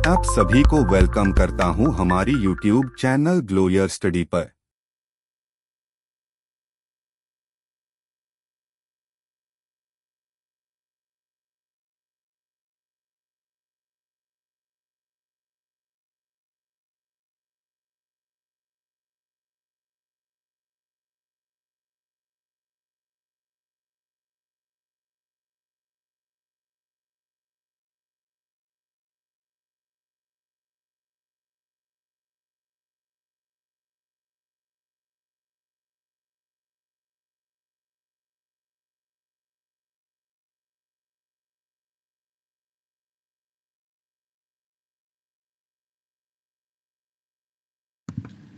आप सभी को वेलकम करता हूं हमारी यूट्यूब चैनल ग्लोयर स्टडी पर।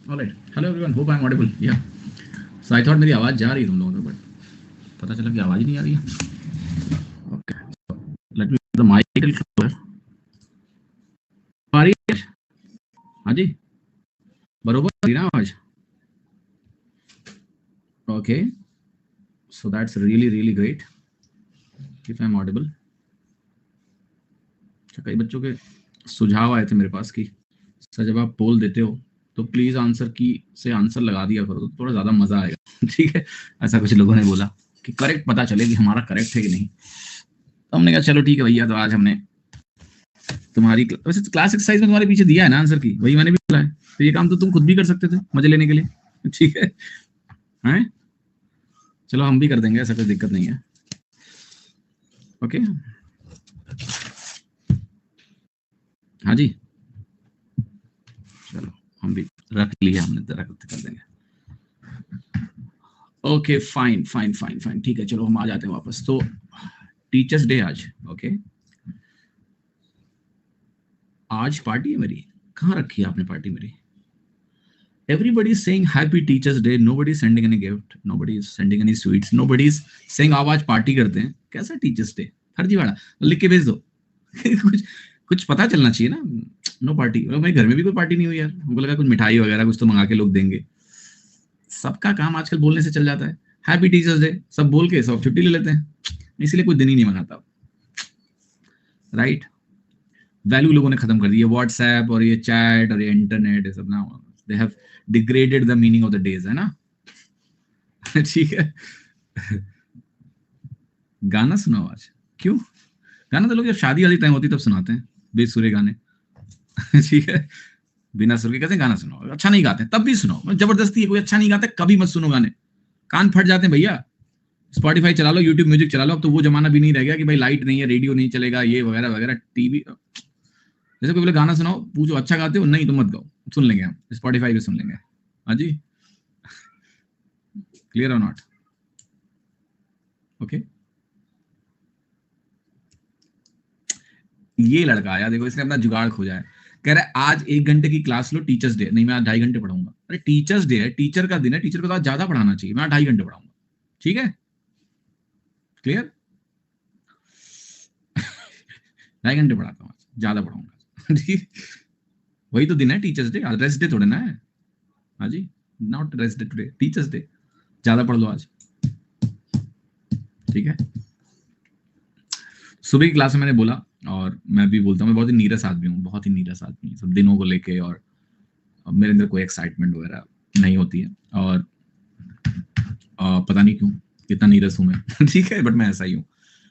All right. Hello everyone. Hope I'm audible. Yeah. So I thought मेरी आवाज जा रही है तुम लोगों को, बट पता चला कि आवाज ही नहीं आ रही है. Okay. So let me put the mic a little closer. आ रही है? हाँ जी. बरोबर आ रही है ना आवाज? Okay. So that's really great. If I'm audible. कई बच्चों के सुझाव आए थे मेरे पास कि सर जब आप पोल देते हो तो प्लीज आंसर की से आंसर लगा दिया करो, तो थोड़ा ज्यादा मजा आएगा. ठीक है, ऐसा कुछ लोगों ने बोला कि करेक्ट पता चले कि हमारा करेक्ट है कि नहीं. तो हमने कहा चलो ठीक है भैया, तो आज हमने तुम्हारी वैसे क्लास एक्सरसाइज में तुम्हारे पीछे दिया है ना आंसर की, वही मैंने भी बोला है. तो ये काम तो तुम खुद भी कर सकते थे मजे लेने के लिए. ठीक है, हैं? चलो हम भी कर देंगे, ऐसा कोई दिक्कत नहीं है. ओके, हाँ जी, चलो हम भी रख लिया हमने, जरा कर देंगे. Okay fine fine fine fine, ठीक है. चलो हम आ जाते हैं वापस. तो टीचर्स डे आज. ओके, आज पार्टी है मेरी. कहाँ रखी है आपने पार्टी मेरी? Everybody is saying happy teachers day, nobody is sending any gift, nobody is sending any sweets, nobody is saying आप आज पार्टी करते हैं. कैसा टीचर्स डे? फर्जीवाड़ा. लिख के भेज दो. कुछ कुछ पता चलना चाहिए ना. No party. मेरे घर में भी कोई पार्टी नहीं हुई यार. हमको लगा कुछ मिठाई वगैरह कुछ तो मंगा के लोग देंगे. सबका काम आजकल बोलने से चल जाता है. हैप्पी टीचर्स डे सब बोल के सब छुट्टी ले लेते हैं, इसलिए कोई दिन ही नहीं मंगाता. राइट. वैल्यू लोगों ने खत्म कर दी है. व्हाट्सएप और ये चैट और ये इंटरनेट, ये सब ना, they have degraded the meaning of the days, है ना. ठीक है. गाना सुनाओ आज. क्यों? गाना तो लोग जब शादी वाली टाइम होती तब सुनाते हैं बेसुरे गाने. ठीक है, बिना सुर के कैसे गाना सुनाओ? अच्छा नहीं गाते तब भी सुनाओ. जबरदस्ती है, कोई अच्छा नहीं गाता कभी मत सुनो गाने, कान फट जाते हैं भैया. स्पॉटिफाई चला लो, यूट्यूब म्यूजिक चला लो. अब तो वो जमाना भी नहीं रह गया कि भाई लाइट नहीं है, रेडियो नहीं चलेगा, ये वगैरह वगैरह, टीवी. जैसे कोई बोले गाना सुनाओ, पूछो अच्छा गाते हो, नहीं तो मत गाओ, सुन लेंगे हम, स्पॉटिफाई पे सुन लेंगे. हाँ जी, क्लियर और नॉट? ओके. ये लड़का आया, देखो इसने अपना जुगाड़ खोजा है. कह रहा है आज 1 घंटे की क्लास लो, टीचर्स डे. नहीं, मैं आज 2.5 घंटे पढ़ाऊंगा. अरे टीचर्स डे है, टीचर का दिन है, टीचर को तो आज ज्यादा पढ़ाना चाहिए. मैं 2.5 घंटे पढ़ाऊंगा. ठीक है, क्लियर. 2.5 घंटे पढ़ाता हूँ, ज्यादा पढ़ाऊंगा. ठीक, वही तो दिन है टीचर्स डे. रेस्ट डे थोड़े ना है. हाँ जी, not rest day today, teachers day. ज्यादा पढ़ लो आज. ठीक है. सुबह की क्लास में मैंने बोला, और मैं भी बोलता हूँ, मैं बहुत ही नीरस आदमी हूँ, बहुत ही नीरस आदमी, सब दिनों को लेके, और मेरे अंदर कोई एक्साइटमेंट वगैरह नहीं होती है, और पता नहीं क्यों कितना नीरस हूँ मैं. ठीक है, बट मैं ऐसा ही हूँ.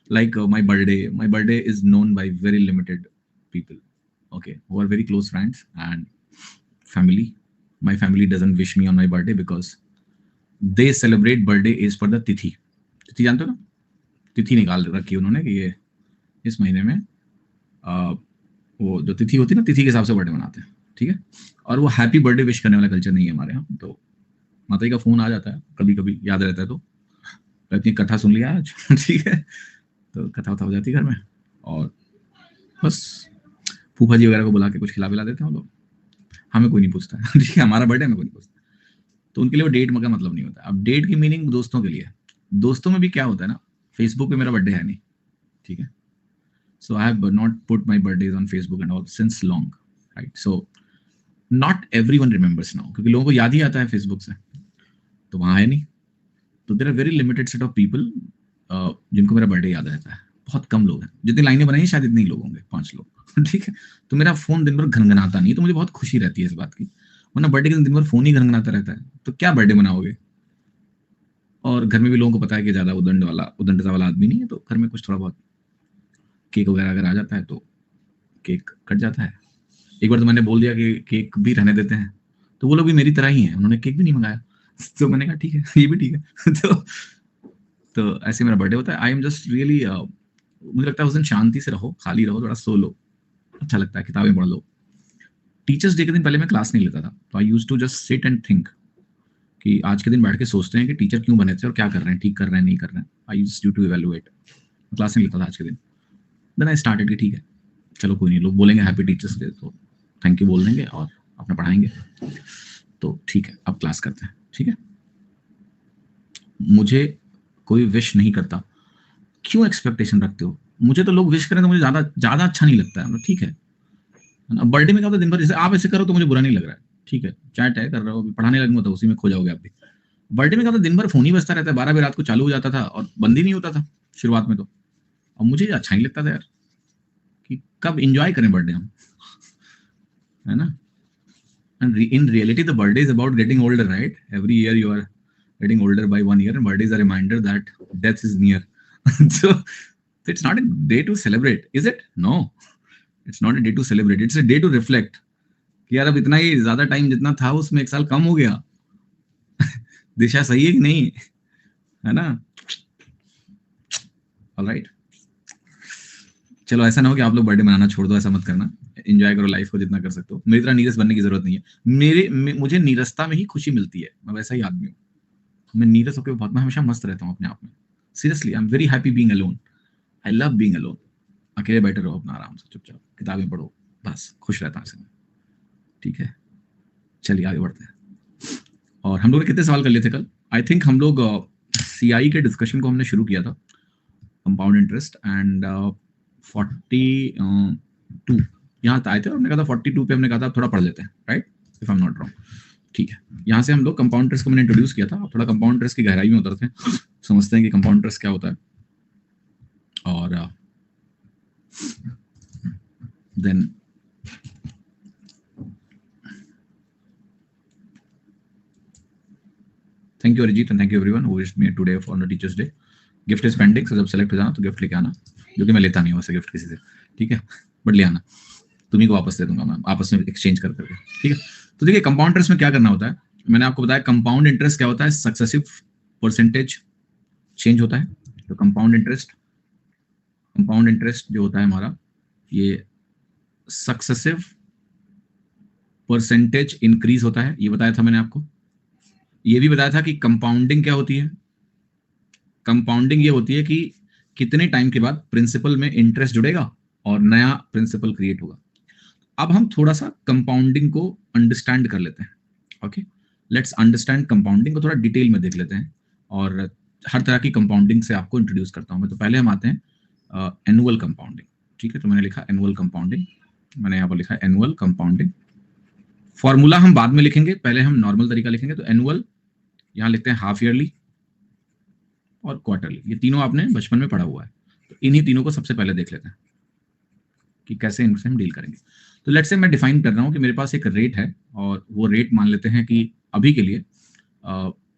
Like my birthday is known by very limited people, okay, who are very close friends and family. My family doesn't wish me on my birthday because they celebrate birthday is for the तिथि. तिथि जानते हो ना? तिथि निकाल रखी है उन्होंने कि ये इस महीने में वो जो तिथि होती है ना, तिथि के हिसाब से बर्थडे मनाते हैं. ठीक है, और वो हैप्पी बर्थडे विश करने वाला कल्चर नहीं है हमारे यहाँ. तो माता जी का फोन आ जाता है कभी कभी, याद रहता है तो इतनी कथा सुन लिया आज. ठीक है, तो कथा हो जाती है घर में, और बस फूफा जी वगैरह को बुला के कुछ खिला पिला देते हैं लोग. हमें कोई नहीं पूछता. ठीक है, हमारा बर्थडे हमें कोई नहीं पूछता. तो उनके लिए वो डेट का मतलब नहीं होता. अब डेट की मीनिंग दोस्तों के लिए, दोस्तों में भी क्या होता है ना, फेसबुक पे मेरा बर्थडे है नहीं. ठीक है, so I have not put my birthdays on Facebook and all since long. Right, so not everyone remembers now, क्योंकि लोगों को याद ही आता है फेसबुक से, तो वहां है नहीं. तो there are very limited set of people जिनको मेरा बर्थडे याद रहता है. बहुत कम लोग हैं. जितनी लाइनें बनाई शायद इतने ही लोग होंगे, 5 लोग. ठीक है, तो मेरा फोन दिन भर घनघनाता नहीं, तो मुझे बहुत खुशी रहती है इस बात की। वरना बर्थडे के दिन भर फोन ही घनघनाता रहता है, तो क्या बर्थडे मनाओगे? और घर में भी लोगों को पता है कि ज्यादा उदंडता वाला आदमी नहीं है, तो घर में कुछ थोड़ा बहुत केक वगैरह अगर आ जाता है तो केक कट जाता है। एक बार तो मैंने बोल दिया कि केक भी रहने देते हैं, तो वो लोग भी मेरी तरह ही हैं, उन्होंने केक भी नहीं मंगाया। तो मैंने कहा ठीक है, ये भी ठीक है। तो ऐसे मेरा बर्थडे होता है। आई एम जस्ट रियली, मुझे लगता है उस दिन शांति से रहो, खाली रहो, थोड़ा सो लो, अच्छा लगता है, किताबें पढ़ लो। टीचर्स डे के दिन पहले मैं क्लास नहीं लेता था, तो I used to just sit and think कि आज के दिन बैठ के सोचते हैं कि टीचर क्यों बने थे और क्या कर रहे हैं, ठीक कर रहे हैं, नहीं कर रहे हैं। I used to evaluate. Class नहीं लेता था आज के दिन। देन आई स्टार्टेड कि ठीक है, चलो कोई नहीं, लोग बोलेंगे हैप्पी टीचर्स डे, तो थैंक यू बोल देंगे और अपना पढ़ाएंगे। तो ठीक है, अब क्लास करते हैं। ठीक है, मुझे कोई विश नहीं करता, क्यों एक्सपेक्टेशन रखते हो? मुझे तो लोग विश करें तो मुझे ज्यादा ज्यादा अच्छा नहीं लगता है। ठीक है ना, बर्थडे में क्या होता है दिन भर, जैसे आप ऐसे करो तो मुझे बुरा नहीं लग रहा है, ठीक है, चाहे तय कर रहे हो, पढ़ाने लगूंगा तो उसी में खो जाओगे आप भी। बर्थडे में क्या होता है दिन भर फोन ही बजता रहता है, 12 बजे रात को चालू हो जाता था और बंद ही नहीं होता था शुरुआत में तो। और मुझे अच्छा नहीं लगता था यार, कि कब एंजॉय करें बर्थडे हम, है ना। And in reality, the birthday is about getting older, right? Every year you are getting older by 1 year, and birthday is a reminder that death is near. So it's not a day to celebrate, is it? No, it's not a day to celebrate. It's a day to reflect. कि यार अब इतना ही ज्यादा time जितना था उसमें 1 साल कम हो गया, दिशा सही है कि नहीं, है ना। ऑलराइट, चलो ऐसा ना हो कि आप लोग बर्थडे मनाना छोड़ दो, ऐसा मत करना, एंजॉय करो लाइफ को जितना कर सकते हो। मेरी तरह नीरस बनने की जरूरत नहीं है। मुझे नीरसता में ही खुशी मिलती है, मैं वैसा ही आदमी हूँ। मैं नीरस होकर बहुत, मैं हमेशा मस्त रहता हूँ अपने आप में। Seriously, I am very happy being alone. I love being alone. अकेले बैठे रहो अपना आराम से, चुपचाप किताबें पढ़ो, बस खुश रहता हूँ। ठीक है, चलिए आगे बढ़ते हैं। और हम लोग ने कितने सवाल कर लिए थे कल? आई थिंक हम लोग सीआई के डिस्कशन को हमने शुरू किया था, कंपाउंड इंटरेस्ट, एंड 42 यहाँ आए थे और हमने कहा था 42 पे हमने कहा था थोड़ा पढ़ लेते हैं, right, if I am not wrong. ठीक है, यहाँ से हम लोग कंपाउंड इंटरेस्ट को मैंने इंट्रोड्यूस किया था, अब थोड़ा कंपाउंड इंटरेस्ट की गहराई में उतरते हैं, समझते हैं कि कंपाउंड इंटरेस्ट क्या होता है। और then thank you Arijit, and thank you everyone who wished me today for the teachers day. Gift is pending, so जब सेलेक्ट हो जाना तो गिफ्ट लेके आना, जो कि मैं लेता नहीं हूँ वैसे गिफ्ट किसी से, ठीक है, बट ले आना, तुम्ही को वापस दे दूंगा मैं, आपस में एक्सचेंज कर करके, ठीक है। तो देखिए कंपाउंड इंटरेस्ट में क्या करना होता है, मैंने आपको बताया कंपाउंड इंटरेस्ट क्या होता है, सक्सेसिव परसेंटेज चेंज होता है। तो कंपाउंड इंटरेस्ट जो होता है हमारा, ये सक्सेसिव परसेंटेज इंक्रीज होता है, ये बताया था मैंने आपको। ये भी बताया था कि कंपाउंडिंग क्या होती है। कंपाउंडिंग ये होती है कि कितने टाइम के बाद प्रिंसिपल में इंटरेस्ट जुड़ेगा और नया प्रिंसिपल क्रिएट होगा। अब हम थोड़ा सा कंपाउंडिंग को अंडरस्टैंड कर लेते हैं। ओके, लेट्स अंडरस्टैंड कंपाउंडिंग को थोड़ा डिटेल में देख लेते हैं, और हर तरह की कंपाउंडिंग से आपको इंट्रोड्यूस करता हूं मैं। तो पहले हम आते हैं एनुअल कंपाउंडिंग, ठीक है। तो मैंने लिखा एनुअल कंपाउंडिंग, मैंने यहाँ पर लिखा एनुअल कंपाउंडिंग। फॉर्मूला हम बाद में लिखेंगे, पहले हम नॉर्मल तरीका लिखेंगे। तो एनुअल यहाँ लिखते हैं हाफ ईयरली और क्वार्टरली, ये तीनों आपने बचपन में पढ़ा हुआ है। तो इन्हीं तीनों को सबसे पहले देख लेते हैं कि कैसे इनसे हम डील करेंगे। तो लेट्स से मैं डिफाइन कर रहा हूं कि मेरे पास एक रेट है, और वो रेट मान लेते हैं कि अभी के लिए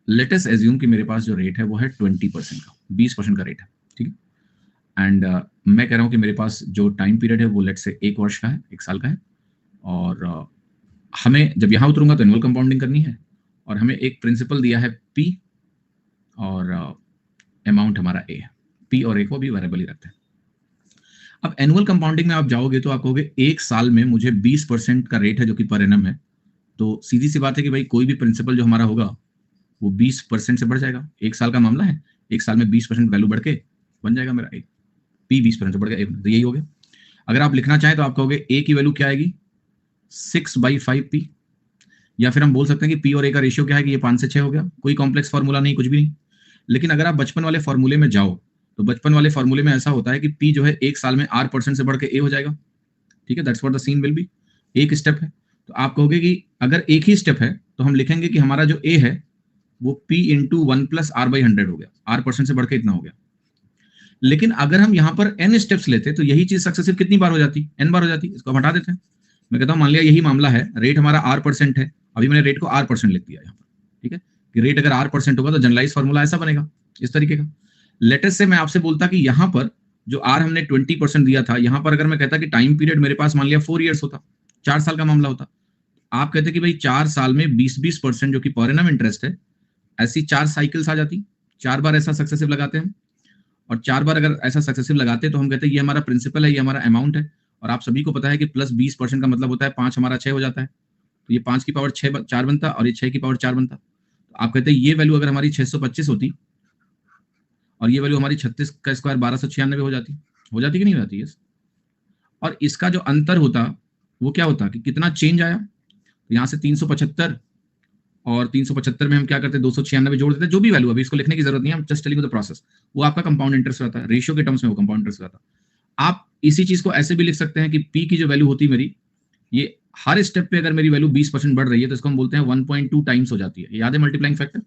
लेट अस एज्यूम कि मेरे पास जो रेट है वो है 20% का, 20% का रेट है, ठीक है। एंड मैं कह रहा हूं कि मेरे पास जो टाइम पीरियड है वो लेट्स से 1 वर्ष का है, 1 साल का है। और हमें जब यहाँ उतरूंगा तो एनुअल कंपाउंडिंग करनी है, और हमें एक प्रिंसिपल दिया है पी, और अमाउंट हमारा ए है। पी और ए को भी वेरिएबल ही रखते हैं। अब एनुअल कंपाउंडिंग में आप जाओगे तो आप कहोगे 1 साल में मुझे 20% का रेट है जो कि पर एनम है। तो सीधी सी बात है कि भाई कोई भी प्रिंसिपल जो हमारा होगा वो 20% से बढ़ जाएगा। 1 साल का मामला है, 1 साल में 20% वैल्यू बढ़ के बन जाएगा मेरा ए। पी 20% से बढ़ गया, तो यही हो गया। अगर आप लिखना चाहें तो आप कहोगे ए की वैल्यू क्या आएगी, 6/5 पी, या फिर हम बोल सकते हैं कि पी और ए का रेशियो क्या है कि ये 5 से 6 हो गया। कोई कॉम्प्लेक्स फॉर्मूला नहीं, कुछ भी नहीं। लेकिन अगर आप बचपन वाले फॉर्मूले में जाओ तो बचपन वाले फॉर्मूले में ऐसा होता है कि पी जो है 1 साल में r% से बढ़ के ए हो जाएगा, ठीक है। That's what the scene will be. एक स्टेप है, तो आप कहोगे कि अगर एक ही स्टेप है तो हम लिखेंगे कि हमारा जो ए है वो p इंटू 1 + r/100 हो गया, r% से बढ़ के इतना हो गया। लेकिन अगर हम यहाँ पर n स्टेप्स लेते तो यही चीज सक्सेसिव कितनी बार हो जाती, n बार हो जाती। इसको हम हटा देते हैं। मैं कहता हूँ मान लिया यही मामला है, रेट हमारा r% है, अभी मैंने रेट को r% लिख दिया यहाँ पर, ठीक है, कि रेट अगर r% होगा तो जनरलाइज फॉर्मूला ऐसा बनेगा, इस तरीके का। लेटेस्ट से मैं आपसे बोलता कि यहाँ पर जो r हमने 20% दिया था, यहाँ पर अगर मैं कहता कि टाइम पीरियड मेरे पास मान लिया 4 ईयर्स होता, 4 साल का मामला होता, आप कहते कि भाई 4 साल में 20% जो कि पर एनम इंटरेस्ट है, ऐसी 4 साइकिल्स आ जाती, 4 बार ऐसा सक्सेसिव लगाते हैं, और 4 बार अगर ऐसा सक्सेसिव लगाते हैं तो हम कहते हैं ये हमारा प्रिंसिपल है, ये हमारा अमाउंट है। और आप सभी को पता है कि प्लस 20% का मतलब होता है 5 हमारा 6 हो जाता है, तो ये 5 की पावर 4 बनता और ये 6 की पावर 4 बनता। तो आप कहते हैं ये वैल्यू अगर हमारी 625 होती और ये वैल्यू हमारी 36 का स्क्वायर 1296 हो जाती कि नहीं हो जाती? यस। और इसका जो अंतर होता वो क्या होता कि कितना चेंज आया, तो यहाँ से 375 और 375 में हम क्या करते हैं 296 जोड़ देते हैं, जो भी वैल्यू, अभी इसको लिखने की जरूरत नहीं है, हम जस्ट टेलिंग द प्रोसेस, वो आपका कंपाउंड इंटरेस्ट रहता है, रेशियो के टर्म्स में वो कंपाउंड इंटरेस्ट रहता है। आप इसी चीज को ऐसे भी लिख सकते हैं कि पी की जो वैल्यू होती है मेरी, ये हर स्टेप पे अगर मेरी वैल्यू 20% बढ़ रही है तो इसको हम बोलते हैं 1.2 टाइम्स हो जाती है। याद है मल्टीप्लाइंग फैक्टर?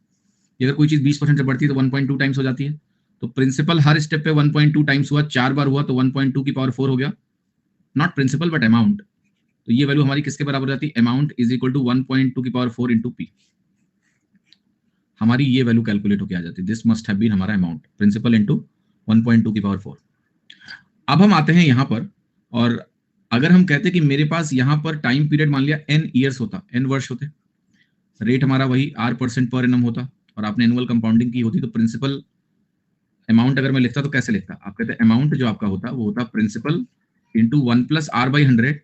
अगर कोई चीज 20% से बढ़ती है तो 1.2 टाइम्स हो जाती है। तो प्रिंसिपल हर स्टेप पे 1.2 टाइम्स हुआ, 4 बार हुआ तो 1.2 की पावर 4 हो गया, नॉट प्रिंसिपल बट अमाउंट। तो ये वैल्यू हमारी किसके बराबर हो जाती है? अमाउंट इज इक्वल टू 1.2 की पावर 4 इंटू पी। हमारी ये वैल्यू कैलकुलेट होकर आ जाती है, दिस मस्ट हैव बीन हमारा अमाउंट, प्रिंसिपल इंटू 1.2 की पावर 4। अब हम आते हैं यहाँ पर, और अगर हम कहते कि मेरे पास यहाँ पर टाइम पीरियड मान लिया n ईयर्स होता, n वर्ष होते, रेट हमारा वही r% पर एनम होता, और आपने एनुअल कंपाउंडिंग की होती, तो प्रिंसिपल अमाउंट अगर मैं लिखता तो कैसे लिखता? आप कहते हैं अमाउंट जो आपका होता वो होता प्रिंसिपल इंटू 1 प्लस r/100,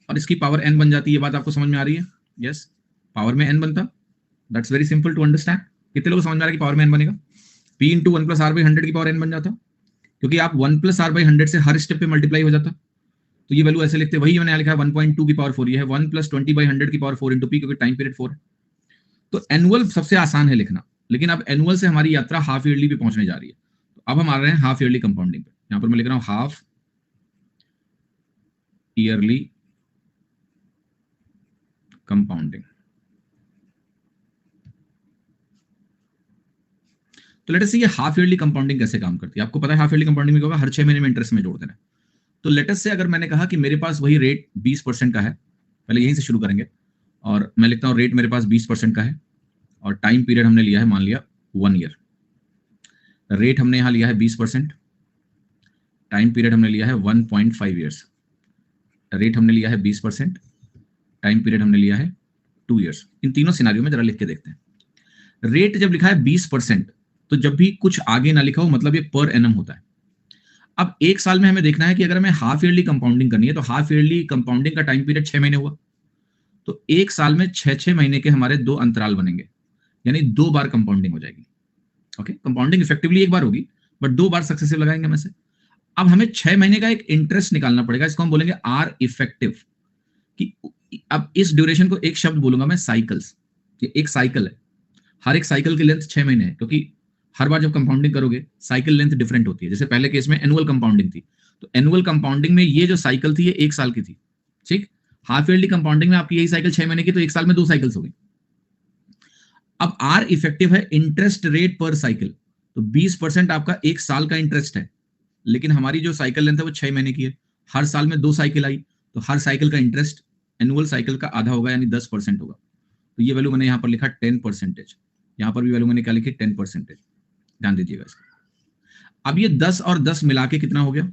और इसकी पावर n बन जाती है। ये बात आपको समझ में आ रही है? यस, पावर में n बनता, that's very simple to understand. कितने लोग समझ में आ रहा है कि पावर में n बनेगा? p इंटू 1 प्लस r/100 की पावर n बन जाता, क्योंकि आप 1 प्लस r/100 से हर स्टेप पे मल्टीप्लाई हो जाता। तो ये वैल्यू ऐसे लिखते, वही मैंने लिखा है 1.2 की पावर 4, ये है 1 प्लस 20/100 की पावर 4 इंटू पी, क्योंकि टाइम पीरियड 4 है। तो एनुअल सबसे आसान है लिखना, लेकिन अब एनुअल से हमारी यात्रा हाफ ईयरली पे पहुंचने जा रही है। तो अब हम आ रहे हैं हाफ ईयरली कंपाउंडिंग पे। यहां पर मैं लिख रहा हूं हाफ ईयरली कंपाउंडिंग। तो लेट अस सी ये हाफ ईयरली कंपाउंडिंग कैसे काम करती है। आपको पता है हाफ ईयरली कंपाउंडिंग में क्या होगा? हर 6 महीने में इंटरेस्ट में जोड़ देना है। तो लेट अस से अगर मैंने कहा कि मेरे पास वही रेट 20% का है, पहले यहीं से शुरू करेंगे, और मैं लिखता हूं रेट मेरे पास 20% का है, और टाइम पीरियड हमने लिया है मान लिया 1 ईयर। रेट हमने यहां लिया है 20%, टाइम पीरियड हमने लिया है 1.5 ईयर्स। रेट हमने लिया है 20%, टाइम पीरियड हमने लिया है 2 ईयर्स। इन तीनों सिनारियो में जरा लिख के देखते हैं। रेट जब लिखा है 20%, तो जब भी कुछ आगे ना लिखा हो मतलब ये पर एनम होता है। अब एक साल में हमें देखना है कि अगर हमें हाफ ईयरली कंपाउंडिंग करनी है, तो हाफ ईयरली कंपाउंडिंग का टाइम पीरियड 6 महीने हुआ, तो एक साल में 6-6 महीने के हमारे 2 अंतराल बनेंगे, यानी 2 बार कंपाउंडिंग हो जाएगी। ओके, कंपाउंडिंग इफेक्टिवली एक बार होगी, बट 2 बार सक्सेसिव लगाएंगे हमें से। अब हमें 6 महीने का एक इंटरेस्ट निकालना पड़ेगा, इसको हम बोलेंगे आर इफेक्टिव। कि अब इस ड्यूरेशन को एक शब्द बोलूंगा मैं, साइकिल्स। ये एक साइकिल है, हर एक साइकिल की लेंथ 6 महीने है, क्योंकि हर बार जब कंपाउंडिंग करोगे साइकिल लेंथ डिफरेंट होती है। जैसे पहले केस में एनुअल कंपाउंडिंग थी, तो एनुअल कंपाउंडिंग में ये जो साइकिल थी ये 1 साल की थी, ठीक। हाफ ईयरली कंपाउंडिंग में आपकी यही साइकिल 6 महीने की, तो 1 साल में 2 साइकिल्स हो गई। अब आर इफेक्टिव है इंटरेस्ट रेट पर साइकिल, तो 20% आपका 1 साल का इंटरेस्ट है, लेकिन हमारी जो साइकिल लेंथ है वो 6 महीने की है, हर साल में 2 साइकिल आई, तो हर साइकिल का इंटरेस्ट एनुअल साइकिल का आधा होगा, यानी 10% होगा। तो ये वैल्यू मैंने यहाँ पर लिखा 10%, यहाँ पर भी वैल्यू मैंने क्या लिखी 10%, ध्यान दीजिएगा इसका। अब ये 10 और 10 मिला के कितना हो गया,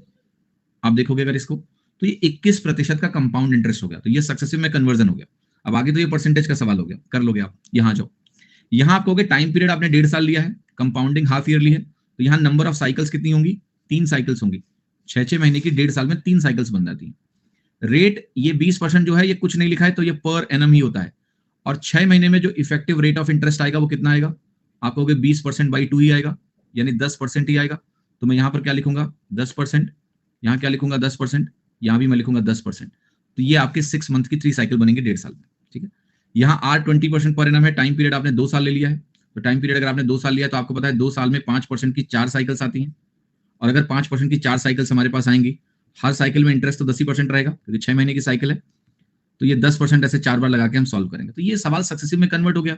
आप देखोगे अगर इसको, तो ये 21% का कंपाउंड इंटरेस्ट हो गया। तो ये सक्सेसिव में कन्वर्जन हो गया। अब आगे तो ये परसेंटेज का सवाल हो गया, कर लोगे आप। यहाँ जाओ, यहाँ आप कहोगे टाइम पीरियड आपने 1.5 साल लिया है, कंपाउंडिंग हाफ ईयरली है, तो यहाँ नंबर ऑफ साइकिल्स कितनी होंगी? 3 साइकिल्स होंगी। 6-6 महीने की 1.5 साल में 3 साइकिल्स बन जाती है। रेट ये 20% जो है ये कुछ नहीं लिखा है, तो ये पर एनम ही होता है, और 6 महीने में जो इफेक्टिव रेट ऑफ इंटरेस्ट आएगा वो कितना आएगा? आप कहोगे 20% बाई 2 ही आएगा, यानी 10% ही आएगा। तो मैं यहाँ पर क्या लिखूंगा 10%, यहाँ क्या लिखूंगा 10%, यहाँ भी मैं लिखूंगा 10%। तो ये आपके 6 मंथ की 3 साइकिल बनेंगे 1.5 साल में, ठीक है। यहाँ आर 20% पर एनम है, टाइम पीरियड आपने 2 साल ले लिया है, तो टाइम पीरियड अगर आपने 2 साल लिया तो आपको पता है 2 साल में 5% की 4 साइकिल्स आती हैं, और अगर 5% की 4 साइकिल्स हमारे पास आएंगी, हर साइकिल में इंटरेस्ट तो 10% रहेगा, क्योंकि 6 महीने की साइकिल है, तो ये 10% ऐसे 4 बार लगा के हम सॉल्व करेंगे। तो ये सवाल सक्सेसिव में कन्वर्ट हो गया।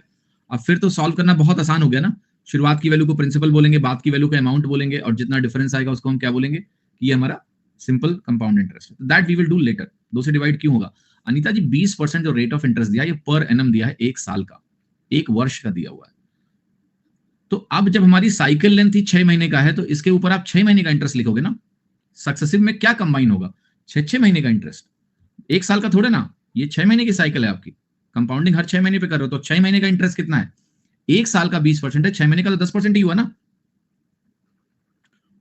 अब फिर तो सॉल्व करना बहुत आसान हो गया ना, शुरुआत की वैल्यू को प्रिंसिपल बोलेंगे, बाद की वैल्यू को अमाउंट बोलेंगे, और जितना डिफरेंस आएगा उसको हम क्या बोलेंगे कि ये हमारा सिंपल कंपाउंड इंटरेस्ट है। That we will do later. 2 से डिवाइड क्यों होगा? अनीता जी 20% जो रेट ऑफ इंटरेस्ट दिया, ये पर एनम दिया है, 1 साल का, 1 वर्ष का दिया हुआ है। तो अब जब हमारी साइकिल लेंथ ही 6 महीने का है, तो इसके ऊपर आप 6 महीने का इंटरेस्ट लिखोगे ना। सक्सेसिव में क्या कंबाइन होगा? 6 महीने का इंटरेस्ट, 1 साल का थोड़े ना, ये 6 महीने की साइकिल है आपकी, कंपाउंडिंग हर 6 महीने पे कर रहे हो, तो 6 महीने का इंटरेस्ट कितना है? 1 साल का 20% है, 6 महीने का तो 10% ही हुआ ना।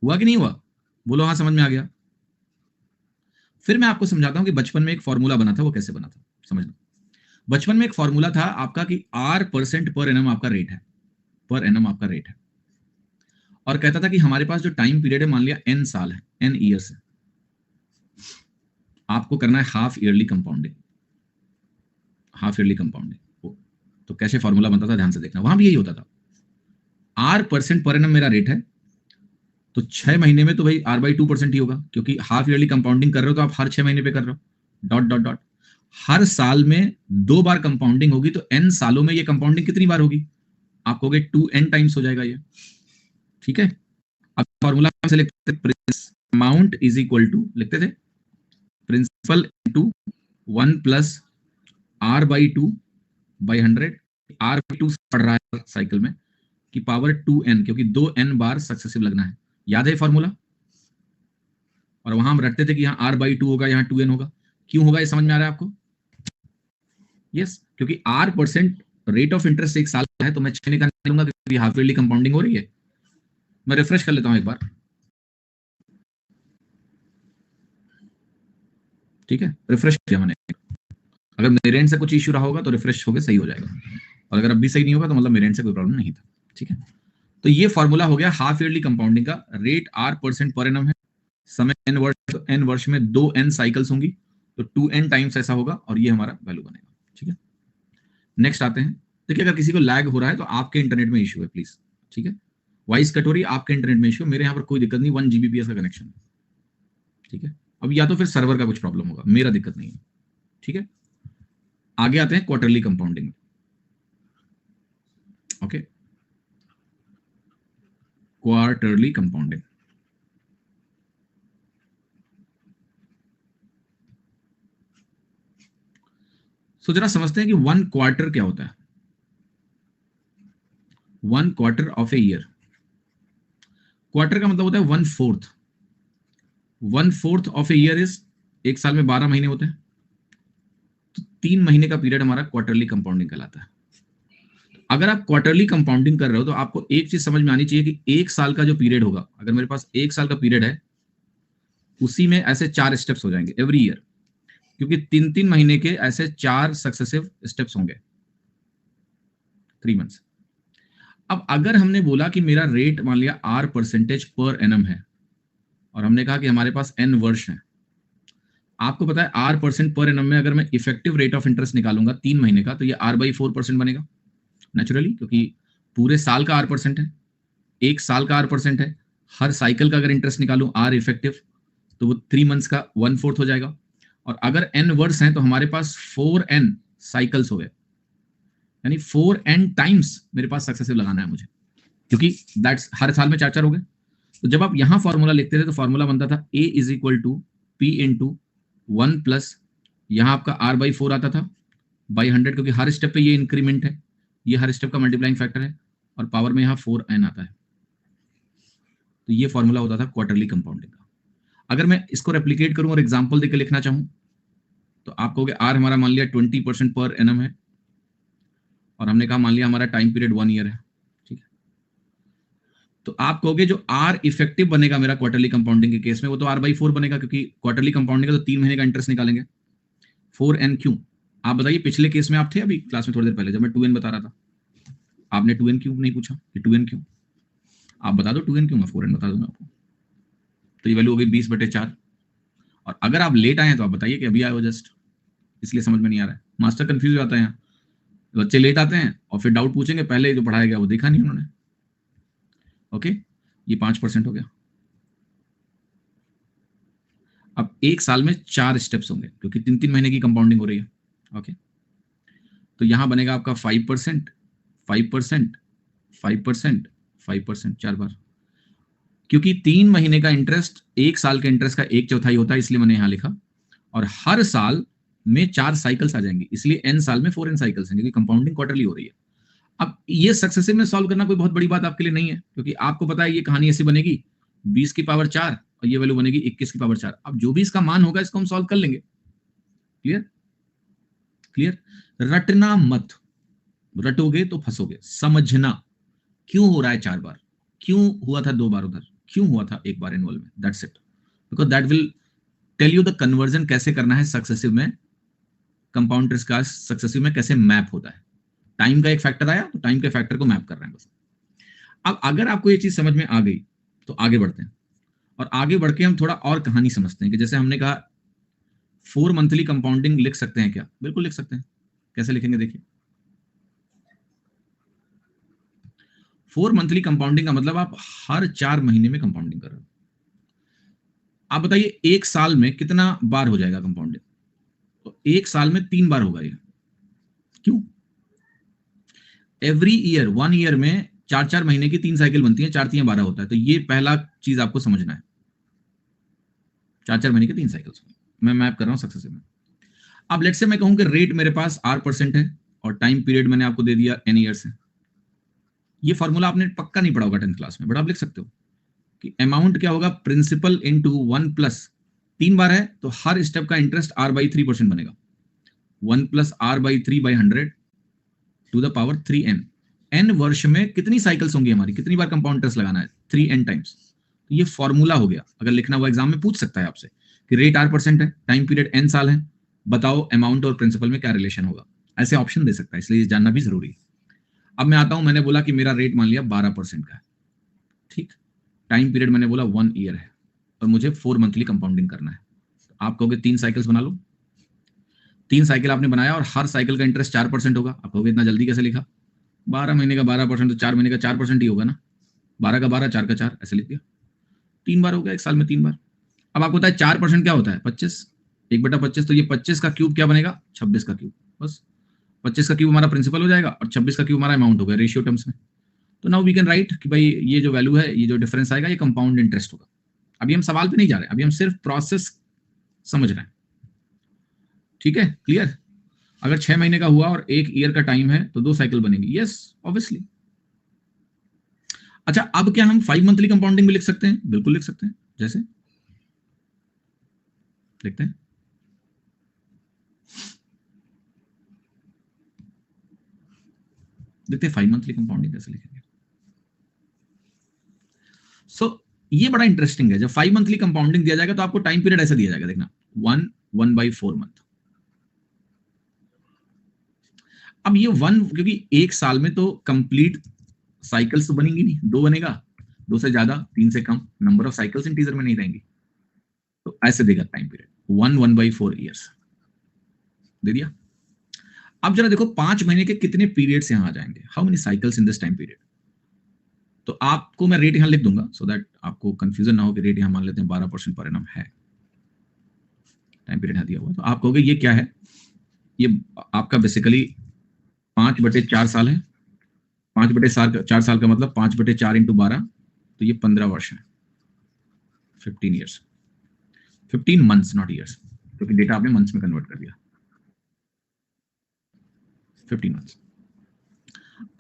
हुआ कि नहीं हुआ? बोलो हाँ, समझ में आ गया। फिर मैं आपको समझाता हूं कि बचपन में एक फॉर्मूला बना था, वो कैसे बना था, समझना। बचपन में एक फॉर्मूला था आपका कि R% पर एनम आपका रेट है, पर एनम आपका रेट है, और कहता था कि हमारे पास जो टाइम पीरियड है, मान लिया n साल है, n ईयर्स है, आपको करना है half yearly compounding, half yearly compounding. तो कैसे फॉर्मूला बनता था, ध्यान से देखना, वहां भी यही होता था। R% पर एनम मेरा रेट है, तो 6 महीने में तो भाई R/2% ही होगा, क्योंकि हाफ ईयरली कंपाउंडिंग कर रहे हो तो आप हर 6 महीने पे कर रहे हो, डॉट डॉट डॉट। हर साल में 2 बार कंपाउंडिंग होगी, तो n सालों में ये कंपाउंडिंग कितनी बार होगी? आप कहोगे 2n टाइम्स हो जाएगा ये, ठीक है। अब फॉर्मूला से लिखते थे, अमाउंट इज इक्वल टू, लिखते थे principal into 1 plus R/2/100। R/2 पढ़ रहा है साइकिल में कि पावर 2n, क्योंकि 2n बार सक्सेसिव लगना है, याद है फॉर्मूला। और वहां हम रखते थे कि यहाँ R/2 होगा, यहाँ 2n होगा। क्यों होगा ये समझ में आ रहा है आपको? यस, क्योंकि R% रेट ऑफ इंटरेस्ट 1 साल का है, तो मैं 6 का नहीं लूंगा क्योंकि हाफ ईयरली कंपाउंडिंग हो रही है। मैं रिफ्रेश कर लेता हूं एक बार, ठीक है, रिफ्रेश किया मैंने। अगर मेरे एंड से कुछ इश्यू रहा होगा तो रिफ्रेश होकर सही हो जाएगा, और अगर अब भी सही नहीं होगा तो मतलब मेरे एंड से कोई प्रॉब्लम नहीं था, ठीक है। तो ये फॉर्मूला हो गया हाफ ईयरली कंपाउंडिंग का। रेट R% पर एनम है, समय n वर्ष, तो n वर्ष में 2n साइकिल्स होंगी, तो 2n टाइम्स ऐसा होगा, और ये हमारा वैल्यू बनेगा, ठीक है। नेक्स्ट आते हैं। देखिए, अगर किसी को लैग हो रहा है तो आपके इंटरनेट में इश्यू है प्लीज, ठीक है। वॉइस कट हो रही है, आपके इंटरनेट में इश्यू, मेरे यहाँ पर कोई दिक्कत नहीं, 1 Gbps का कनेक्शन है, ठीक है। अब या तो फिर सर्वर का कुछ प्रॉब्लम होगा, मेरा दिक्कत नहीं है, ठीक है। आगे आते हैं क्वार्टरली कंपाउंडिंग में, ओके। क्वार्टरली कंपाउंडिंग, सो जरा समझते हैं कि 1 क्वार्टर क्या होता है। 1 quarter of a year, quarter का मतलब होता है 1/4। 1/4 ऑफ ए ईयर इज, एक साल में 12 महीने होते हैं, तो 3 महीने का पीरियड हमारा क्वार्टरली कंपाउंडिंग कहलाता है। अगर आप क्वार्टरली कंपाउंडिंग कर रहे हो तो आपको एक चीज समझ में आनी चाहिए कि 1 साल का जो पीरियड होगा, अगर मेरे पास 1 साल का पीरियड है, उसी में ऐसे 4 स्टेप्स हो जाएंगे एवरी ईयर, क्योंकि 3-3 महीने के ऐसे 4 सक्सेसिव स्टेप्स होंगे, 3 मंथ्स। अब अगर हमने बोला कि मेरा रेट मान लिया R% पर एनम है, और हमने कहा कि हमारे पास n वर्ष है, आपको पता है R% पर एनम में अगर मैं इफेक्टिव रेट ऑफ इंटरेस्ट निकालूंगा 3 महीने का, तो ये R/4% बनेगा नेचुरली, क्योंकि पूरे साल का R% है, 1 साल का R% है, हर साइकिल का अगर इंटरेस्ट निकालूं R इफेक्टिव, तो वो 3 मंथ्स का 1/4 हो जाएगा। और अगर n वर्ष हैं तो हमारे पास 4n साइकिल्स हो गए, यानी 4n टाइम्स मेरे पास सक्सेसिव लगाना है मुझे, क्योंकि दैट्स हर साल में 4-4 हो गए। तो जब आप यहां फॉर्मूला लिखते थे तो फॉर्मूला बनता था A is equal to P into 1 plus, यहां आपका R/4 आता था बाई 100, क्योंकि हर स्टेप पे ये इंक्रीमेंट है, ये हर स्टेप का मल्टीप्लाइंग फैक्टर है, और पावर में यहाँ 4n आता है। तो ये फॉर्मूला होता था क्वार्टरली कंपाउंडिंग का। अगर मैं इसको रेप्लिकेट करूं और एग्जांपल देकर लिखना चाहूं, तो आप कहोगे R हमारा मान लिया 20% पर एनम है, और हमने कहा मान लिया हमारा टाइम पीरियड 1 ईयर है, ठीक है। तो आप कहोगे जो R इफेक्टिव बनेगा मेरा क्वार्टरली कंपाउंडिंग के केस में, वो तो R/4 बनेगा, क्योंकि क्वार्टरली कंपाउंडिंग का तो 3 महीने का इंटरेस्ट निकालेंगे। 4n क्यों? आप बताइए, पिछले केस में आप थे अभी क्लास में थोड़ी देर पहले जब मैं 2n बता रहा था, आपने 2n क्यों नहीं पूछा कि 2n क्यों? आप बता दो 2n क्यों, मैं 4n बता दूंगा आपको। तो ये वैल्यू हो गई 20/4। और अगर आप लेट आए हैं तो आप बताइए कि अभी आए हो जस्ट, इसलिए समझ में नहीं आ रहा है। मास्टर कंफ्यूज हो जाता है यहाँ, बच्चे लेट आते हैं और फिर डाउट पूछेंगे, पहले जो पढ़ाया गया वो देखा नहीं उन्होंने। ओके, ये 5% हो गया। अब 1 साल में 4 स्टेप्स होंगे, क्योंकि 3-3 महीने की कंपाउंडिंग हो रही है, ओके। तो यहां बनेगा आपका 5%, 5%, 5%, 5%, 4 बार, क्योंकि 3 महीने का इंटरेस्ट 1 साल के इंटरेस्ट का 1/4 होता है, इसलिए मैंने यहां लिखा। और हर साल में 4 साइकिल्स आ जाएंगी, इसलिए n साल में 4n साइकिल्स हैं, क्योंकि कंपाउंडिंग क्वार्टरली हो रही है। अब ये सक्सेसिव में सॉल्व करना कोई बहुत बड़ी बात आपके लिए नहीं है, क्योंकि आपको पता है ये कहानी ऐसी बनेगी 20 की पावर 4 और ये वैल्यू बनेगी 21 की पावर 4। अब जो भी इसका मान होगा इसको हम सॉल्व कर लेंगे। क्लियर? क्लियर? रटना मत, रटोगे तो फंसोगे। समझना क्यों हो रहा है 4 बार, क्यों हुआ था 2 बार उधर, क्यों हुआ था 1 बार इन्वॉल्व में, that's it. Because that will tell you the conversion कैसे करना है सक्सेसिव में, कंपाउंड इंटरेस्ट का सक्सेसिव में कैसे मैप होता है। टाइम का एक फैक्टर आया तो टाइम के फैक्टर को मैप कर रहे हैं बस। अब अगर आपको ये चीज समझ में आ गई तो आगे बढ़ते हैं, और आगे बढ़ के हम थोड़ा और कहानी समझते हैं कि जैसे हमने कहा 4 मंथली कंपाउंडिंग लिख सकते हैं क्या? बिल्कुल लिख सकते हैं। कैसे लिखेंगे देखिए। 4 मंथली कंपाउंडिंग का मतलब आप हर 4 महीने में कंपाउंडिंग कर रहे हो। आप बताइए 1 साल में कितना बार हो जाएगा कंपाउंडिंग? तो 1 साल में 3 बार होगा ये। क्यों? एवरी ईयर, 1 ईयर में 4-4 महीने की 3 साइकिल बनती है, 4×3 12 होता है। तो ये पहला चीज आपको समझना है, 4-4 महीने की 3 साइकिल्स। मैं मैप कर रहा हूं सक्सेसिव में। अब लेट्स से मैं कहूं कि रेट मेरे पास R% है और टाइम पीरियड मैंने आपको दे दिया n ईयर्स है। ये फॉर्मूला आपने पक्का नहीं पढ़ा होगा 10th क्लास में, बट आप लिख सकते हो कि अमाउंट क्या होगा, प्रिंसिपल इनटू 1 प्लस 3 बार है तो हर स्टेप का इंटरेस्ट R/3% बनेगा। 1 plus R/3/100 to the power 3n। n वर्ष में कितनी साइकिल्स होंगी हमारी, कितनी बार कंपाउंड इंटरेस्ट लगाना है, 3n टाइम्स। तो ये फॉर्मूला हो गया। अगर लिखना हुआ एग्जाम में पूछ सकता है आपसे कि रेट R% है, टाइम पीरियड n साल है, बताओ अमाउंट और प्रिंसिपल में क्या रिलेशन होगा। ऐसे ऑप्शन दे सकता है, इसलिए जानना भी जरूरी है। अब मैं आता हूं, मैंने बोला कि मेरा रेट मान लिया 12% का है, ठीक। टाइम पीरियड मैंने बोला 1 ईयर है और मुझे 4 मंथली कंपाउंडिंग करना है। तो आप कहोगे 3 साइकिल्स बना लो। 3 साइकिल आपने बनाया और हर साइकिल का इंटरेस्ट 4% होगा। आप कहोगे इतना जल्दी कैसे लिखा? 12 महीने का 12% तो 4 महीने का 4% ही होगा ना। 12 का 12, 4 का 4, ऐसे लिख दिया। 3 बार हो गया 1 साल में, 3 बार। अब आपको पता है 4% क्या होता है? 25, 1/25। तो ये 25 का क्यूब क्या बनेगा? 26 का क्यूब। बस 25 का क्यूब हमारा प्रिंसिपल हो जाएगा और 26 का क्यूब हमारा अमाउंट हो गया रेशियो टर्म्स में। तो नाउ वी कैन राइट कि भाई ये जो वैल्यू है, ये जो डिफरेंस आएगा, ये कंपाउंड इंटरेस्ट होगा। अभी हम सवाल पे नहीं जा रहे, अभी हम सिर्फ प्रोसेस समझ रहे हैं। ठीक है, क्लियर? अगर 6 महीने का हुआ और 1 ईयर का टाइम है तो 2 साइकिल बनेगी। Yes, obviously. अच्छा, अब क्या हम 5 मंथली कंपाउंडिंग भी लिख सकते हैं? बिल्कुल लिख सकते हैं। जैसे लिखते हैं, देखते हैं 5 मंथली कंपाउंडिंग कैसे लिखेंगे। सो ये बड़ा इंटरेस्टिंग है। जब 5 मंथली कंपाउंडिंग दिया जाएगा तो आपको टाइम पीरियड ऐसा दिया जाएगा, देखना 1/4 मंथ। अब ये 1, क्योंकि 1 साल में तो कंप्लीट साइकिल्स तो बनेंगी नहीं, 2 बनेगा, 2 से ज्यादा, 3 से कम, नंबर ऑफ साइकिल्स इंटीजर में नहीं रहेंगी। तो ऐसे देगा टाइम पीरियड 1/4 ईयर्स दे दिया। अब जरा देखो 5 महीने के कितने पीरियड्स यहां आ जाएंगे, how many cycles in this time period. तो आपको मैं रेट यहां लिख दूंगा सो दैट आपको कंफ्यूजन ना हो कि रेट यहां मान लेते हैं 12% पर एनम है, टाइम पीरियड यहां दिया हुआ। तो आप कहोगे ये क्या है? ये आपका बेसिकली 5/4 साल है। 5/4 साल का मतलब 5/4 इंटू 12, तो ये 15 वर्ष है, 15 ईयर्स, 15 मंथ्स, नॉट ईयर्स, क्योंकि डेटा आपने मंथ्स में कन्वर्ट कर दिया। 15 मंथ्स।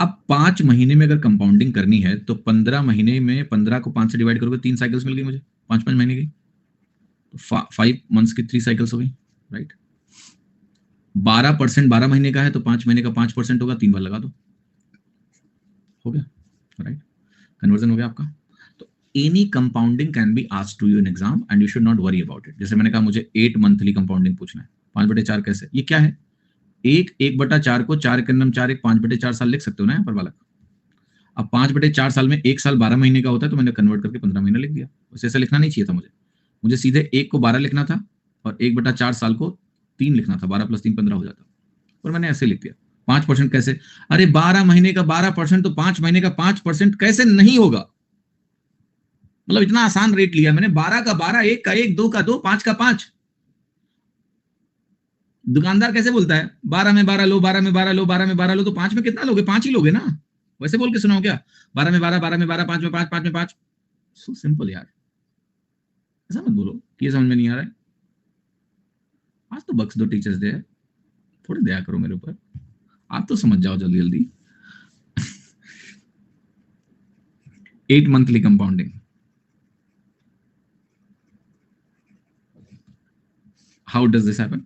अब 5 महीने में अगर कंपाउंडिंग करनी है तो 15 महीने में 15 को 5 से डिवाइड करोगे, 3 साइकिल्स मिल गई मुझे, 5 महीने की। तो 5 मंथ्स की 3 साइकिल्स हो गई, राइट। 12% 12 महीने का है तो 5 महीने का 5% होगा, 3 बार लगा दो, हो गया, राइट। कन्वर्जन हो गया आपका। तो any compounding can be asked to you in exam and you should not worry about it. जैसे मैंने कहा मुझे 8 मंथली कंपाउंडिंग पूछना है, 5/4 कैसे? ये क्या है? 1/4 को 4 के 4, 1 5/4 साल लिख सकते हो ना यहाँ पर बालक। अब 5/4 साल में 1 साल 12 महीने का होता है, तो मैंने कन्वर्ट करके 15 महीने लिख दिया। वैसे ऐसा लिखना नहीं चाहिए था मुझे सीधे 1 को 12 लिखना था और 1/4 साल को 3 लिखना था, 12 + 3 15 हो जाता, और मैंने ऐसे लिख दिया। 5% कैसे? अरे 12 महीने का 12% तो 5 महीने का 5% कैसे नहीं होगा? मतलब इतना आसान रेट लिया मैंने, 12 का 12, 1 का 1, 2 का 2, 5 का 5। दुकानदार कैसे बोलता है 12 में 12 लो, 12 में 12 लो, 12 में 12 लो, तो 5 में कितना लोगे? 5 ही लोगे ना। वैसे बोल के सुनाओ क्या, 12 में 12, 12 में 12, 5 में 5, 5 में 5। सो सिंपल यार, ऐसा मत बोलो कि ये समझ में नहीं आ रहा है। आज तो बख्श दो टीचर्स डे है, थोड़ी दया करो मेरे ऊपर, आप तो समझ जाओ जल्दी जल्दी। 8 monthly compounding, how does this happen?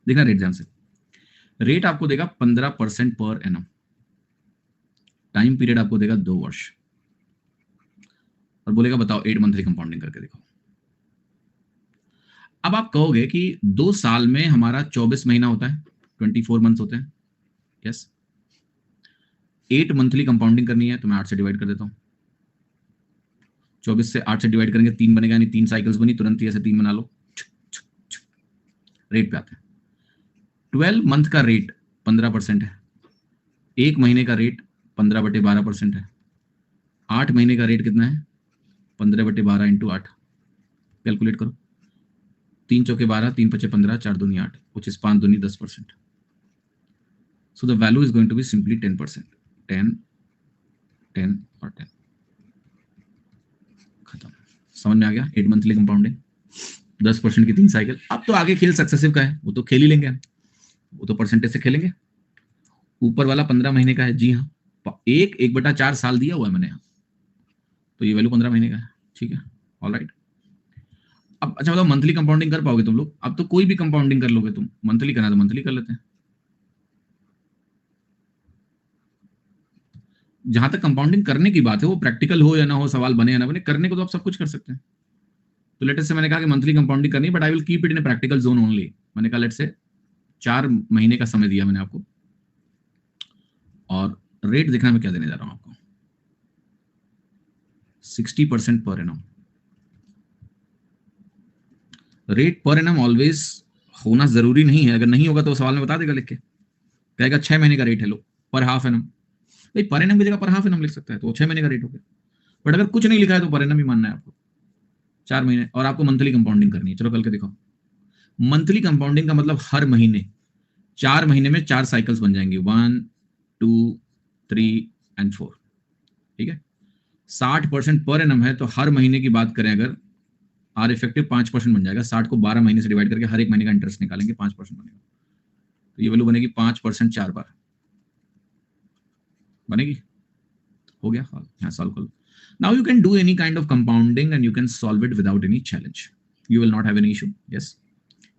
देखना रेट ध्यान से, रेट आपको देगा 15% पर एनम, टाइम पीरियड आपको देगा 2 वर्ष, और बोलेगा बताओ 8 मंथली कंपाउंडिंग करके दिखाओ। अब आप कहोगे कि 2 साल में हमारा 24 महीना होता है, 24 मंथ्स होते हैं, यस। 8 मंथली कंपाउंडिंग करनी है तो मैं 8 से डिवाइड कर देता हूं, 24 से 8 से डिवाइड करेंगे 3 बनेगा, यानी 3 साइकिल्स बनी, तुरंत ही ऐसे 3 बना लो। रेट पे आते हैं, 12 मंथ का रेट 15% है, 1 महीने का रेट 15/12% है, 8 महीने का रेट कितना है 15/12 इंटू 8, कैलकुलेट करो, 3 चौके 12, 3 पचे 15, 4 दूनी 8, which is 5 दूनी 10%. So the value is going to be simply 10%. 10, 10 और 10, खत्म। समझ में आ गया? 8 मंथली कंपाउंडिंग, 10% की 3 साइकिल। अब तो आगे खेल सक्सेसिव का है, वो तो खेल ही लेंगे, वो तो परसेंटेज से खेलेंगे। ऊपर वाला 15 महीने का है, जी हाँ, 1/4 साल दिया हुआ है मैंने यहाँ, तो ये वैल्यू 15 महीने का है, ठीक है, ऑल राइट। अब अच्छा बताओ मंथली कंपाउंडिंग कर पाओगे तुम लोग? अब तो कोई भी कंपाउंडिंग कर लोगे तुम, मंथली करना तो मंथली कर लेते हैं। जहां तक कंपाउंडिंग करने की बात है, वो प्रैक्टिकल हो या ना हो, सवाल बने या ना बने, करने को तो आप सब कुछ कर सकते हैं। तो लेट से मैंने कहा कि मंथली कंपाउंडिंग करनी, but I will keep it in a practical zone only. मैंने कहा लेट से 4 महीने का समय दिया मैंने आपको, और रेट देखना मैं क्या देने जा रहा हूं आपको, 60% per annum. Rate per annum always होना जरूरी नहीं है, अगर नहीं होगा तो सवाल में बता देगा लिख के, कहेगा 6 महीने का रेट है, लो पर हाफ एनम, भाई पर एनम की जगह पर हाफ एनम लिख सकता है, तो 6 महीने का रेट हो गया। बट अगर कुछ नहीं लिखा है तो पर एनम ही मानना है आपको, 4 महीने, और आपको मंथली कंपाउंडिंग करनी है। चलो कल के दिखाओ, मंथली कंपाउंडिंग का मतलब हर महीने 4 महीने में 4 साइकिल्स बन जाएंगे, 1, 2, 3 एंड 4, ठीक है। 60% पर एनम है, तो हर महीने की बात करें अगर, आर इफेक्टिव 5% बन जाएगा, 60 को 12 महीने से डिवाइड करके हर एक महीने का इंटरेस्ट निकालेंगे, 5% बनेगा, तो ये वैल्यू बनेगी 5% 4 बार बनेगी। हो गया, यहाँ सॉल्व कर लो। Now you can do any kind of compounding and you can solve it without any challenge, you will not have any issue, yes.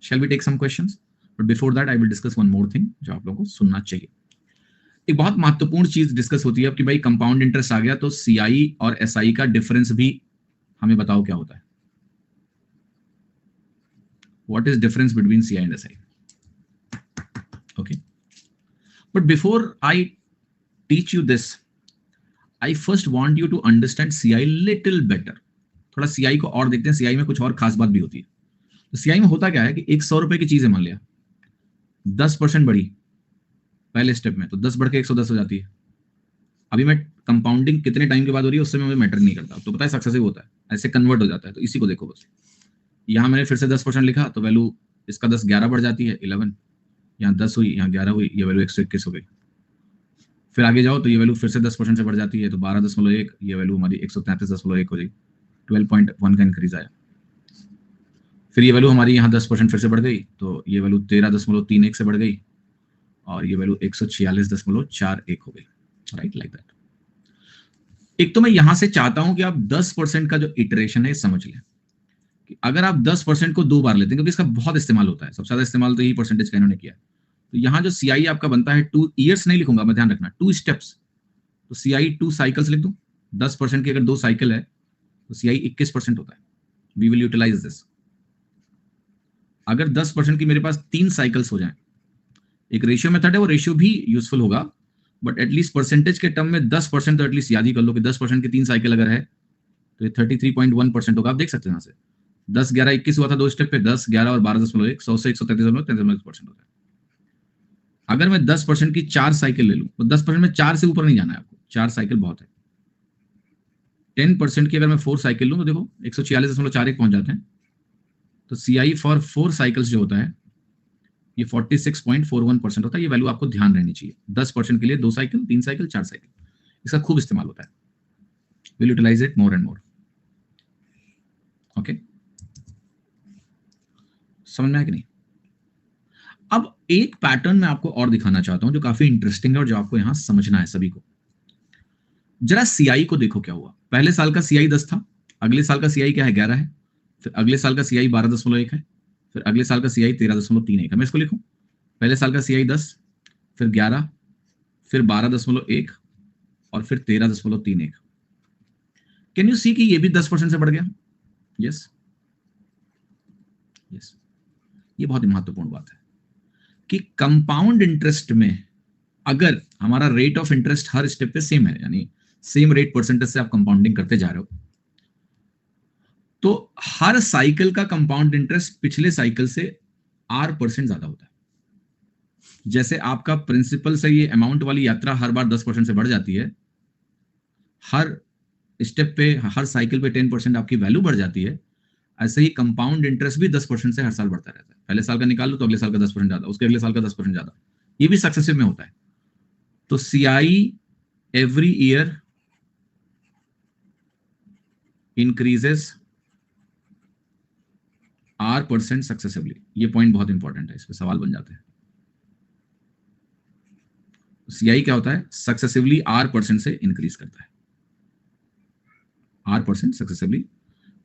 Shall we take some questions? But before that I will discuss one more thing जो आप लोगों को सुनना चाहिए। एक बहुत महत्वपूर्ण चीज डिस्कस होती है अब कि भाई कंपाउंड इंटरेस्ट आ गया तो सीआई और एसआई का डिफरेंस भी हमें बताओ क्या होता है। What is difference between CI and SI? Okay. But before I teach you this, I first want you to understand CI little better. थोड़ा CI को और देखते हैं, CI में कुछ और खास बात भी होती है। तो CI में होता क्या है कि एक 100 रुपए की चीज है, मान लिया 10% बढ़ी पहले स्टेप में, तो 10 बढ़ के 110 हो जाती है। अभी मैं कंपाउंडिंग कितने टाइम के बाद हो रही है उससे मुझे मैटर नहीं करता, तो पता है सक्सेसिव होता है, ऐसे कन्वर्ट हो जाता है। तो इसी को देखो बस, यहाँ मैंने फिर से 10% लिखा तो वैल्यू इसका 10 11 बढ़ जाती है, 11, यहाँ 10 हुई, यहाँ 11 हुई, ये वैल्यू 121 हो गई। फिर आगे जाओ तो ये वैल्यू फिर से 10% से बढ़ जाती है, तो 12.1, ये वैल्यू हमारी 133.1 हो गई, 12.1 का इंक्रीज आया। फिर ये वैल्यू हमारी यहाँ 10% फिर से बढ़ गई, तो ये वैल्यू 13.31 से बढ़ गई, और ये वैल्यू 146.41 हो गई, राइट, लाइक दैट। एक तो मैं यहां से चाहता हूं कि आप 10% का जो इटरेशन है समझ लें, कि अगर आप 10% को 2 बार लेते हैं, क्योंकि इसका बहुत इस्तेमाल होता है, सबसे ज्यादा इस्तेमाल तो यही परसेंटेज का इन्होंने किया है। तो यहाँ जो सीआई आपका बनता है 2 ईयर्स नहीं लिखूंगा मैं, ध्यान रखना 2 स्टेप्स, तो सीआई 2 साइकिल्स लिख दूं। 10% की अगर 2 साइकिल है तो सीआई 21% होता है। We will utilise this. अगर 10% की मेरे पास 3 साइकिल्स हो जाए, एक रेशियो मेथड है, वो रेशियो भी यूजफुल होगा, बट एटलीस्ट परसेंटेज के टर्म में 10% तो एटलीस्ट याद ही कर लो कि 10% की 3 साइकिल अगर है तो ये 33.1% होगा। आप देख सकते हैं यहाँ से 10, 11, 21 हुआ था 2 स्टेप पे, 10, 11 और 12.1, 100 से 133.1% होता है। अगर मैं 10% की 4 साइकिल ले लूं, तो 10% में 4 से ऊपर नहीं जाना है आपको, 4 साइकिल बहुत है। 10% की अगर मैं 4 साइकिल लूं तो देखो 146.41 पहुंच जाते हैं, तो CI फॉर 4 साइकिल्स जो होता है ये 46.41% होता है। ये वैल्यू आपको ध्यान रहनी चाहिए। 10% के लिए 2 साइकिल, 3 साइकिल, 4 साइकिल, इसका खूब इस्तेमाल होता है। Will utilise it more and more. Okay, समझ में आया कि नहीं? अब एक पैटर्न मैं आपको और दिखाना चाहता हूं जो काफी इंटरेस्टिंग है और जो आपको यहां समझना है सभी को। जरा CI को देखो क्या हुआ। पहले साल का CI 10 था, अगले साल का CI क्या है, 11 है, फिर अगले साल का CI 12.1 है, फिर अगले साल का CI 13.31 है। मैं इसको लिखूं, पहले साल का CI 10, फिर 11, फिर 12.1 और फिर 13.31। कैन यू सी कि ये भी 10% से बढ़ गया? यस यस, ये बहुत ही महत्वपूर्ण बात है कि कंपाउंड इंटरेस्ट में अगर हमारा rate of interest her step पे सेम है, यानी सेम रेट परसेंटेज से आप कंपाउंडिंग करते जा रहे हो, तो हर साइकिल का कंपाउंड इंटरेस्ट पिछले साइकिल से R% ज्यादा होता है। जैसे आपका प्रिंसिपल से ये अमाउंट वाली यात्रा हर बार 10% से बढ़ जाती है, हर स्टेप पे, हर साइकिल पे 10% आपकी वैल्यू बढ़ जाती है, ऐसे ही कंपाउंड इंटरेस्ट भी 10% से हर साल बढ़ता रहता है। पहले साल का निकाल लो तो अगले साल का 10% ज्यादा, उसके अगले साल का 10% ज्यादा, ये भी सक्सेसिव में होता है। तो CI every year increases R% successively. ये पॉइंट बहुत इंपॉर्टेंट है, इस पे सवाल बन जाते हैं। CI क्या होता है? सक्सेसिवली R% से इंक्रीज करता है। R% सक्सेसिवली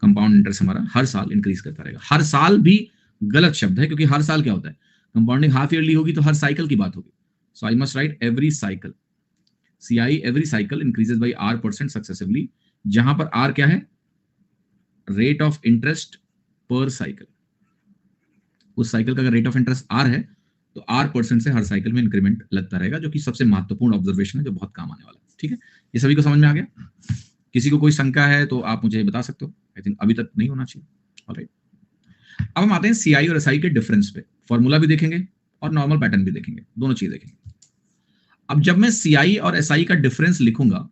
कंपाउंड इंटरेस्ट हमारा हर साल इंक्रीज करता रहेगा। हर साल भी गलत शब्द है, क्योंकि हर साल क्या होता है, कंपाउंडिंग हाफ ईयरली होगी तो हर साइकिल की बात होगी। So I must write every cycle, CI every cycle increases by R% successively, जहां पर R क्या है, rate of interest per cycle. उस साइकिल का अगर रेट ऑफ इंटरेस्ट R है तो R% से हर साइकिल में इंक्रीमेंट लगता रहेगा, जो कि सबसे महत्वपूर्ण ऑब्जर्वेशन है, जो बहुत काम आने वाला है। ठीक है, ये सभी को समझ में आ गया? किसी को कोई शंका है तो आप मुझे बता सकते हो। आई थिंक अभी तक नहीं होना चाहिए। ऑलराइट, अब हम आते हैं CI और SI के डिफरेंस पे। फॉर्मूला भी देखेंगे और नॉर्मल पैटर्न भी देखेंगे, दोनों चीज देखेंगे। अब जब मैं CI और SI का डिफरेंस लिखूंगा,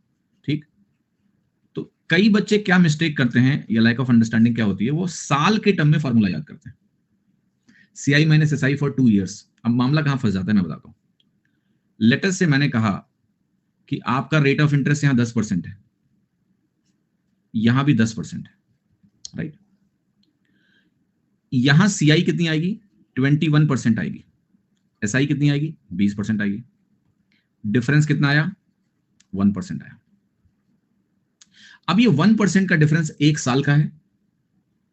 ठीक, तो कई बच्चे क्या मिस्टेक करते हैं या लैक ऑफ अंडरस्टैंडिंग क्या होती है, वो साल के टर्म में फॉर्मूला याद करते हैं, CI minus SI for 2 years. अब मामला कहां फंस जाता है मैं बताता हूं। लेटर से मैंने कहा कि आपका रेट ऑफ इंटरेस्ट यहां 10% है, यहां भी 10% है, राइट। यहां CI कितनी आएगी? 21% आएगी। SI कितनी आएगी? 20% आएगी। डिफरेंस कितना आया? 1% आया। अब ये 1% का डिफरेंस 1 साल का है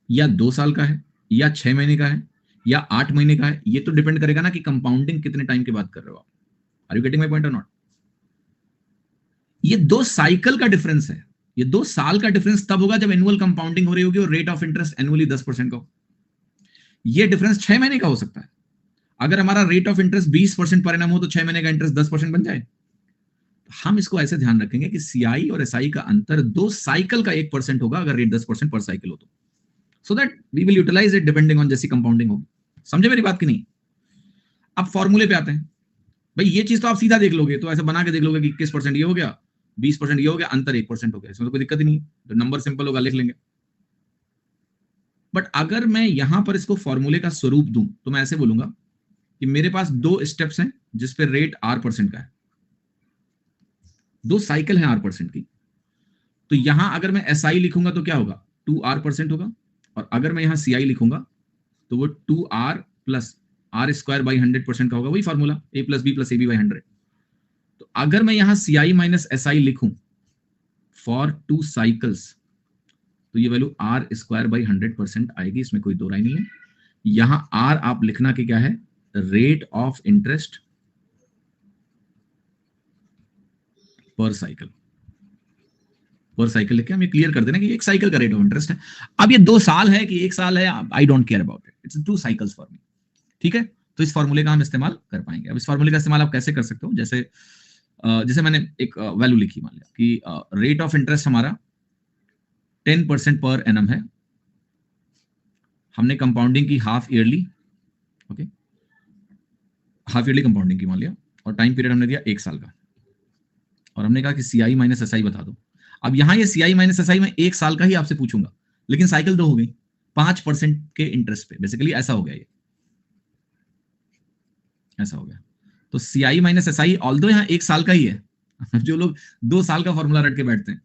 या 2 साल का है या 6 महीने का है या 8 महीने का है, ये तो डिपेंड करेगा ना कि कंपाउंडिंग कितने टाइम की बात कर रहे हो आप। Are you getting my point और नॉट? ये 2 साइकिल का डिफरेंस है। ये 2 साल का डिफरेंस तब होगा जब एनुअल कंपाउंडिंग हो रही होगी और रेट ऑफ इंटरेस्ट एनुअली 10% का हो। ये डिफरेंस 6 महीने का हो सकता है। अगर हमारा rate of interest 20% per annum हो तो 6 महीने का इंटरेस्ट 10% बन जाए। हम इसको ऐसे ध्यान रखेंगे कि CI और SI का अंतर 2 साइकिल का 1% होगा अगर रेट 10% पर साइकिल हो तो, so that we will utilise it depending on जैसी कंपाउंडिंग होगी। समझे मेरी बात की नहीं? अब फॉर्मूले पे आते हैं। भाई ये चीज तो आप सीधा देख लोगे, तो ऐसे बना के देख लोगे कि 21% ये हो गया, 20% ये हो गया, अंतर 1% हो गया, इसमें तो कोई दिक्कत ही नहीं, तो नंबर सिंपल होगा, लिख लेंगे। बट अगर मैं यहां पर इसको फॉर्मूले का स्वरूप दूं तो मैं ऐसे बोलूंगा कि मेरे पास 2 स्टेप्स हैं जिस पे रेट R% का है, 2 साइकिल हैं R% की। तो यहां अगर मैं SI लिखूंगा तो क्या होगा? 2R% होगा, और अगर मैं यहां CI लिखूंगा तो वो 2R प्लस R² बाई 100% का होगा। वही formula A plus B plus AB by 100। तो अगर मैं यहां CI माइनस SI लिखूं फॉर 2 साइकिल्स तो ये वैल्यू R² बाई 100% आएगी, इसमें कोई दो राय नहीं है। यहां R आप लिखना कि क्या है? Rate of interest per cycle. पर साइकिल लिख के हम ये क्लियर कर देना कि एक साइकिल का रेट ऑफ इंटरेस्ट है। अब ये 2 साल है कि 1 साल है, I don't care about it, it's 2 cycles for me. ठीक है, तो इस फॉर्मूले का हम इस्तेमाल कर पाएंगे। अब इस फॉर्मूले का इस्तेमाल आप कैसे कर सकते हो? जैसे मैंने एक वैल्यू लिखी, मान लिया कि रेट ऑफ इंटरेस्ट हमारा 10% पर एनम है, हमने कंपाउंडिंग की half yearly, okay, half yearly compounding की मान लिया, और टाइम पीरियड हमने दिया 1 साल का, और हमने कहा कि CI माइनस SI बता दो। अब यहां ये CI माइनस SI में 1 साल का ही आपसे पूछूंगा, लेकिन साइकिल 2 हो गई, 5% के इंटरेस्ट पे। बेसिकली ऐसा हो गया, ये ऐसा हो गया। तो CI माइनस SI ऑल्दो यहाँ 1 साल का ही है जो लोग 2 साल का फॉर्मूला रट के बैठते हैं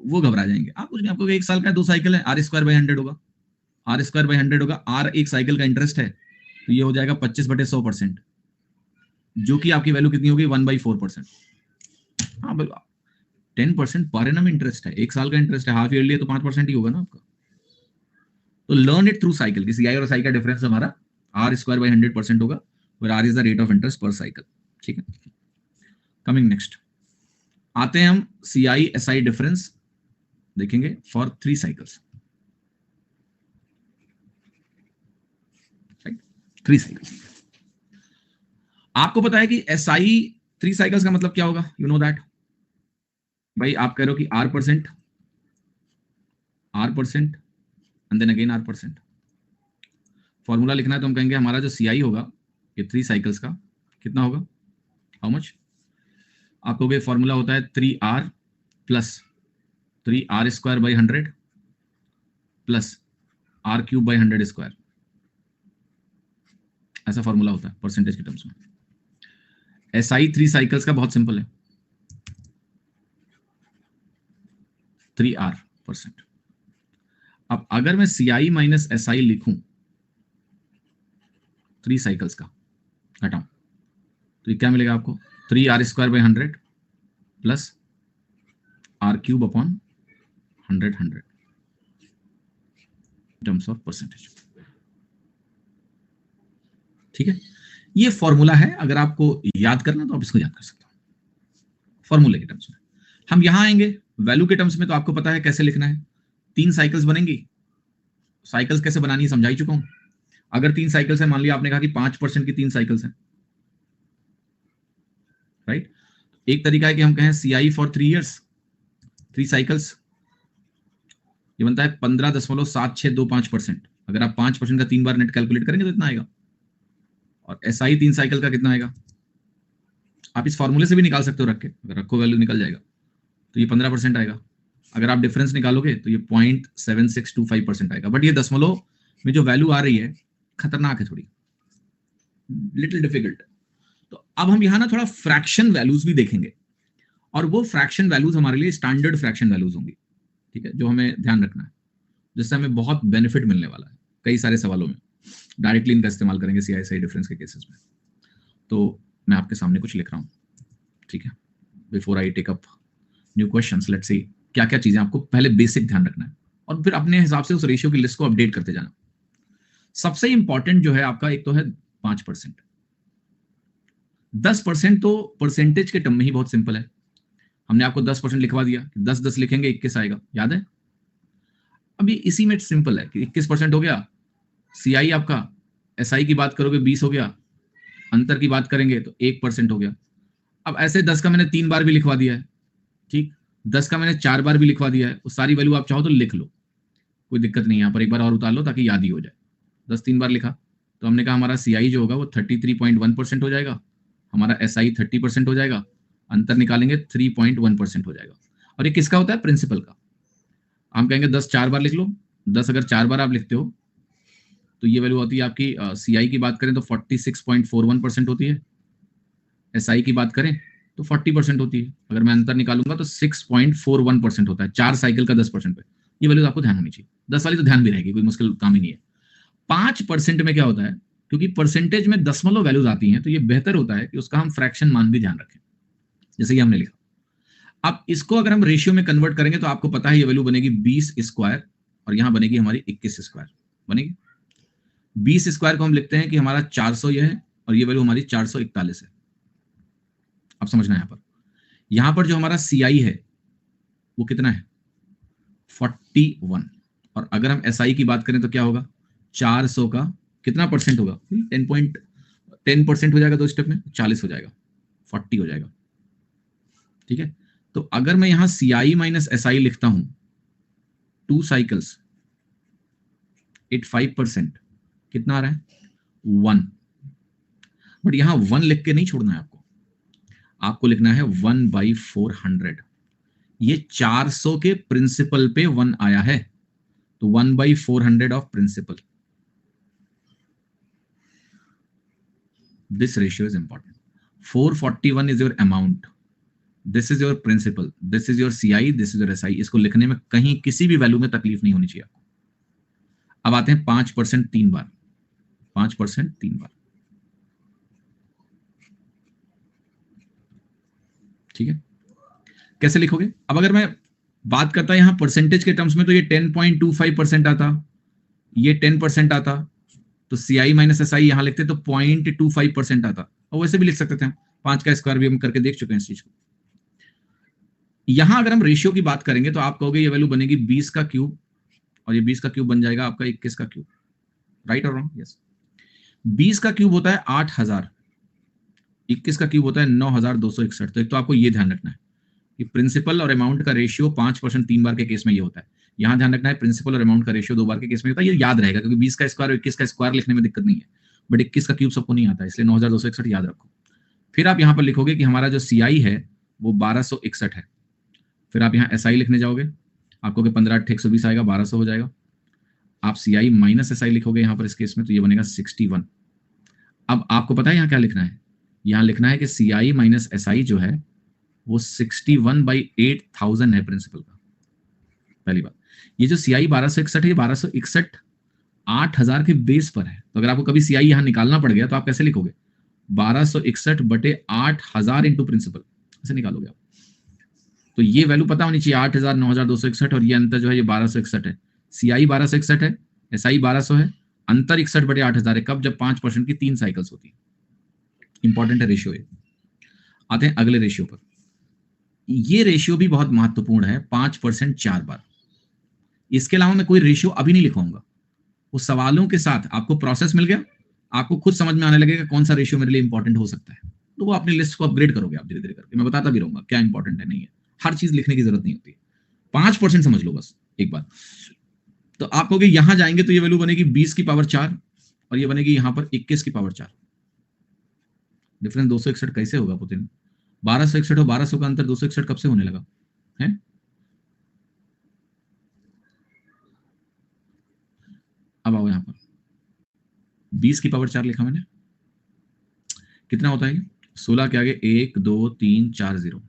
वो घबरा जाएंगे। आप कुछ नहीं, आपको 1 साल का 2 साइकिल है, R² / 100 होगा, R² / 100 होगा, R एक साइकिल का इंटरेस्ट है, तो ये हो जाएगा 25/100%, जो कि आपकी वैल्यू कितनी होगी 1/4%। हाँ, 10% पर एनम इंटरेस्ट है, 1 साल का इंटरेस्ट है, हाफ ईयरली है तो 5% ही होगा ना आपका। तो लर्न इट थ्रू साइकिल कि CI और SI का डिफरेंस हमारा R² / 100% होगा, और R is the rate of interest per cycle. ठीक है, कमिंग नेक्स्ट आते हैं हम CI SI डिफरेंस देखेंगे फॉर 3 साइकिल्स। 3 साइकिल्स। आपको पता है कि SI 3 साइकिल्स का मतलब क्या होगा? यू नो दैट भाई, आप कह रहे हो कि R% and then again R%। Formula लिखना है तो हम कहेंगे हमारा जो CI होगा ये 3 साइकिल्स का कितना होगा, हाउ मच? आप कहोगे फॉर्मूला होता है 3R plus 3R² / 100 plus R³ / 100²। ऐसा फॉर्मूला होता है परसेंटेज के टर्म्स में। SI 3 साइकिल्स का बहुत सिंपल है, 3R%। अब अगर मैं CI माइनस SI लिखूं 3 साइकिल्स का, घटाऊं, तो ये क्या मिलेगा आपको? 3R² / 100 plus R³ / 100 terms of percentage. ठीक है, ये फॉर्मूला है, अगर आपको याद करना तो आप इसको याद कर सकते हो फॉर्मूले के टर्म्स में। हम यहां आएंगे वैल्यू के टर्म्स में, तो आपको पता है कैसे लिखना है। 3 साइकिल्स बनेंगी, साइकिल्स कैसे बनानी है समझा ही चुका हूं। अगर 3 साइकिल्स है, मान लिया आपने कहा कि 5% की 3 साइकिल्स हैं, राइट? एक तरीका है कि हम कहें CI फॉर 3 ईयर्स 3 साइकिल्स, ये बनता है 15.7625%। अगर आप 5% का 3 बार नेट कैलकुलेट करेंगे तो इतना आएगा। और SI 3 साइकिल का कितना आएगा? आप इस फॉर्मूले से भी निकाल सकते हो रख के, अगर रखो वैल्यू निकल जाएगा, तो ये 15% आएगा। अगर आप डिफरेंस निकालोगे तो ये 0.7625% आएगा। बट ये दशमलव में जो वैल्यू आ रही है खतरनाक है, थोड़ी लिटिल डिफिकल्ट। तो अब हम यहाँ ना थोड़ा फ्रैक्शन वैल्यूज भी देखेंगे, और वो फ्रैक्शन वैल्यूज हमारे लिए स्टैंडर्ड फ्रैक्शन वैल्यूज होंगी, ठीक है, जो हमें ध्यान रखना है, जिससे हमें बहुत बेनिफिट मिलने वाला है कई सारे सवालों में। डायरेक्टली इनका इस्तेमाल करेंगे CI SI डिफरेंस के केसेस में। तो मैं आपके सामने कुछ लिख रहा हूँ, ठीक है। Before I take up new questions, let's see क्या क्या चीजें आपको पहले बेसिक ध्यान रखना है, और फिर अपने हिसाब से उस रेशियो की लिस्ट को अपडेट करते जाना। सबसे इंपॉर्टेंट जो है आपका, एक तो है 5%। 10% तो परसेंटेज के टर्म में ही बहुत सिंपल है। हमने आपको 10% लिखवा दिया, 10 लिखेंगे 21 आएगा, याद है? अभी इसी में सिंपल है कि 21% हो गया। CI आपका, SI की बात करोगे 20 हो गया, अंतर की बात करेंगे तो 1% हो गया। अब ऐसे 10 का मैंने 3 बार भी लिखवा दिया है, ठीक, 10 का मैंने 4 बार भी लिखवा दिया है। उस सारी वैल्यू आप चाहो तो लिख लो, कोई दिक्कत नहीं है। यहाँ पर एक बार और उतार लो ताकि याद ही हो जाए। 10 3 बार लिखा तो हमने कहा हमारा CI जो होगा वो 33.1% हो जाएगा, हमारा SI 30% हो जाएगा, अंतर निकालेंगे 3.1% हो जाएगा। और ये किसका होता है? प्रिंसिपल का। हम कहेंगे 10 4 बार लिख लो। 10 अगर 4 बार आप लिखते हो तो ये वैल्यू होती है आपकी, CI की बात करें तो 46.41% होती है, SI की बात करें तो 40% होती है। अगर मैं अंतर निकालूंगा तो 6.41% होता है, 4 साइकिल का 10% पे। ये वैल्यू आपको ध्यान होनी चाहिए। 10 वाली तो ध्यान भी रहेगी, कोई मुश्किल काम ही नहीं है। 5% में क्या होता है, क्योंकि परसेंटेज में दशमलव वैल्यूज आती हैं, तो ये बेहतर होता है कि उसका हम फ्रैक्शन मान भी ध्यान रखें, जैसे कि हमने लिखा। अब इसको अगर हम रेशियो में कन्वर्ट करेंगे तो आपको पता है ये वैल्यू बनेगी 20², और यहां बनेगी हमारी 21² बनेगी। 20² को हम लिखते हैं कि हमारा 400 ये है, और ये वैल्यू हमारी 441 है। अब समझना यहां पर जो हमारा CI है वो कितना है? 41। और अगर हम SI की बात करें तो क्या होगा? 400 का कितना परसेंट होगा? 10% हो जाएगा, 2 स्टेप में 40 हो जाएगा, 40 हो जाएगा, ठीक है। तो अगर मैं यहां CI माइनस SI लिखता हूं 2 साइकिल्स 85%, कितना आ रहा है? 1। बट यहां 1 लिख के नहीं छोड़ना है आपको लिखना है 1/400। ये 400 के प्रिंसिपल पे 1 आया है, तो 1/400 of principal. This ratio is important. 441 is your amount. This is your principal. This is your CI. This is your SI. इसको लिखने में कहीं किसी भी वैल्यू में तकलीफ नहीं होनी चाहिए आपको. अब आते हैं 5% 3 बार. 5% 3 बार. ठीक है, कैसे लिखोगे? अब अगर मैं बात करता यहां परसेंटेज के टर्म्स में, तो ये 10.25% आता, ये 10% आता, तो CI माइनस SI यहां लिखते तो 0.25% आता. और वैसे भी लिख सकते थे हम, 5 का स्क्वायर भी हम करके देख चुके हैं इस चीज को. यहां अगर हम रेशियो की बात करेंगे तो आप कहोगे ये वैल्यू बनेगी 20 का क्यूब, और ये 20 का क्यूब बन जाएगा आपका 21 का क्यूब. राइट और रॉन्ग? यस. 20 का क्यूब होता है 8000, 21 का क्यूब होता है 9261. तो एक तो आपको ये ध्यान रखना है कि प्रिंसिपल और अमाउंट का रेशियो 5% 3 बार के केस में ये होता है. यहां ध्यान रखना है प्रिंसिपल और अमाउंट का रेशियो 2 बार के केस में होता है. ये याद रहेगा क्योंकि 20 का स्क्वायर और 21 का स्क्वायर लिखने में दिक्कत नहीं है, बट 21 का क्यूब सबको नहीं आता, इसलिए 9261 याद रखो. फिर आप यहां पर लिखोगे कि हमारा जो CI है वो 1261 है. फिर आप यहाँ SI लिखने जाओगे, आपको 15 8 120 आएगा, 1200 हो जाएगा. आप CI माइनस SI लिखोगे यहाँ पर इस केस में, तो ये बनेगा 61. अब आपको पता है यहाँ क्या लिखना है? यहाँ लिखना है कि CI माइनस SI जो है वो 61/8000 है प्रिंसिपल का. पहली बात, ये जो CI 1261 है, 1261 8000 के बेस पर है. तो अगर आपको कभी CI यहाँ निकालना पड़ गया तो आप कैसे लिखोगे? 1261/8000 इंटू प्रिंसिपल, ऐसे निकालोगे आप. तो ये वैल्यू पता होनी चाहिए, 8000 9261, और ये अंतर जो है ये 1261 है. CI 1261 है, SI 1200 है, अंतर 61/8000 है. कब? जब 5% की 3 साइकिल्स होती है. इंपॉर्टेंट है रेशियो ये. आते हैं अगले रेशियो पर. ये रेशियो भी बहुत महत्वपूर्ण है, 5% 4 बार. इसके अलावा मैं कोई रेशियो अभी नहीं लिखूंगा. उस सवालों के साथ आपको प्रोसेस मिल गया, आपको खुद समझ में आने लगेगा कौन सा रेशियो मेरे लिए इंपॉर्टेंट हो सकता है. तो वो अपनी लिस्ट को अपग्रेड करोगे आप धीरे धीरे करके. मैं बताता भी रहूंगा क्या इंपॉर्टेंट है, नहीं है. हर चीज लिखने की जरूरत नहीं होती. 5% समझ लो बस एक बार. तो आप कहोगे यहां जाएंगे तो ये वैल्यू बनेगी 20 की पावर 4, और ये बनेगी यहां पर 21 की पावर 4. डिफरेंस 261 कैसे होगा पुतिन? 1261 और 1200 का अंतर 261 कब से होने लगा है? अब आओ यहां पर 20 की पावर 4 लिखा मैंने, कितना होता है? 16 के आगे 1 2 3 4 0.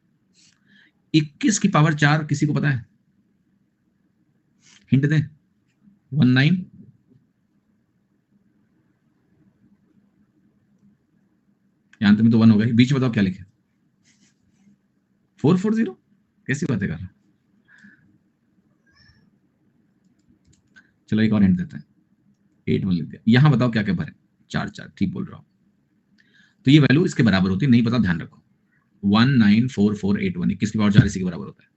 21 की पावर 4 किसी को पता है? हिंट दें? 19. यहां तक में तो 1 होगा, बीच में बताओ क्या लिखे? 440. कैसी बातें कर रहे हैं? चलो एक और हिंट देते हैं. 8 में लिख दिया. यहां बताओ क्या क्या भरे? 4 4. ठीक बोल रहा हूं. तो ये वैल्यू इसके बराबर होती है, नहीं पता ध्यान रखो. 194481. 21 की पावर 4 इसी के बराबर होता है.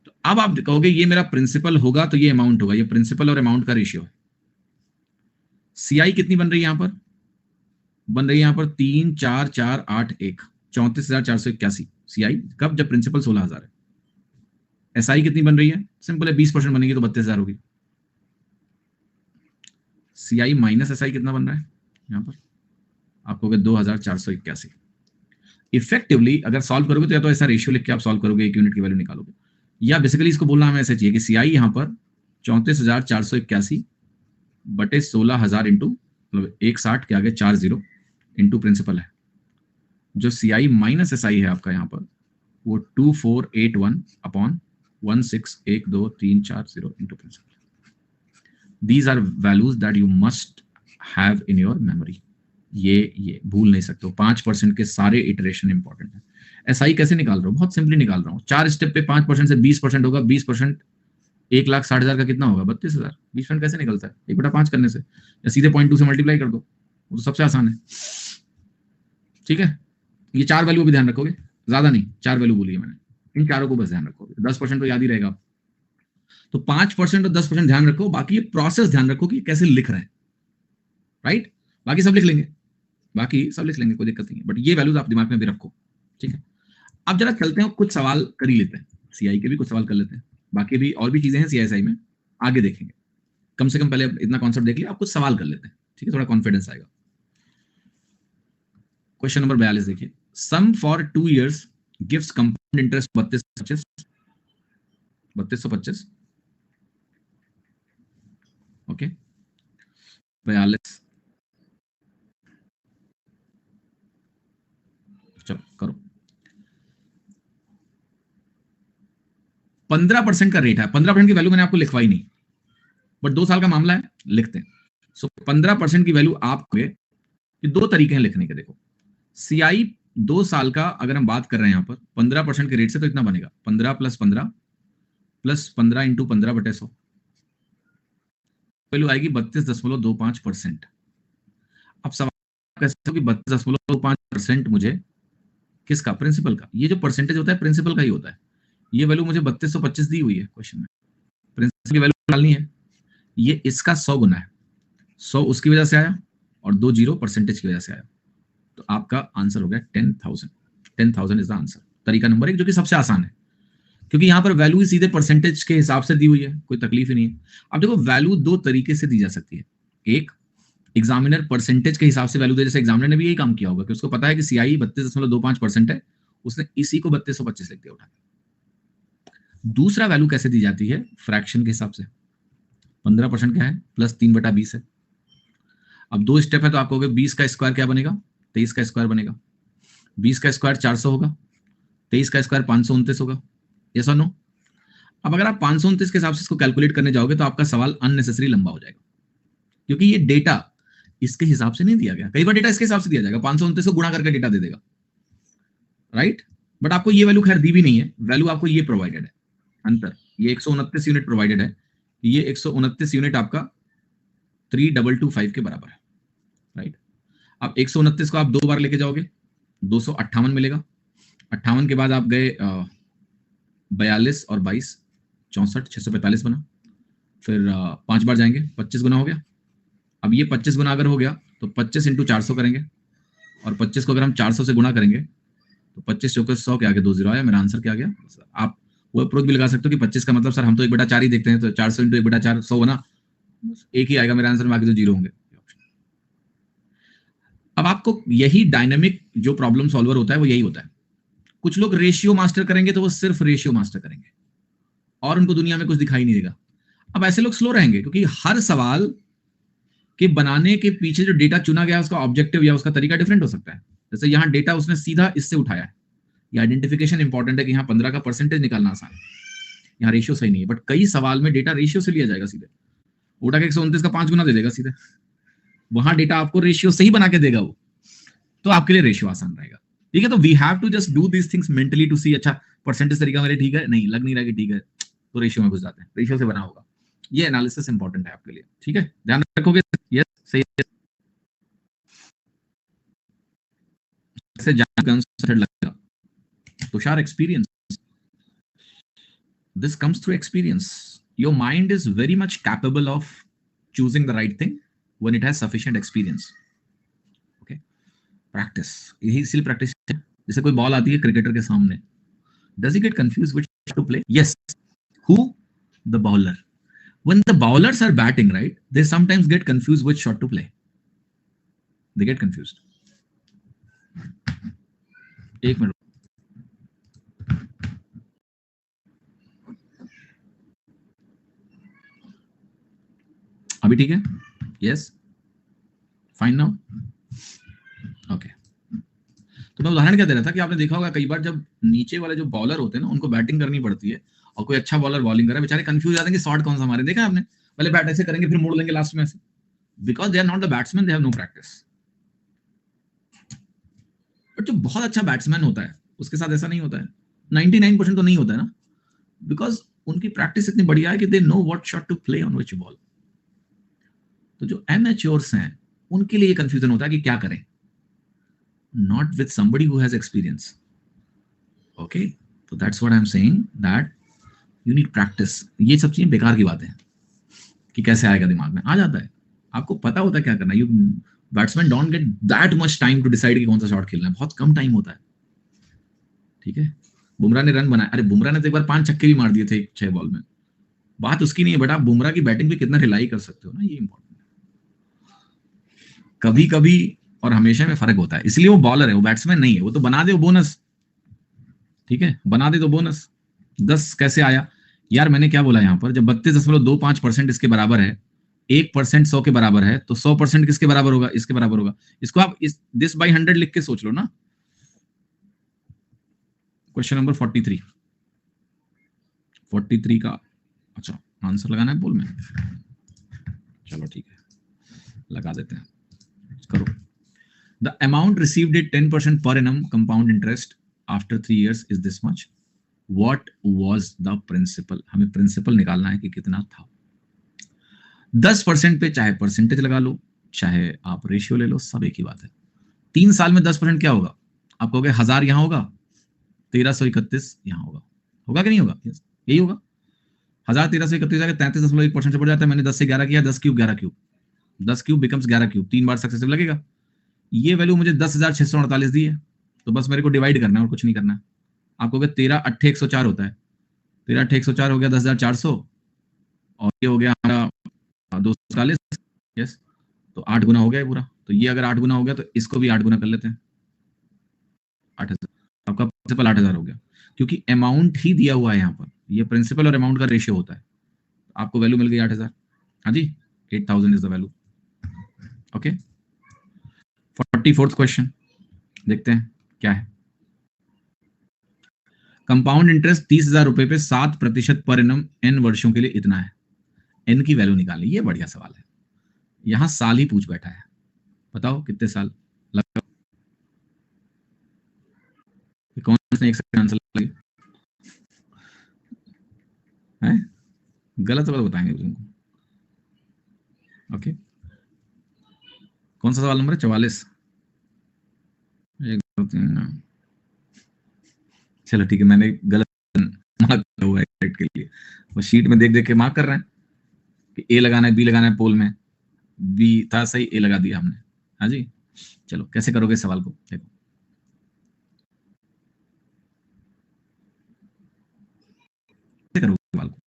तो अब आप कहोगे ये मेरा प्रिंसिपल होगा तो ये अमाउंट होगा. ये प्रिंसिपल और अमाउंट का रेशियो है. CI कितनी बन रही है यहां पर? बन रही है यहां पर 3 4 4 8 1, 34,481 CI. कब? जब प्रिंसिपल 16,000 है. SI कितनी बन रही है? सिंपल है, 20% बनेगी तो 32,000 होगी. CI माइनस SI कितना बन रहा है यहां पर? आपको 2,481. इफेक्टिवली अगर सॉल्व करोगे तो या तो ऐसा रेशियो लिख के आप सॉल्व करोगे, 1 यूनिट की वैल्यू निकालोगे, या बेसिकली इसको बोलना हमें ऐसे चाहिए कि CI यहां पर 34,481 बटे 16,000 इंटू, मतलब 160 के आगे 40 इंटू प्रिंसिपल है. जो CI माइनस SI है आपका यहां पर वो 2481 अपॉन 1612,340 into principal. These are values that you must have in your memory. ये भूल नहीं सकते हो. 5% के सारे इटरेशन इंपॉर्टेंट है. SI कैसे निकाल रहा हूं? बहुत सिंपली निकाल रहा हूं. 4 स्टेप पे 5% से 20% होगा. 20% 1,60,000 का कितना होगा? 32,000. 20% कैसे निकलता है? 1/5 करने से, या सीधे 0.2 से मल्टीप्लाई कर दो, वो तो सबसे आसान है. ठीक है, ये 4 वैल्यू भी ध्यान रखोगे, ज्यादा नहीं, 4 वैल्यू बोली है मैंने. इन चारों को बस ध्यान रखोगे. 10% तो याद ही रहेगा. तो 5% और 10% ध्यान रखो. बाकी ये प्रोसेस ध्यान रखो कि कैसे लिख रहे हैं. राइट? बाकी सब लिख लेंगे, कोई दिक्कत नहीं है, बट ये वैल्यूज आप दिमाग में भी रखो. ठीक है, अब जरा चलते हैं, कुछ सवाल कर ही लेते हैं. CI के भी कुछ सवाल कर लेते हैं. बाकी भी और भी चीजें हैं CI में, आगे देखेंगे. कम से कम पहले इतना कॉन्सेप्ट देख लिया, आप कुछ सवाल कर लेते हैं. ठीक है, थोड़ा कॉन्फिडेंस आएगा. क्वेश्चन नंबर 42 देखिए. Sum for 2 years gives compound interest 3225. Okay 42 चलो करो 15% का रेट है 15% की वैल्यू मैंने आपको लिखवाई नहीं बट 2 साल का मामला है लिखते हैं सो 15% की वैल्यू आपको कि 2 तरीके हैं लिखने के देखो सीआई 2 साल का अगर हम बात कर रहे हैं यहां पर 15% के रेट से तो इतना बनेगा 15 प्लस 15 इंटू 15/100 वैल्यू आएगी 32.25%। अब सवाल कैसे हो कि 32.25% मुझे किसका प्रिंसिपल का ये जो परसेंटेज होता है प्रिंसिपल का ही होता है ये वैल्यू मुझे 3225 दी हुई है क्वेश्चन में प्रिंसिपल की वैल्यू डालनी है ये इसका 100 गुना है 100 उसकी वजह से आया और 2 जीरो परसेंटेज की वजह से आया तो आपका आंसर हो गया 10,000 इज द आंसर तरीका नंबर 1 जो कि सबसे आसान है क्योंकि यहां पर वैल्यू ही सीधे परसेंटेज के हिसाब से दी हुई है कोई तकलीफ ही नहीं है अब देखो वैल्यू 2 तरीके से दी जा सकती है एक एग्जामिनर परसेंटेज के हिसाब से वैल्यू दे जैसे एग्जामिनर ने भी यही काम किया होगा कि उसको पता है कि सीआई 32.25% है उसने इसी को 3225 लिख दिया उठा दूसरा वैल्यू कैसे दी जाती है फ्रैक्शन के हिसाब से 15% क्या है प्लस 3/20 है अब 2 स्टेप है तो आप कहोगे 20 का स्क्वायर क्या बनेगा 23 का स्क्वायर बनेगा 20 का स्क्वायर 400 होगा 23 का स्क्वायर 529 होगा यस और नो अब अगर आप 529 के हिसाब से इसको कैलकुलेट करने जाओगे तो आपका सवाल अननेसेसरी लंबा हो जाएगा क्योंकि ये डेटा इसके हिसाब से नहीं दिया गया कई बार डेटा इसके हिसाब से दिया जाएगा 529 को गुणा करके डेटा दे देगा राइट बट आपको ये वैल्यू खैर दी भी नहीं है वैल्यू आपको ये प्रोवाइडेड है अंतर ये 129 यूनिट प्रोवाइडेड है ये 129 यूनिट आपका 3225 के बराबर है राइट अब 129 को आप 2 बार लेके जाओगे 258 मिलेगा 58 के बाद आप गए 42 और 22 64 645 बना फिर 5 बार जाएंगे 25 गुना हो गया अब ये 25 गुना अगर हो गया तो 25 इंटू 400 करेंगे और 25 को अगर हम 400 से गुणा करेंगे तो 25 चौके 100 के आगे 2 जीरो आया मेरा आंसर क्या आ गया आप वो अप्रोच भी लगा सकते हो कि 25 का मतलब सर हम तो 1/4 ही देखते हैं तो 400 इंटू 1/4 100 बना एक ही आएगा मेरा आंसर में आगे 2 जीरो होंगे अब आपको यही डायनेमिक जो प्रॉब्लम सॉल्वर होता है वो यही होता है कुछ लोग रेशियो मास्टर करेंगे तो वो सिर्फ रेशियो मास्टर करेंगे और उनको दुनिया में कुछ दिखाई नहीं देगा अब ऐसे लोग स्लो रहेंगे क्योंकि हर सवाल के बनाने के पीछे जो डेटा चुना गया उसका ऑब्जेक्टिव या उसका तरीका डिफरेंट हो सकता है जैसे यहाँ डेटा उसने सीधा इससे उठाया है ये आइडेंटिफिकेशन इंपॉर्टेंट है कि यहाँ 15 का परसेंटेज निकालना आसान है यहाँ रेशियो सही नहीं है बट कई सवाल में डेटा रेशियो से लिया जाएगा सीधे उठा के 129 का 5 गुना दे देगा सीधे वहां डेटा आपको रेशियो सही बना के देगा वो तो आपके लिए रेशियो आसान रहेगा ठीक है तो we have to just do this things mentally to see अच्छा परसेंटेज तरीका मेरे ठीक है नहीं लग नहीं रहा कि ठीक है तो रेशियो में घुस जाते हैं रेशियो से बना होगा ये एनालिसिस इंपॉर्टेंट है आपके लिए ठीक है ध्यान रखोगे यस सही से लगेगा Tushar experience this comes through experience your mind is very much capable of choosing the right thing when it has sufficient experience okay practice यही इसलिए प्रैक्टिस है जैसे कोई बॉल आती है क्रिकेटर के सामने does he get confuse which to play yes who the bowler when the bowlers are batting right they sometimes get confused which shot to play they get confused एक minute अभी ठीक है yes fine now okay तो मैं उदाहरण क्या दे रहा था कि आपने देखा होगा कई बार जब नीचे वाले जो बॉलर होते हैं ना उनको बैटिंग करनी पड़ती है और कोई अच्छा बॉलर बॉलिंग कर रहा है बेचारे कंफ्यूज हो जाते हैं कि शॉट कौन सा मारे देखा आपने पहले बैट ऐसे करेंगे फिर मोड़ लेंगे लास्ट में ऐसे because they are not the batsman they have no practice but जो बहुत अच्छा बैट्समैन होता है उसके साथ ऐसा नहीं होता है 99% तो नहीं होता है ना बिकॉज उनकी प्रैक्टिस इतनी बढ़िया है कि they know what shot to play on which ball तो जो एमेच्योर्स हैं उनके लिए कंफ्यूजन होता है कि क्या करें not with somebody who has experience okay तो that's what I am saying that you need practice ये सब चीजें बेकार की बातें हैं कि कैसे आएगा दिमाग में आ जाता है आपको पता होता है क्या करना you batsman don't get that much time to decide कि कौन सा शॉट खेलना है बहुत कम टाइम होता है ठीक है बुमराह ने रन बनाया अरे बुमराह ने तो एक बार 5 छक्के भी मार दिए थे 6 बॉल में बात उसकी नहीं है बट आप बुमराह की बैटिंग पे कितना रिलाई कर सकते हो ना ये इंपॉर्टेंट है कभी कभी और हमेशा में फर्क होता है इसलिए वो बॉलर है वो बैट्समैन नहीं है वो तो बना दे वो बोनस ठीक है बना दे तो बोनस 10 कैसे आया यार मैंने क्या बोला यहाँ पर जब 32.25% इसके बराबर है 1% 100 के बराबर है, तो 100% किसके बराबर होगा? इसके बराबर होगा। इसको आप इस दिस बाई 100 लिख के सोच लो ना। क्वेश्चन नंबर 43 का अच्छा आंसर लगाना है बोल में, चलो ठीक है लगा देते हैं, करो। The amount received at 10% per annum compound interest after 3 years is this much. What was the principal? हमें प्रिंसिपल निकालना है कि कितना था। 10% पे चाहे परसेंटेज लगा लो, चाहे आप रेशियो ले लो, सब एक ही बात है। 3 साल में 10% क्या होगा? आप कहोगे 1000 यहां होगा, 1331 यहां होगा, होगा कि नहीं होगा? यही होगा। 1331 जाकर 33.1% से बढ़ जाता है। मैंने 10 से 11 किया, 10 cube 11 cube, 10 cube becomes 11 cube, 3 बार सक्सेसिव लगेगा। ये वैल्यू मुझे 10,648 दी है, तो बस मेरे को डिवाइड करना है और कुछ नहीं करना है। आप कहोगे 13 8 104 होता है, 13 8 104 हो गया 10,400, और ये हो गया हमारा 240। यस, तो 8 गुना हो गया है पूरा। तो ये अगर 8 गुना हो गया तो इसको भी 8 गुना कर लेते हैं, 8000। आपका प्रिंसिपल 8000 हो गया, क्योंकि अमाउंट ही दिया हुआ है यहाँ पर। ये प्रिंसिपल और अमाउंट का रेशियो होता है। आपको वैल्यू मिल गई 8000। हाँ जी, 8000 is the value. Okay, 44th question देखते हैं क्या है। कंपाउंड इंटरेस्ट 30,000 रुपए पे 7% पर एनम n वर्षों के लिए इतना है। n की वैल्यू निकालनी। ये बढ़िया सवाल है, यहां साल ही पूछ बैठा है। बताओ कितने साल लगा? कौन सा एक सेकंड आंसर लगे हैं? गलत सवाल बताएंगे तुमको। ओके, कौन सा सवाल नंबर है? 44। 1 2 3। चलो ठीक है, मैंने गलत मार्क किया हुआ है करेक्ट के लिए। वो शीट में देख देख के मार्क कर रहे हैं कि ए लगाना है, बी लगाना है, पोल में बी था सही, ए लगा दिया हमने। हाँ जी, चलो कैसे करोगे इस सवाल को? देखो कैसे करोगे सवाल को।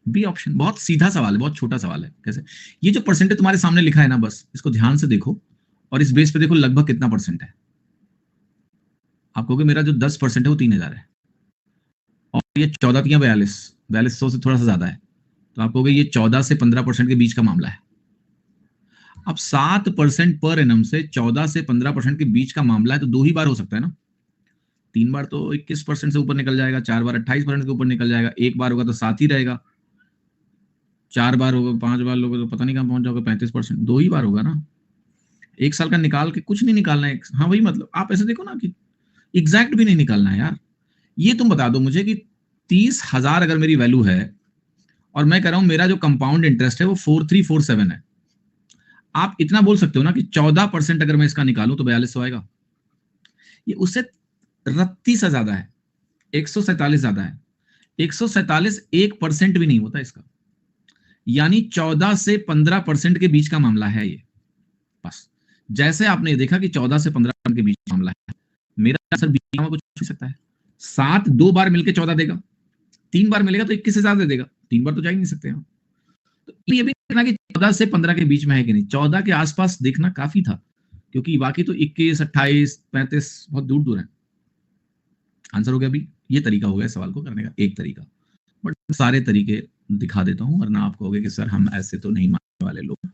बी ऑप्शन बहुत सीधा सवाल है, बहुत छोटा सवाल है। कैसे? ये जो परसेंटेज तुम्हारे सामने लिखा है ना, बस इसको ध्यान से देखो और इस बेस पे देखो लगभग कितना परसेंट है। आप कहोगे मेरा जो 10% है वो 3000 है, और ये 14 या 4200 से थोड़ा सा ज्यादा है, तो आप कहोगे ये 14 से 15% के बीच का मामला है। अब 7% पर एनम से 14 से 15% के बीच का मामला है, तो 2 ही बार हो सकता है ना। 3 बार तो 21% से ऊपर निकल जाएगा, 4 बार 28% के ऊपर निकल जाएगा, 1 बार होगा तो 7 ही रहेगा, 4 बार होगा, 5 बार लोगे तो पता नहीं कहां पहुंच जाओगे 35%। 2 ही बार होगा ना। 1 साल का निकाल के कुछ नहीं निकालना है। हाँ वही मतलब, आप ऐसे देखो ना कि एग्जैक्ट भी नहीं निकालना है यार। ये तुम बता दो मुझे कि 30,000 अगर मेरी वैल्यू है, और मैं कह रहा हूं मेरा जो कंपाउंड इंटरेस्ट है वो 4347 है, आप इतना बोल सकते हो ना कि 14% अगर मैं इसका निकालूं तो 4200 आएगा। ये उससे रत्ती सा ज्यादा है, 147 ज्यादा है। 147 1% भी नहीं होता इसका, यानी 14 से 15% के बीच का मामला है ये। बस जैसे आपने देखा कि 14 से 15% के बीच का मामला है, मेरा आंसर बी में कुछ हो सकता है। 7 2 बार मिलकर 14 देगा, 3 बार मिलेगा तो 21 से ज्यादा दे देगा, 3 बार तो जा ही नहीं सकते हम। तो ये भी देखना कि 14 से 15 के बीच में है कि नहीं। 14 के आसपास देखना काफी था, क्योंकि बाकी तो 21 28 35 बहुत दूर दूर है। आंसर हो गया अभी। ये तरीका हो गया सवाल को करने का, एक तरीका, बट सारे तरीके दिखा देता हूं, वरना आप कहोगे कि सर हम ऐसे तो नहीं मानने वाले लोग।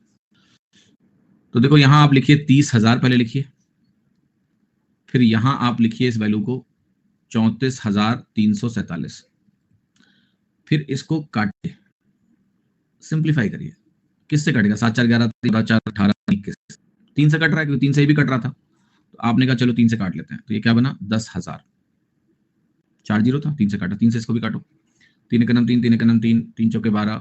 तो देखो यहां आप लिखिए 30,000 पहले लिखिए, फिर यहां आप लिखिए इस वैल्यू को 34,347, फिर इसको काटिए, सिंप्लीफाई करिए। किससे कटेगा? 7 4 11 13 4 18 21, 3 से कट रहा है, क्योंकि 3 से ही भी कट रहा था, तो आपने कहा चलो 3 से काट लेते हैं। तो ये क्या बना? 10,000। 4 जीरो था, 3 से काटा, 3 से इसको भी काटो, 3 एकनम 3 3 एकनम 3 3 चौके 12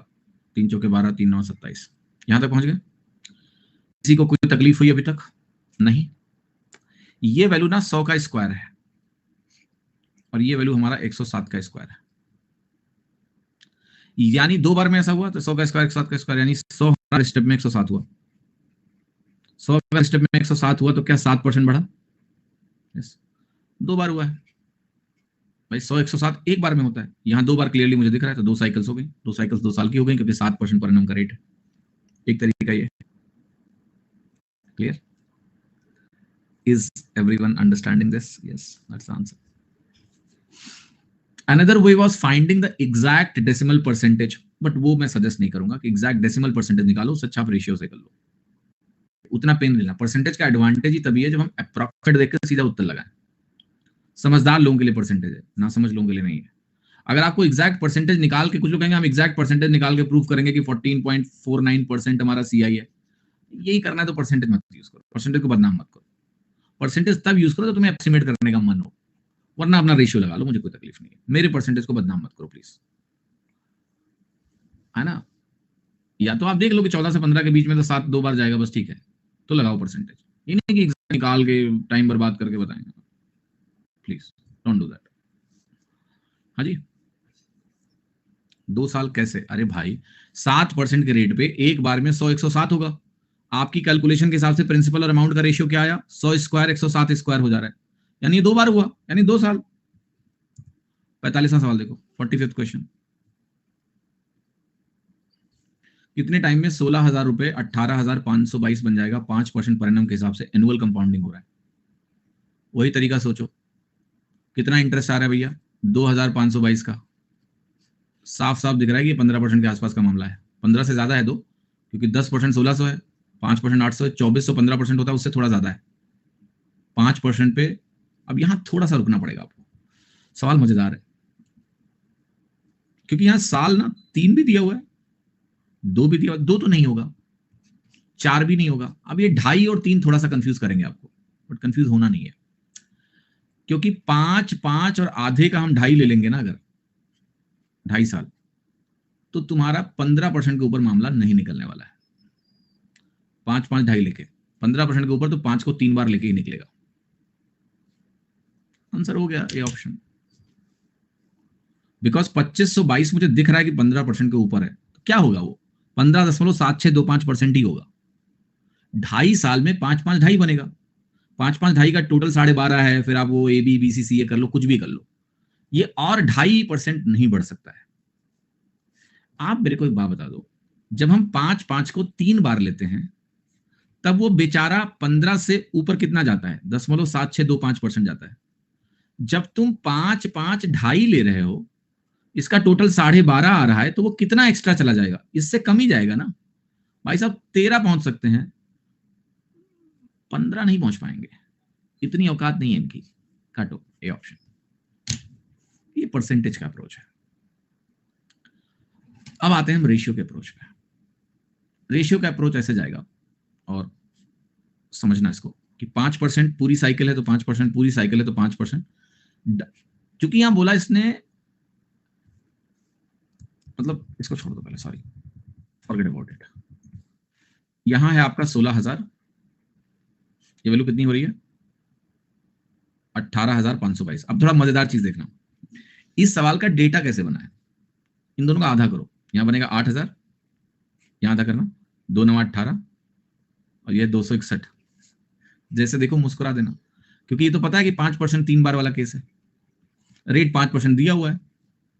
3 चौके 12 3 9 27। यहां तक पहुंच गए? किसी को कोई तकलीफ हुई अभी तक? नहीं। ये वैल्यू ना 100 का स्क्वायर है, और ये वैल्यू हमारा 107 का स्क्वायर है, यानी 2 बार में ऐसा हुआ तो 100 का स्क्वायर 107 का स्क्वायर, यानी 100 स्टेप में 107 हुआ। 100 स्टेप में 107 हुआ तो क्या 7% बढ़ा? यस, 2 बार हुआ है भाई। 100 107 एक बार में होता है, यहाँ 2 बार क्लियरली मुझे दिख रहा है, तो 2 साइकिल्स हो गई, 2 साइकिल्स 2 साल की हो गई, क्योंकि 7% पर एनम का रेट है। एक तरीका ये। Clear? Is everyone understanding this? Yes, that's the answer. Another way was finding the exact decimal percentage but वो मैं सजेस्ट नहीं करूंगा कि एग्जैक्ट डेसिमल परसेंटेज निकालो, उससे अच्छा आप रेशियो से कर लो, उतना पेन लेना। परसेंटेज का एडवांटेज ही तभी है जब हम अप्रॉक्सिमेट देकर सीधा उत्तर लगाएं। समझदार लोगों के लिए परसेंटेज है, ना समझ लोगों के लिए नहीं है। अगर आपको एग्जैक्ट परसेंटेज निकाल के, कुछ लोग कहेंगे हम एग्जैक्ट परसेंटेज निकाल के प्रूव करेंगे कि 14.49% हमारा सीआई है, यही करना है तो परसेंटेज मत यूज करो, परसेंटेज को बदनाम मत करो। परसेंटेज तब यूज करो तो तुम्हें एस्टिमेट करने का मन हो, वरना अपना रेशियो लगा लो, मुझे कोई तकलीफ नहीं है। मेरे परसेंटेज को बदनाम मत करो प्लीज, है ना। या तो आप देख लो कि 14 से 15 के बीच में तो 7 2 बार जाएगा, बस ठीक है, तो लगाओ परसेंटेज। ये नहीं कि एग्जाम निकाल के टाइम बर्बाद करके बताएंगे, प्लीज डोंट डू दैट। हाँ जी, 2 साल कैसे? अरे भाई 7% के रेट पे एक बार में 100 107 होगा। आपकी कैलकुलेशन के हिसाब से प्रिंसिपल और अमाउंट का रेशियो क्या आया? 100 स्क्वायर 107 स्क्वायर हो जा रहा है, यानी ये 2 बार हुआ, यानी 2 साल। 45वां सवाल देखो, 45th क्वेश्चन। कितने टाइम में 16,000 रुपए 18,522 बन जाएगा? 5% पर एनम के हिसाब से एनुअल कंपाउंडिंग हो रहा है। वही तरीका सोचो, कितना इंटरेस्ट आ रहा है भैया? 2,522 का। साफ साफ दिख रहा है कि 15% के आसपास का मामला है। 15 से ज्यादा है दो, क्योंकि 10% 1,600 है, 5% 800 है, 2400 15% होता है, उससे थोड़ा ज्यादा है 5% पे। अब यहां थोड़ा सा रुकना पड़ेगा आपको, सवाल मजेदार है, क्योंकि यहां साल ना 3 भी दिया हुआ है, 2 भी दिया हुआ है, 2 तो नहीं होगा, 4 भी नहीं होगा। अब ये 2.5 और 3 थोड़ा सा कंफ्यूज करेंगे आपको, बट कंफ्यूज होना नहीं है, क्योंकि 5 5 और आधे का हम 2.5 ले लेंगे ना, अगर 2.5 साल, तो तुम्हारा 15% के ऊपर मामला नहीं निकलने वाला है। 5 5 2.5 लेके 15% के ऊपर, तो 5 को 3 बार लेके ही निकलेगा। आंसर हो गया ए ऑप्शन। बिकॉज 2522 मुझे दिख रहा है कि 15% के ऊपर है, तो क्या होगा वो? 15.7625% ही होगा। 2.5 साल में 5 5 2.5 बनेगा, 5 5 2.5 का टोटल 12.5 है, फिर आप वो ए बी बी सी सी ए कर लो, कुछ भी कर लो, ये और 2.5% नहीं बढ़ सकता है। आप मेरे को एक बात बता दो, जब हम 5 5 को 3 बार लेते हैं, तब वो बेचारा 15 से ऊपर कितना जाता है? 0.7625% जाता है। जब तुम 5 5 2.5 ले रहे हो, इसका टोटल 12.5 आ रहा है, तो वो कितना एक्स्ट्रा चला जाएगा? इससे कम ही जाएगा ना भाई साहब। 13 पहुंच सकते हैं, 15 नहीं पहुंच पाएंगे, इतनी औकात नहीं है इनकी। काटो ए ऑप्शन। ये परसेंटेज का अप्रोच है। अब आते हैं हम रेशियो के अप्रोच पे। रेशियो का अप्रोच ऐसे जाएगा, और समझना इसको कि 5% पूरी साइकिल है तो 5%, पूरी साइकिल है तो 5%। क्योंकि यहां बोला इसने, मतलब इसको छोड़ दो पहले, सॉरी, फॉरगेट अबाउट इट। यहां है आपका 16,000, ये वैल्यू कितनी हो रही है? 18,522। अब थोड़ा मजेदार चीज देखना, इस सवाल का डेटा कैसे बना है। इन दोनों का आधा करो, यहां बनेगा 8,000, यहां आधा करना, 2 9 18, और ये 261। जैसे देखो मुस्कुरा देना, क्योंकि ये तो पता है कि 5% 3 बार वाला केस है, रेट 5% दिया हुआ है,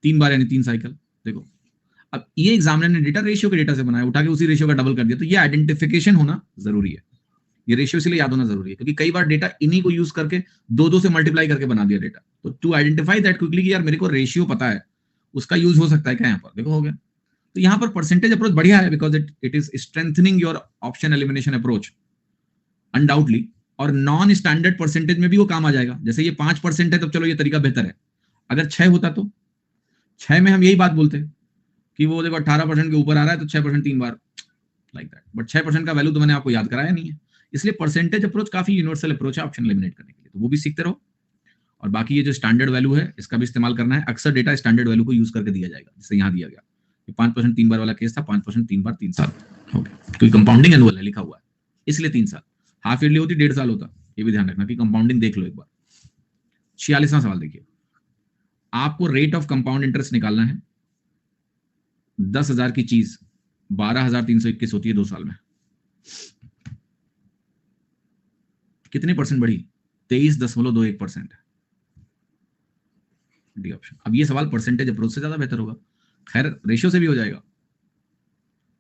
3 बार यानी 3 साइकिल। देखो अब ये एग्जामिनर ने डेटा रेशियो के डेटा से बनाया, उठा के उसी रेशियो का डबल कर दिया, तो ये आइडेंटिफिकेशन होना जरूरी है। ये रेशियो इसलिए याद होना जरूरी है, क्योंकि कई बार डेटा इन्हीं को यूज करके 2 से मल्टीप्लाई करके बना दिया डेटा। तो टू आइडेंटिफाई दैट क्विकली कि यार मेरे को रेशियो पता है, उसका यूज हो सकता है क्या यहाँ पर? देखो हो गया। तो यहाँ पर परसेंटेज अप्रोच बढ़िया है, because it is strengthening your option elimination approach undoubtedly. और नॉन स्टैंडर्ड परसेंटेज में भी वो काम आ जाएगा। जैसे ये 5% है, तो चलो ये तरीका बेहतर है। अगर 6 होता तो 6 में हम यही बात बोलते कि वो देखो 18% के ऊपर आ रहा है, तो 6% 3 बार, लाइक दैट। बट 6% का वैल्यू तो मैंने आपको याद कराया नहीं है, इसलिए परसेंटेज अप्रोच काफी यूनिवर्सल अप्रोच है ऑप्शन एलिमिनेट करने के लिए, तो वो भी सीखते रहो। और बाकी ये जो स्टैंडर्ड वैल्यू है, इसका भी इस्तेमाल करना है। अक्सर डेटा स्टैंडर्ड वैल्यू को यूज करके दिया जाएगा, जैसे यहाँ दिया गया 5% 3 बार वाला केस था, 5% 3 बार 3 साल हो गया, क्योंकि कंपाउंडिंग एनुअल है लिखा हुआ है, इसलिए 3 साल। हाफ ईयरली होती 1.5 साल होता, ये भी ध्यान रखना कि कंपाउंडिंग देख लो एक बार। 46वां सवाल देखिए, आपको रेट ऑफ कंपाउंड इंटरेस्ट निकालना है। 10,000 की चीज 12,321 होती है 2 साल में, कितने परसेंट बढ़ी? 23.21% है, डी ऑप्शन। अब ये सवाल परसेंटेज अप्रोच से ज्यादा बेहतर होगा, खैर रेशियो से भी हो जाएगा,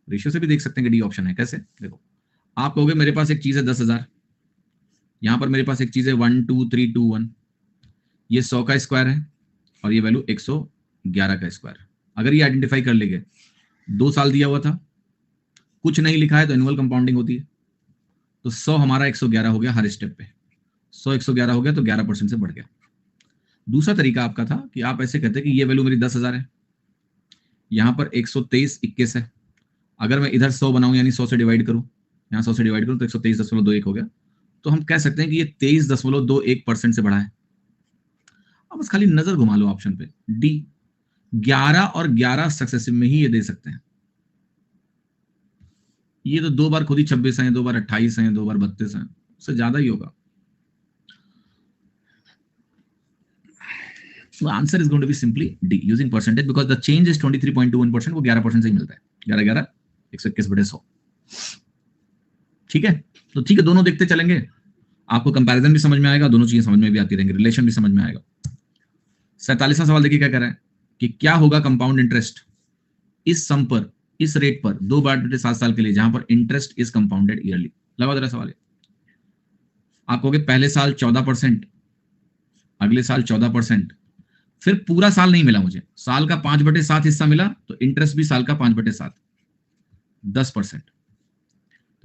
रेशियो से भी देख सकते हैं कि डी ऑप्शन है। कैसे? देखो, आप कहोगे मेरे पास एक चीज है 10,000, यहां पर मेरे पास एक चीज है 12321, ये 100 का स्क्वायर है, और ये वैल्यू 111 का स्क्वायर। अगर ये आइडेंटिफाई कर लेंगे 2 साल दिया हुआ था, कुछ नहीं लिखा है तो एनुअल कंपाउंडिंग होती है। तो 100 हमारा 111 हो गया हर स्टेप पे, 100 111 हो गया तो 11% से बढ़ गया। दूसरा तरीका आपका था कि आप ऐसे कहते कि ये वैल्यू मेरी 10,000 है, यहाँ पर 123.21 है, अगर मैं इधर 100 बनाऊं यानी 100 से डिवाइड करूं, यहाँ 100 से डिवाइड करूं तो 123.21 हो गया, तो हम कह सकते हैं कि ये 23.21% से बढ़ा है। अब बस खाली नजर घुमा लो ऑप्शन पे, डी 11 और 11 सक्सेसिव में ही ये दे सकते हैं। ये तो 2 बार खुद ही 26 है, 2 बार 28 है, 2 बार 32 है, उससे ज्यादा ही होगा। So answer is going to be simply D using percentage because the change is 23.21%, वो 11% से ही मिलता है। 11 11 121/100। ठीक है, तो ठीक है, दोनों देखते चलेंगे, आपको कंपैरिजन भी समझ में आएगा, दोनों चीजें समझ में भी आती रहेंगी, रिलेशन भी समझ में आएगा। 47वां सवाल देखिए क्या कह रहा है कि क्या होगा कंपाउंड इंटरेस्ट इस सम पर, इस रेट पर 2/7 साल के लिए जहां पर इंटरेस्ट इज कंपाउंडेड ईयरली। लगाओ जरा सवाल है। आप कहोगे पहले साल 14%, अगले साल 14%, फिर पूरा साल नहीं मिला मुझे, साल का 5/7 हिस्सा मिला, तो इंटरेस्ट भी साल का 5/7, 10%।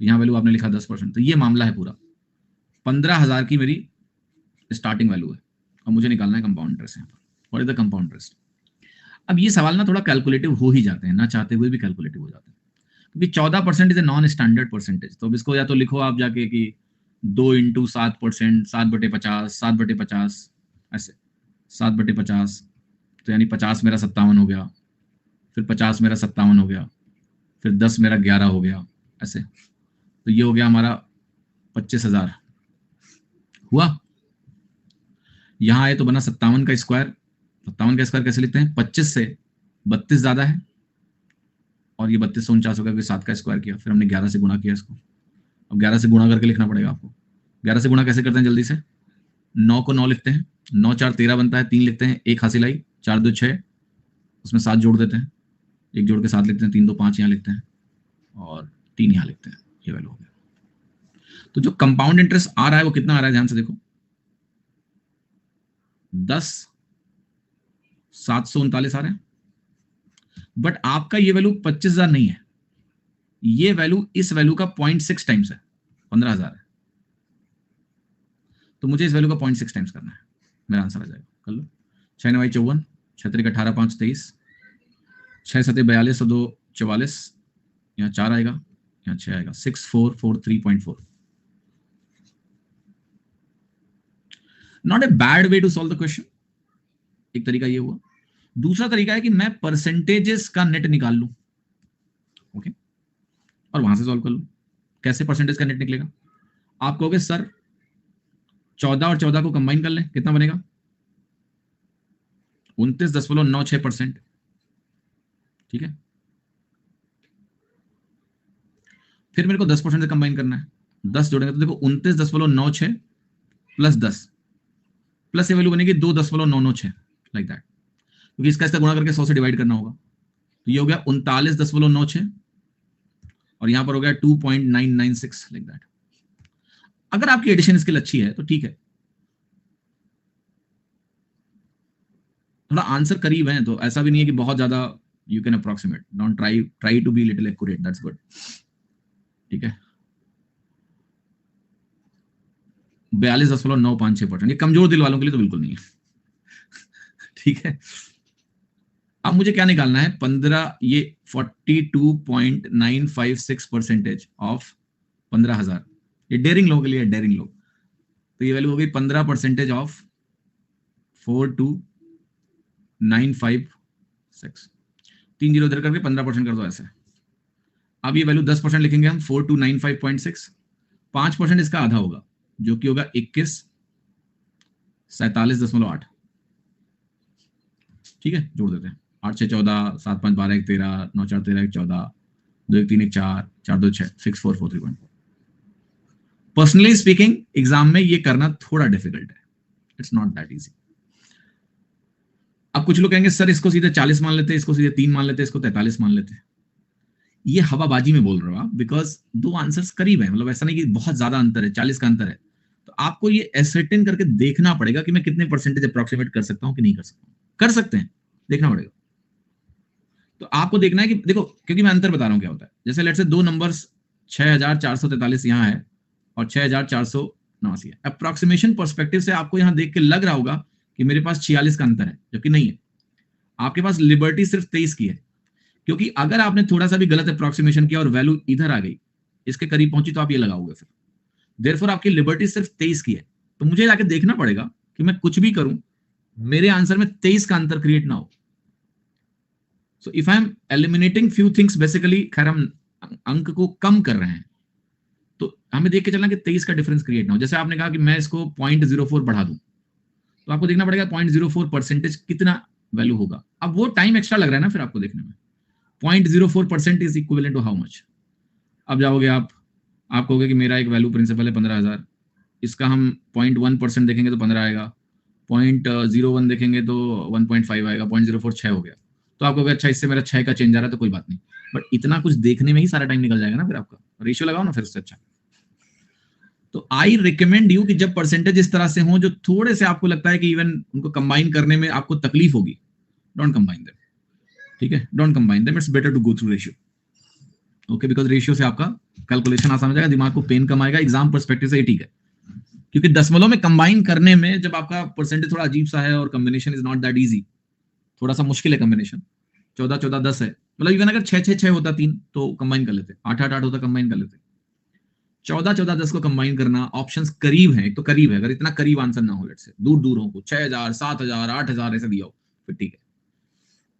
तो यहां वैल्यू आपने लिखा 10%, तो ये मामला है पूरा। 15,000 की मेरी स्टार्टिंग वैल्यू है और मुझे निकालना है कंपाउंड इंटरेस्ट। यहाँ पर what is the compound interest. अब ये सवाल ना थोड़ा कैलकुलेटिव हो ही जाते हैं, ना चाहते हुए भी कैलकुलेटिव हो जाते हैं, क्योंकि 14% is a non standard percentage. तो अब इसको या तो लिखो आप जाके कि 2 × 7%, 7/50, 7/50, ऐसे 7/50, तो यानी 50 मेरा 57 हो गया, फिर 50 मेरा 57 हो गया, फिर 10 मेरा 11 हो गया, ऐसे। तो ये हो गया हमारा 25,000 हुआ। यहां आए तो बना 57 का स्क्वायर। 57 का स्क्वायर कैसे लिखते हैं, 25 से 32 ज्यादा है, और ये 32 से 49 हो गया, 7 का स्क्वायर किया, फिर हमने 11 से गुणा किया इसको। अब 11 से गुणा करके लिखना पड़ेगा आपको। 11 से गुणा कैसे करते हैं जल्दी से, 9 को 9 लिखते हैं, 9 4 13 बनता है, 3 लिखते हैं, 1 हासिल आई, 4 2 6, उसमें 7 जोड़ देते हैं, 1 जोड़ के 7 लिखते हैं, 3 2 5 यहाँ लिखते हैं, और 3 यहाँ लिखते हैं, ये वैल्यू हो गया। तो जो कंपाउंड इंटरेस्ट आ रहा है वो कितना आ रहा है, ध्यान से देखो, 10,739 आ रहे हैं, बट आपका ये वैल्यू 25,000 नहीं है, ये वैल्यू इस वैल्यू का 0.6 टाइम्स है, 15,000 है, तो मुझे इस वैल्यू का 0.6 टाइम्स करना है, मेरा आंसर आ जाएगा। कर लो, 6 9 54, 6 3 18 5 23, 6 7 42 और 2 44, यहाँ 4 आएगा, यहाँ 6 आएगा, 6443.4। Not a bad way to solve the question, एक तरीका ये हुआ। दूसरा तरीका है कि मैं परसेंटेजेस का नेट निकाल लूं, ओके, और वहां से सॉल्व कर लूं। कैसे परसेंटेज का नेट निकलेगा, आप कहोगे सर 14 और 14 को कंबाइन कर लें, कितना बनेगा, 29.96%, ठीक है। फिर मेरे को 10% से कंबाइन करना है, 10 जोड़ेंगे तो देखो 29.96 प्लस 10, प्लस ये वैल्यू बनेगी 2.996, लाइक दैट, क्योंकि इसका गुणा करके 100 से डिवाइड करना होगा। तो ये हो गया 39.96, और यहां पर हो गया 2.996, लाइक दैट। अगर आपकी एडिशन स्किल अच्छी है तो ठीक है, थोड़ा आंसर करीब है, तो ऐसा भी नहीं है कि बहुत ज्यादा, you can approximate, don't try to be little accurate, that's good, ठीक है। 42.956%, ये कमजोर दिल वालों के लिए तो बिल्कुल नहीं है, ठीक है। अब मुझे क्या निकालना है, 15, ये 42.956% ऑफ 15,000, ये डेयरिंग लोगों के लिए, डेयरिंग लोग, तो ये वैल्यू हो गई 15% ऑफ 42,956, 3 जीरो इधर करके 15% कर दो ऐसे। अब ये वैल्यू 10% लिखेंगे हम, 4295.6, 5% इसका आधा होगा, जो कि होगा 21,47.8, ठीक है, जोड़ देते हैं, 8 6 14, 7 5 12 1 13, 9 4 13 1 14, 2 1 3 1 4, 4 2 6, 6443.4। पर्सनली स्पीकिंग एग्जाम में ये करना थोड़ा डिफिकल्ट है, इट्स नॉट दैट इजी। अब कुछ लोग कहेंगे सर इसको सीधे 40 मान लेते, इसको सीधे 3 मान लेते, इसको 43 मान लेते। ये हवाबाजी में बोल रहे हो आप, बिकॉज दो आंसर्स करीब है, मतलब ऐसा नहीं कि बहुत ज्यादा अंतर है, 40 का अंतर है, तो आपको ये एसर्टेन करके देखना पड़ेगा कि मैं कितने परसेंटेज अप्रोक्सीमेट कर सकता हूं कि नहीं कर सकता हूं, कर सकते हैं, देखना पड़ेगा। तो आपको देखना है कि देखो, क्योंकि मैं अंतर बता रहा हूं क्या होता है। जैसे लेट्स से दो नंबर्स 6443 यहाँ है और 6489 है। अप्रोक्सीमेशन पर्सपेक्टिव से आपको यहां देख के लग रहा होगा कि मेरे पास 46 का अंतर है, जबकि नहीं है। आपके पास लिबर्टी सिर्फ 23 की है, क्योंकि अगर आपने थोड़ा सा भी गलत अप्रोक्सीमेशन किया और वैल्यू इधर आ गई, इसके करीब पहुंची, तो आप ये लगाओगे फिर। देयरफॉर आपकी लिबर्टी सिर्फ 23 की है। तो मुझे जाके देखना पड़ेगा कि मैं कुछ भी करूं, मेरे आंसर में 23 का अंतर क्रिएट ना हो। So if I am eliminating few things, basically खैर हम अंक को कम कर रहे हैं, तो हमें देख के चलना कि 23 का डिफरेंस क्रिएट ना हो। जैसे आपने कहा कि मैं इसको 0.04 बढ़ा दूं, तो आपको देखना पड़ेगा 0.04% कितना वैल्यू होगा। अब वो टाइम एक्स्ट्रा लग रहा है ना फिर आपको देखने में। 0.04% is equivalent to how much. अब जाओगे आप कहोगे कि मेरा एक वैल्यू प्रिंसिपल है 15,000, इसका हम 0.1% देखेंगे तो 15 आएगा, 0.01 देखेंगे तो 1.5 आएगा, 0.04 6 हो गया। तो आपको अच्छा, इससे मेरा 6 का चेंज आ रहा है तो कोई बात नहीं, बट इतना कुछ देखने में ही सारा टाइम निकल जाएगा ना फिर आपका। रेशियो लगाओ ना फिर उससे अच्छा। तो आई रिकमेंड यू कि जब परसेंटेज इस तरह से हो जो थोड़े से आपको लगता है कि इवन उनको कंबाइन करने में आपको तकलीफ होगी, डोंट कंबाइन देम। ठीक है, don't combine them, it's better to go through ratio. Okay, because ratio से आपका कैलकुलेशन आसान हो जाएगा, दिमाग को पेन कम आएगा। एग्जाम पर्सपेक्टिव से ये ठीक है, क्योंकि दशमलव में कंबाइन करने में जब आपका परसेंटेज थोड़ा अजीब सा है और combination is not that easy, थोड़ा सा मुश्किल है कॉम्बिनेशन। 14 14 10 है, मतलब इवन अगर 6 6 6 होता 3 तो कंबाइन कर लेते, 8 8 8 होता कंबाइन कर लेते। 14 14 10 को कंबाइन करना, ऑप्शंस करीब है, एक तो करीब है, अगर इतना करीब आंसर ना हो, लेट से दूर दूर हो, 6000 7000 8000 ऐसे दिया हो, फिर ठीक है।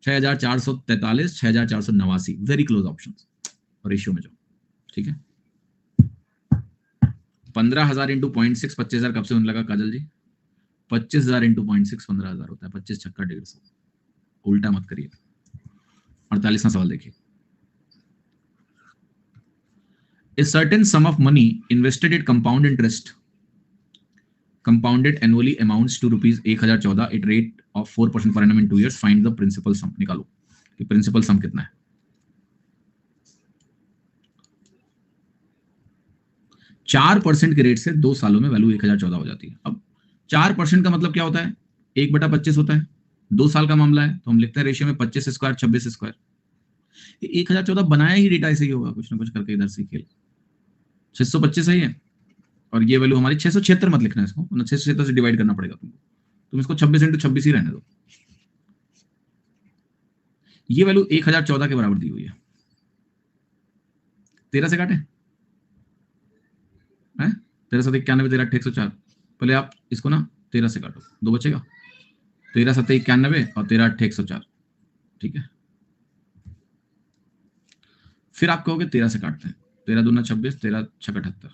6443 6489, वेरी क्लोज ऑप्शंस, रेशियो में जाओ। ठीक है, 15,000 इंटू 0.6 25,000 कब से होने लगा काजल जी? 25,000 इंटू 0.6 15,000 होता है, 25 छक्का 150। उल्टा मत करिए। 48वां सवाल देखिए। A certain sum of money invested at compound interest compounded annually amounts to rupees 1014 at rate of 4% per annum in 2 years. Find the principal sum. निकालो कि principal sum कितना है। 4% के रेट से 2 सालों में वैल्यू 1014 हो जाती है। अब 4% का मतलब क्या होता है? 1/25 होता है। 2 साल का मामला है तो हम लिखते हैं रेशियो में 25 स्क्वायर 26 स्क्वायर। 1014 बनाया ही डेटा ऐसे ही होगा, कुछ ना कुछ करके इधर से खेल। 625 सही है, और ये वैल्यू हमारी 676 मत लिखना, इसको 676 से डिवाइड करना पड़ेगा तुमको। तुम इसको 26 इंटू 26 ही रहने दो। ये वैल्यू 1014 के बराबर दी हुई है। 13 से काटे है, 13 7 91 13 8 104। पहले आप इसको ना 13 से काटो, 2 बचेगा। 13 7 91 और 13 8 104। ठीक है, फिर आप कहोगे 13 से काटते हैं, 13 दूना 26 13 छक 78,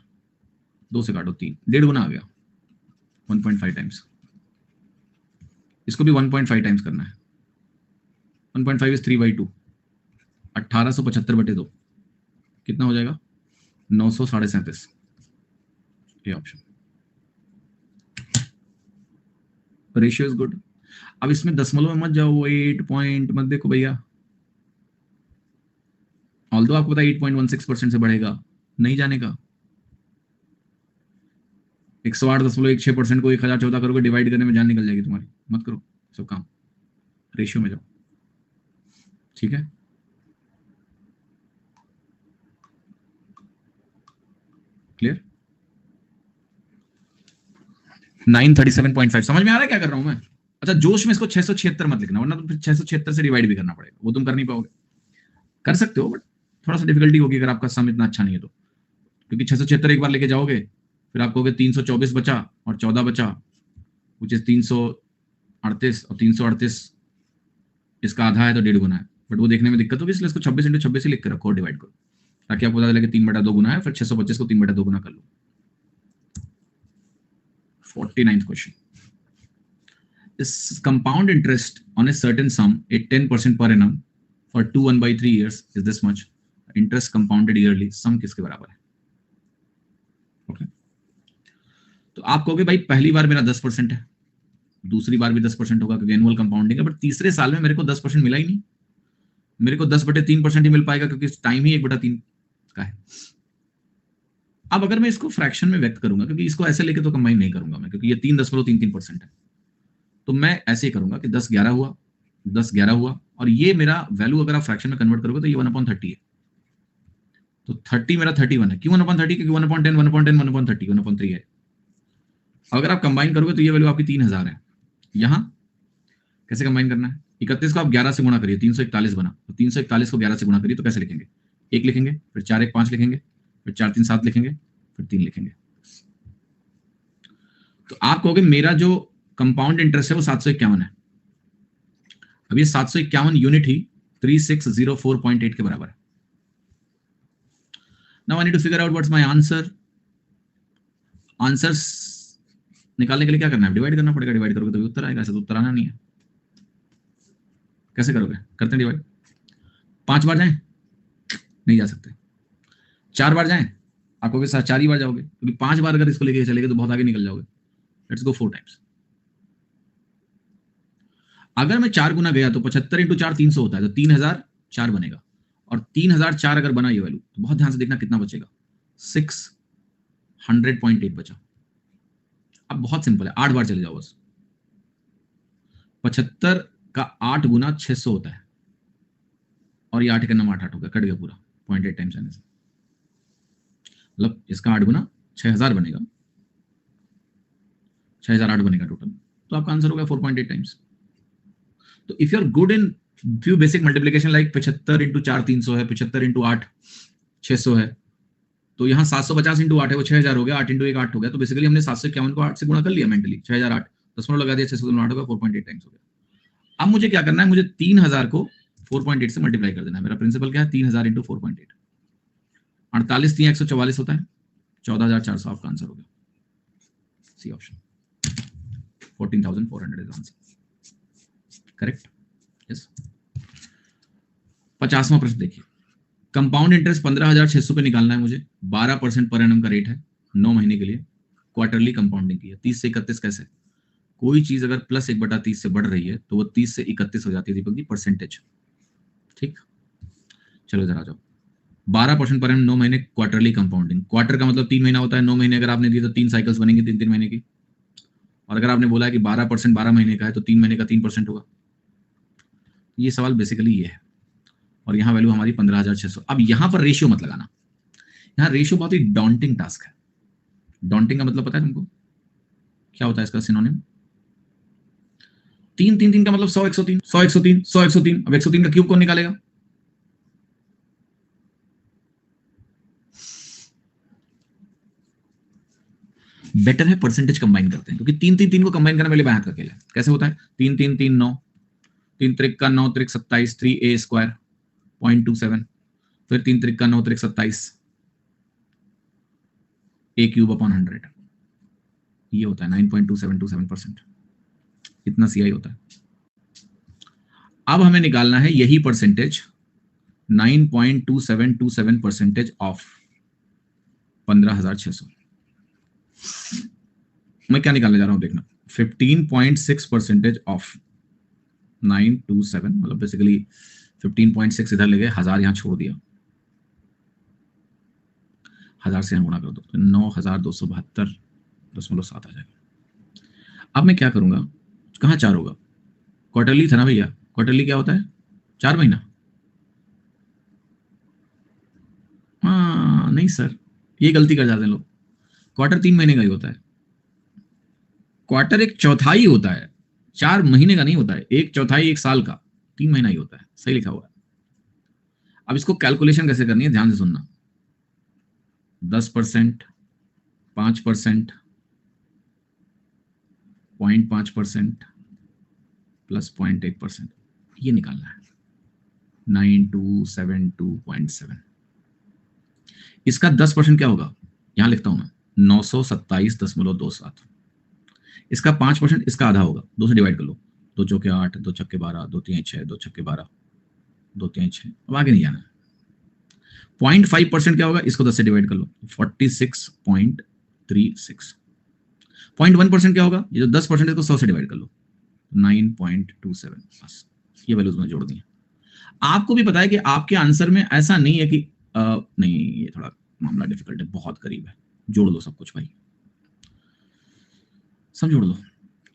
2 से काटो 3, 1.5 गुना आ गया, 1.5 टाइम्स। इसको भी 1.5 टाइम्स करना है। 1.5 इज 3/2, 1875/2 कितना हो जाएगा? 937। ये ऑप्शन। Ratio is good. अब इसमें दशमलव में मत जाओ, 8 पॉइंट मत देखो भैया। ऑल्दो आपको पता है 8.16% से बढ़ेगा, नहीं जाने का। 108.16% को 1014 करोगे, डिवाइड करने में जान निकल जाएगी तुम्हारी, मत करो सब काम। रेशियो में जाओ। ठीक है, क्लियर? 937.5 समझ में आ रहा है क्या कर रहा हूं मैं? अच्छा, जोश में इसको 676 मत लिखना, वरना तो फिर 676 से डिवाइड भी करना पड़ेगा, वो तुम कर नहीं पाओगे। कर सकते हो बट थोड़ा सा डिफिकल्टी होगी अगर आपका सम इतना अच्छा नहीं है तो, क्योंकि 676 एक बार लेके जाओगे, फिर आपको 324 बचा और 14 बचा, विच इज 338, और 338 इसका आधा है तो 1.5 गुना है, बट वो देखने में दिक्कत होगी, इसलिए इसको 26 इंटू 26 ही लिख के रखो, डिवाइड करो, ताकि आपको पता चले कि 3/2 गुना है, फिर 625 को 3/2 गुना कर लो। 49th question. Is compound interest on a certain sum at 10% per annum for 2 1/3 years is this much. Interest compounded yearly, sum किसके बराबर है? ओके, तो आप कहोगे भाई पहली बार मेरा 10% है, दूसरी बार भी 10% होगा क्योंकि एनुअल कंपाउंडिंग है, बट तीसरे साल में मेरे को 10% मिला ही नहीं, मेरे को 10/3% ही मिल पाएगा क्योंकि टाइम ही 1/3 का है। अब अगर मैं इसको फ्रैक्शन में व्यक्त करूंगा, क्योंकि इसको ऐसे लेके तो कंबाइन नहीं करूंगा मैं, क्योंकि ये 3.33% है, तो मैं ऐसे ही करूंगा कि 10 11 हुआ, 10 11 हुआ और ये मेरा वैल्यू अगर आप फ्रैक्शन में कन्वर्ट करोगे तो ये 1/30 है। तो 30 मेरा 31 है। क्यों 1/30? क्योंकि 1/10 1/10 1/30 1/3 है। अगर आप कंबाइन करोगे तो ये वैल्यू आपकी 3000 है। यहां कैसे कंबाइन करना है? 31 को आप 11 से गुणा करिए, 341 बना। तो 341 को 11 से गुणा करिए तो कैसे लिखेंगे? 1 लिखेंगे, फिर 4 1 5 लिखेंगे, फिर 4 3 7 लिखेंगे, फिर 3 लिखेंगे। तो आप कहोगे मेरा जो कंपाउंड इंटरेस्ट है वो 751 है। अब ये 751 यूनिट ही 3604.8 के बराबर है। Now I need to figure out what's my answer. Answers निकालने के लिए क्या करना है? डिवाइड करना पड़ेगा। डिवाइड करोगे तो उत्तर आएगा, ऐसा तो उत्तर आना नहीं है। कैसे करोगे? करते हैं डिवाइड। 5 बार जाएं? नहीं जा सकते। 4 बार जाएं? आपको के साथ 4 ही बार जाओगे, क्योंकि 5 बार अगर इसको लेके चलेगे तो बहुत आगे निकल जाओगे। Let's go 4 times. अगर मैं 4 गुना गया तो 75 × 4 300 होता है, तो 3004 बनेगा। और 3004 अगर बना ये वैल्यू, तो बहुत ध्यान से देखना कितना बचेगा। 600.8 बचा। अब बहुत सिंपल है, 8 बार चले जाओ बस। 75 का 8 गुना 600 होता है, और ये 8 का नाम 8 हो गया, कट गया पूरा 0.8 टाइम्स आने से। मतलब इसका 8 गुना 6000 बनेगा, 6008 बनेगा टोटल। तो आपका आंसर हो गया 4.8 टाइम्स। तो if you are good in few basic multiplication like 75 × 4 300 है, 75 × 8 600 है, तो यहाँ 750 × 8 है, वो 6000 हो गया, 8 × 1 8 हो गया। तो बेसिकली हमने 751 को 8 से गुणा कर लिया मेंटली, 6008 दशमलव लगा दिया, 600 8 होगा, 4.8 टाइम्स हो गया। अब मुझे क्या करना है? मुझे 3000 को 4.8 से मल्टीप्लाई कर देना है। मेरा प्रिंसिपल क्या है? 3000 × 4.8, 48 3 144 होता है, 14400 आपका आंसर हो गया। C option, 14,400 is answer. Correct? Yes. 50वां प्रश्न देखिए। कंपाउंड इंटरेस्ट 15,600 पे निकालना है मुझे। 12% पर एनम का रेट है 9 महीने के लिए। क्वार्टरली कंपाउंडिंग की है। 30 से 31 कैसे? कोई चीज अगर +1/30 से बढ़ रही है तो वो 30 से 31 हो जाती है दीपक जी, परसेंटेज। ठीक, चलो इधर आ जाओ। 12% पर एनम 9 महीने क्वार्टरली कंपाउंडिंग। क्वार्टर का मतलब 3 महीना होता है। 9 महीने अगर आपने दिए तो 3 साइकिल्स बनेंगे 3 3 महीने की। और अगर आपने बोला है कि 12% 12 महीने का है तो 3 महीने का 3% होगा। ये सवाल बेसिकली ये है। और यहाँ वैल्यू हमारी 15,600। अब यहाँ पर रेशियो मत लगाना। यहाँ रेशियो बहुत ही डॉन्टिंग टास्क है। डॉन्टिंग का मतलब पता है तुमको क्या होता है? इसका सिनोनिम 3 3 3 का मतलब 100 103 100 103 100 103। अब 103 का क्यूब कौन निकालेगा? बेटर है परसेंटेज कंबाइन करते हैं, क्योंकि 3 3 3 को कंबाइन करना पहले बाएं हाथ का खेल है। कैसे होता है? 3 3 3 9, 3 त्रिक का 9 त्रिक 27, 3a स्क्वायर 0.27, फिर 3 त्रिक का 9 त्रिक 27, a क्यूब अपॉन 100। ये होता है 9.2727%। इतना CI होता है। अब हमें निकालना है यही परसेंटेज, 9.2727% ऑफ 15,600। मैं क्या निकालने जा रहा हूं देखना। 15.6% ऑफ 927, मतलब बेसिकली 15.6 इधर ले गए, 1000 यहां छोड़ दिया, 1000 से गुणा कर दो तो 9,272.7 आ जाएगा। अब मैं क्या करूंगा? कहां 4 होगा? क्वार्टरली था ना भैया। क्वार्टरली क्या होता है? 4 महीना। हाँ नहीं सर, ये गलती कर जाते हैं लोग। क्वार्टर 3 महीने का ही होता है। क्वार्टर 1/4 होता है, 4 महीने का नहीं होता है। 1/4 1 साल का, 3 महीना ही होता है। सही लिखा हुआ है। अब इसको कैलकुलेशन कैसे करनी है, ध्यान से सुनना। 10%, 5%, 0.5% प्लस 0.1%, ये निकालना है। 9272.7। इसका 10% क्या होगा? यहां लिखता हूं मैं, 927.27। इसका 5%, इसका आधा होगा। 2 से डिवाइड कर लो। 2 चौके 8, 2 छक्के 12, 2 3 6, 2 छक्के 12, 2 3 6। अब आगे नहीं जाना। 0.5% क्या होगा? इसको 10 से डिवाइड कर लो, 46.36। 0.1% क्या होगा? ये जो 10% है इसको 100 से डिवाइड कर लो, 9.27। बस ये वैल्यूज में जोड़ दी। आपको भी पता है कि आपके आंसर में ऐसा नहीं है कि नहीं, ये थोड़ा मामला डिफिकल्ट है, बहुत करीब है। जोड़ लो सब कुछ भाई, सब जोड़ लो।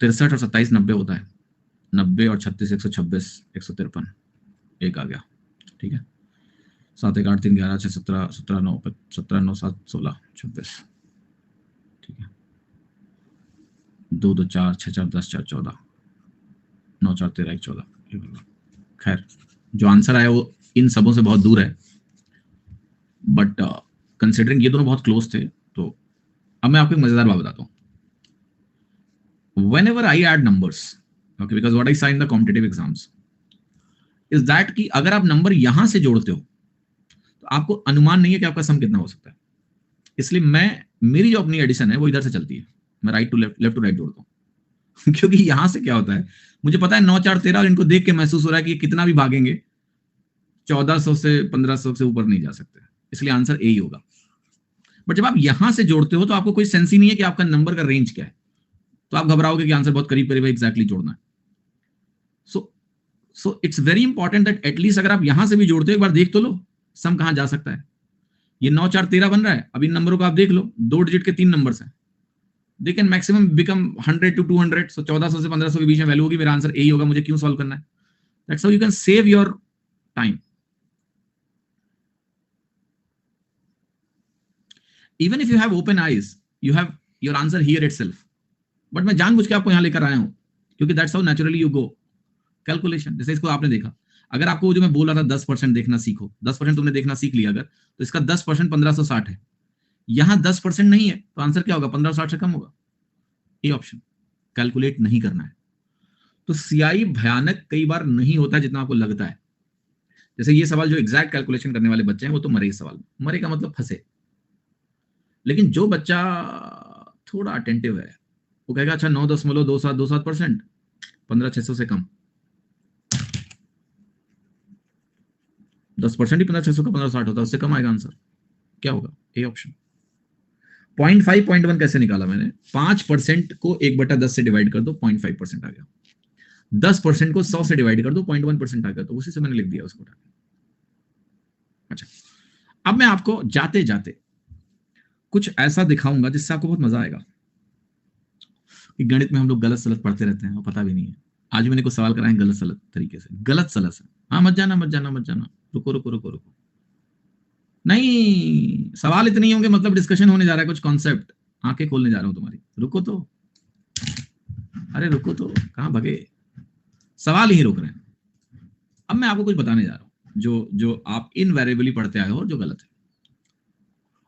63 और 27 90 होता है। 90 और 36 126, 153। एक आ गया, ठीक है। 7 1 8 3 11 6 17 17 9 17 9 7 16 26, ठीक है। 2 2 4 6 4 10 4 14 9 4 13 1 14। खैर, जो आंसर आया वो इन सबों से बहुत दूर है, बट कंसिडरिंग ये दोनों बहुत क्लोज थे, तो अब मैं आपको एक मजेदार बात बताता हूँ। whenever I add numbers, okay, because what I saw in the competitive exams is that कि अगर आप नंबर यहां से जोड़ते हो तो आपको अनुमान नहीं है कि आपका सम कितना हो सकता है। इसलिए मेरी जो अपनी एडिशन है वो इधर से चलती है, मैं right to left, left to right जोड़ता हूँ क्योंकि यहां से क्या होता है, मुझे पता है 9 4 13 और इनको देख के महसूस हो रहा है कि कितना भी भागेंगे 1400 से 1500 से ऊपर नहीं जा सकते, इसलिए आंसर ए ही होगा। बट जब आप यहां से जोड़ते हो तो आपको कोई सेंस ही नहीं है कि आपका नंबर का रेंज क्या है, तो आप घबराओगे कि आंसर बहुत करीब करीब एग्जैक्टली जोड़ना है। So it's very important that at least अगर आप यहां से भी जोड़ते हो एक बार देख तो लो सम कहां जा सकता है। ये 9 4 13 बन रहा है, अब इन नंबरों को आप देख लो, 2 डिजिट के 3 नंबर्स हैं, they can maximum become 100 to 200, सो 1400 से 1500 के बीच में वैल्यू होगी, मेरा आंसर ए ही होगा, मुझे क्यों सॉल्व करना है। That's how you can save your time. Even if you have open eyes, you have your answer here itself, but मैं जानबूझ के आपको यहां लेकर आया हूं क्योंकि that's how naturally you go. Calculation, जैसे इसको आपने देखा, अगर आपको जो मैं बोल रहा था 10% देखना सीखो, 10% तुमने देखना सीख लिया अगर, तो इसका 10% 1560 है, यहां 10% नहीं है तो आंसर क्या होगा, 1560 से कम होगा। ए ऑप्शन, कैलकुलेट नहीं करना है। तो सीआई भयानक कई बार नहीं होता जितना आपको लगता है। जैसे ये सवाल जो एग्जैक्ट कैलकुलेशन करने वाले बच्चे हैं वो तो मरे इस सवाल में, मरे का मतलब फंसे। लेकिन जो बच्चा थोड़ा अटेंटिव है वो कहेगा अच्छा 9.27% 15,600 से कम, 10% ही 15,600 का 1560 होता है, उससे कम आएगा आंसर, क्या होगा, ए ऑप्शन। 0.5 0.1 कैसे निकाला मैंने, 5% को 1/10 से डिवाइड कर दो, 0.5% आ गया। 10% को 100 से डिवाइड कर दो, 0.1% आ गया, तो उसी से मैंने लिख दिया उसको। अच्छा, अब मैं आपको जाते जाते कुछ ऐसा दिखाऊंगा जिससे आपको बहुत मजा आएगा कि गणित में हम लोग गलत सलत पढ़ते रहते हैं और पता भी नहीं है। आज मैंने कुछ सवाल कराए गलत सलत तरीके से, गलत सलत से। हाँ, मत जाना मत जाना मत जाना, रुको रुको रुको रुको, नहीं सवाल इतने ही होंगे, मतलब डिस्कशन होने जा रहा है, कुछ कॉन्सेप्ट आंखें खोलने जा रहा हूं तुम्हारी, रुको तो, अरे रुको तो, कहां भगे, सवाल ही रोक रहे हैं। अब मैं आपको कुछ बताने जा रहा हूं जो जो आप इनवेरिएबली पढ़ते आए हो और जो गलत है,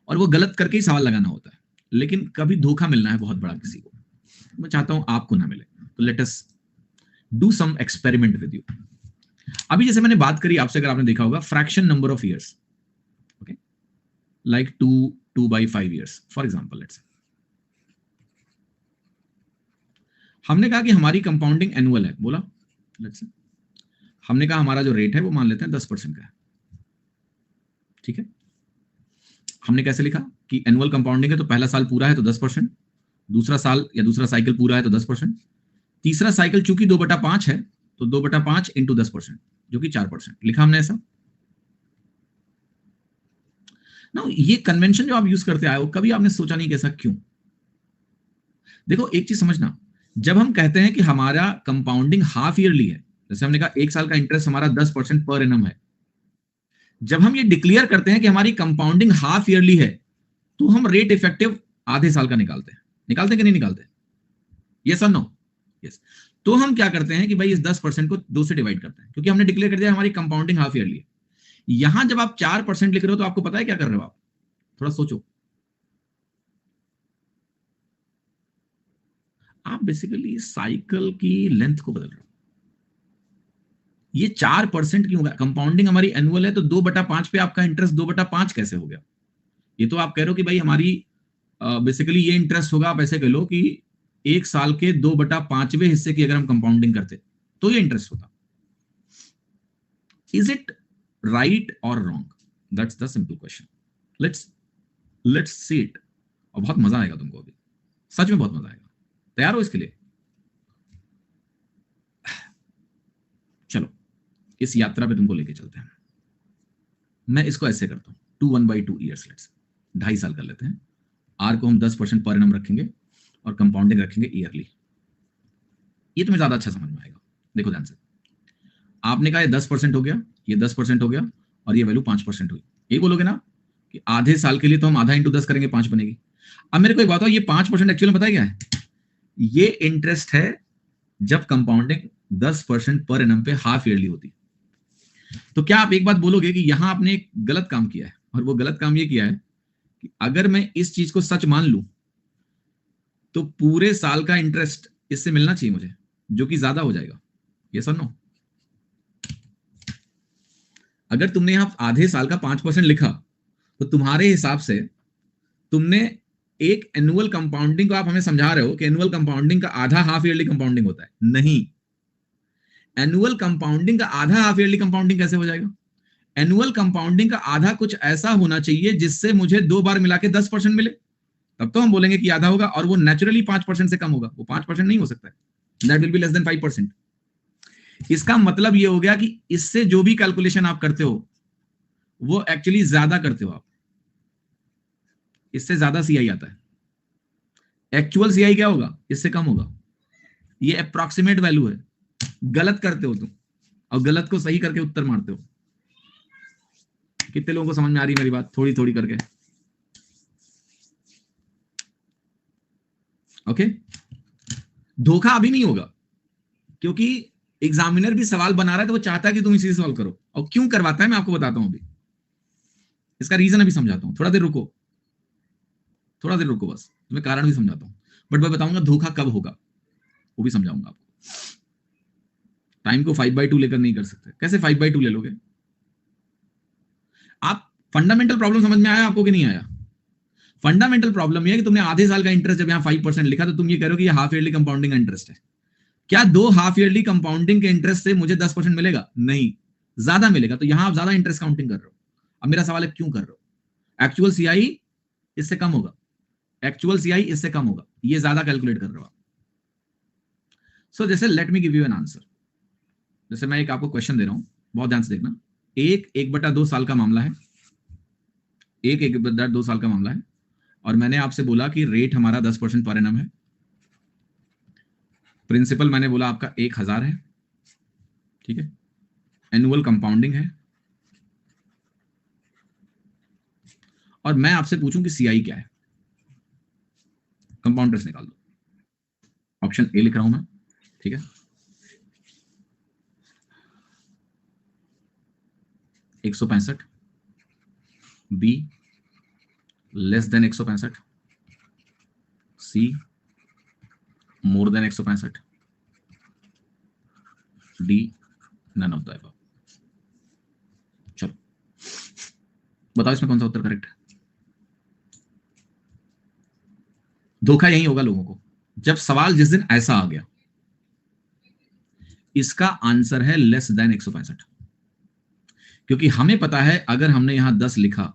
और वो गलत करके ही सवाल लगाना होता है, लेकिन कभी धोखा मिलना है बहुत बड़ा किसी को, मैं चाहता हूं आपको ना मिले। तो let us do some experiment with you. अभी जैसे मैंने बात करी आपसे, अगर आपने देखा होगा fraction number of years, okay, like 2/5 years for example, let's say हमने कहा कि हमारी कंपाउंडिंग एनुअल है, बोला, लेट्स से हमने कहा हमारा जो रेट है वो मान लेते हैं 10% का है, ठीक है। हमने कैसे लिखा कि एनुअल कंपाउंडिंग है तो पहला साल पूरा है तो 10%, दूसरा साल या दूसरा साइकिल पूरा है तो 10%, तीसरा साइकिल चूंकि 2/5 है तो 2/5 इंटू 10%, जो कि 4%, लिखा हमने ऐसा ना। ये कन्वेंशन जो आप यूज करते आए हो, कभी आपने सोचा नहीं कैसा क्यों? देखो एक चीज समझना, जब हम कहते हैं कि हमारा कंपाउंडिंग हाफ ईयरली है, जैसे हमने कहा 1 साल का इंटरेस्ट हमारा 10% पर एनम है, जब हम ये डिक्लेयर करते हैं कि हमारी कंपाउंडिंग हाफ ईयरली है तो हम रेट इफेक्टिव आधे साल का निकालते हैं, निकालते कि नहीं निकालते? यस और नो? यस। तो हम क्या करते हैं कि भाई इस 10% को 2 से डिवाइड करते हैं, क्योंकि हमने डिक्लेयर कर दिया हमारी कंपाउंडिंग हाफ ईयरली है। यहां जब आप 4% लिख रहे हो तो आपको पता है क्या कर रहे हो आप? थोड़ा सोचो, आप बेसिकली साइकिल की लेंथ को बदल रहे हो। ये 4% क्यों होगा? कंपाउंडिंग हमारी एनुअल है तो 2/5 पे आपका इंटरेस्ट 2/5 कैसे हो गया? ये तो आप कह रहे हो कि भाई हमारी बेसिकली ये इंटरेस्ट होगा, आप ऐसे कह लो कि 1 साल के 2/5वें हिस्से की अगर हम कंपाउंडिंग करते तो ये इंटरेस्ट होता। इज इट राइट और wrong? That's the simple question. Let's see it. और बहुत मजा आएगा तुमको अभी, सच में बहुत मजा आएगा। तैयार हो इसके लिए? चलो इस यात्रा पे तुमको लेके चलते हैं। मैं इसको ऐसे करता हूं, 2 1/2 ईयर्स, लेट्स 2.5 साल कर लेते हैं। आर को हम 10% पर एनम रखेंगे और कंपाउंडिंग रखेंगे ईयरली। ये तुम्हें ज्यादा अच्छा समझ में आएगा। देखो ध्यान से, आपने कहा ये 10% हो गया, ये 10% हो गया और ये वैल्यू 5% हुई, यही बोलोगे ना कि आधे साल के लिए तो हम आधा इंटू 10 करेंगे 5 बनेगी। अब मेरे को एक बात हो, ये 5% एक्चुअली में पता है क्या है? ये इंटरेस्ट है जब कंपाउंडिंग 10% पर एनम पे हाफ ईयरली होती। तो क्या आप एक बात बोलोगे कि यहां आपने एक गलत काम किया है, और वो गलत काम ये किया है कि अगर मैं इस चीज को सच मान लूं तो पूरे साल का इंटरेस्ट इससे मिलना चाहिए मुझे, जो कि ज्यादा हो जाएगा। यस और नो? अगर तुमने यहां आधे साल का 5% लिखा तो तुम्हारे हिसाब से तुमने एक एनुअल कंपाउंडिंग को आप हमें समझा रहे हो कि एनुअल कंपाउंडिंग का आधा हाफ ईयरली कंपाउंडिंग होता है। नहीं, एनुअल कंपाउंडिंग का आधा हाफ ईयरली कंपाउंडिंग कैसे हो जाएगा? एनुअल कंपाउंडिंग का आधा कुछ ऐसा होना चाहिए जिससे मुझे 2 बार मिला के 10% मिले, तब तो हम बोलेंगे कि आधा होगा, और वो नेचुरली 5% से कम होगा, वो 5% नहीं हो सकता है। That will be less then 5%। इसका मतलब ये हो गया कि इससे जो भी कैलकुलेशन आप करते हो वो एक्चुअली ज्यादा करते हो आप, इससे ज्यादा सीआई आता है। एक्चुअल सीआई क्या होगा? इससे कम होगा। ये अप्रोक्सीमेट वैल्यू है, गलत करते हो तुम, और गलत को सही करके उत्तर मारते हो। कितने लोगों को समझ में आ रही है मेरी बात? थोड़ी थोड़ी करके। ओके, धोखा अभी नहीं होगा, क्योंकि एग्जामिनर भी सवाल बना रहा है तो वो चाहता है कि तुम इसी से सॉल्व करो, और क्यों करवाता है मैं आपको बताता हूं अभी, इसका रीजन अभी समझाता हूं। थोड़ा देर रुको, थोड़ा देर रुको, बस तुम्हें कारण भी समझाता हूं, बट मैं बताऊंगा धोखा कब होगा वो भी समझाऊंगा आपको। टाइम को 5/2 लेकर नहीं कर सकते। कैसे 5/2 ले लोगे आप? फंडामेंटल प्रॉब्लम समझ में आया आपको कि नहीं आया? फंडामेंटल प्रॉब्लम यह है कि तुमने आधे साल का इंटरेस्ट जब यहां 5% लिखा तो तुम ये कह रहे हो कि ये हाफ ईयरली कंपाउंडिंग का इंटरेस्ट है। क्या 2 हाफ ईयरली कंपाउंडिंग के इंटरेस्ट से मुझे 10% मिलेगा? नहीं, ज्यादा मिलेगा। तो यहां आप ज्यादा इंटरेस्ट काउंटिंग कर रहे हो। अब मेरा सवाल है क्यों कर रहे हो? एक्चुअल सीआई इससे कम होगा, एक्चुअल सीआई इससे कम होगा, ये ज्यादा कैलकुलेट कर रहे हो आप। सो जैसे let me give you an answer. जैसे मैं एक आपको क्वेश्चन दे रहा हूं, बहुत ध्यान से देखना। 1/2 साल का मामला है, 1/2 साल का मामला है, और मैंने आपसे बोला कि रेट हमारा 10% पर एनम है। प्रिंसिपल मैंने बोला आपका 1000 है, ठीक है। एनुअल कंपाउंडिंग है, और मैं आपसे पूछूं कि सीआई क्या है, कंपाउंड इंटरेस्ट निकाल दो। ऑप्शन ए लिख रहा हूं मैं, ठीक है। 165, B less than 165, C more than 165, D none of the above. चलो बताओ इसमें कौन सा उत्तर करेक्ट है? धोखा यही होगा लोगों को, जब सवाल जिस दिन ऐसा आ गया। इसका आंसर है लेस देन 165, क्योंकि हमें पता है अगर हमने यहां 10 लिखा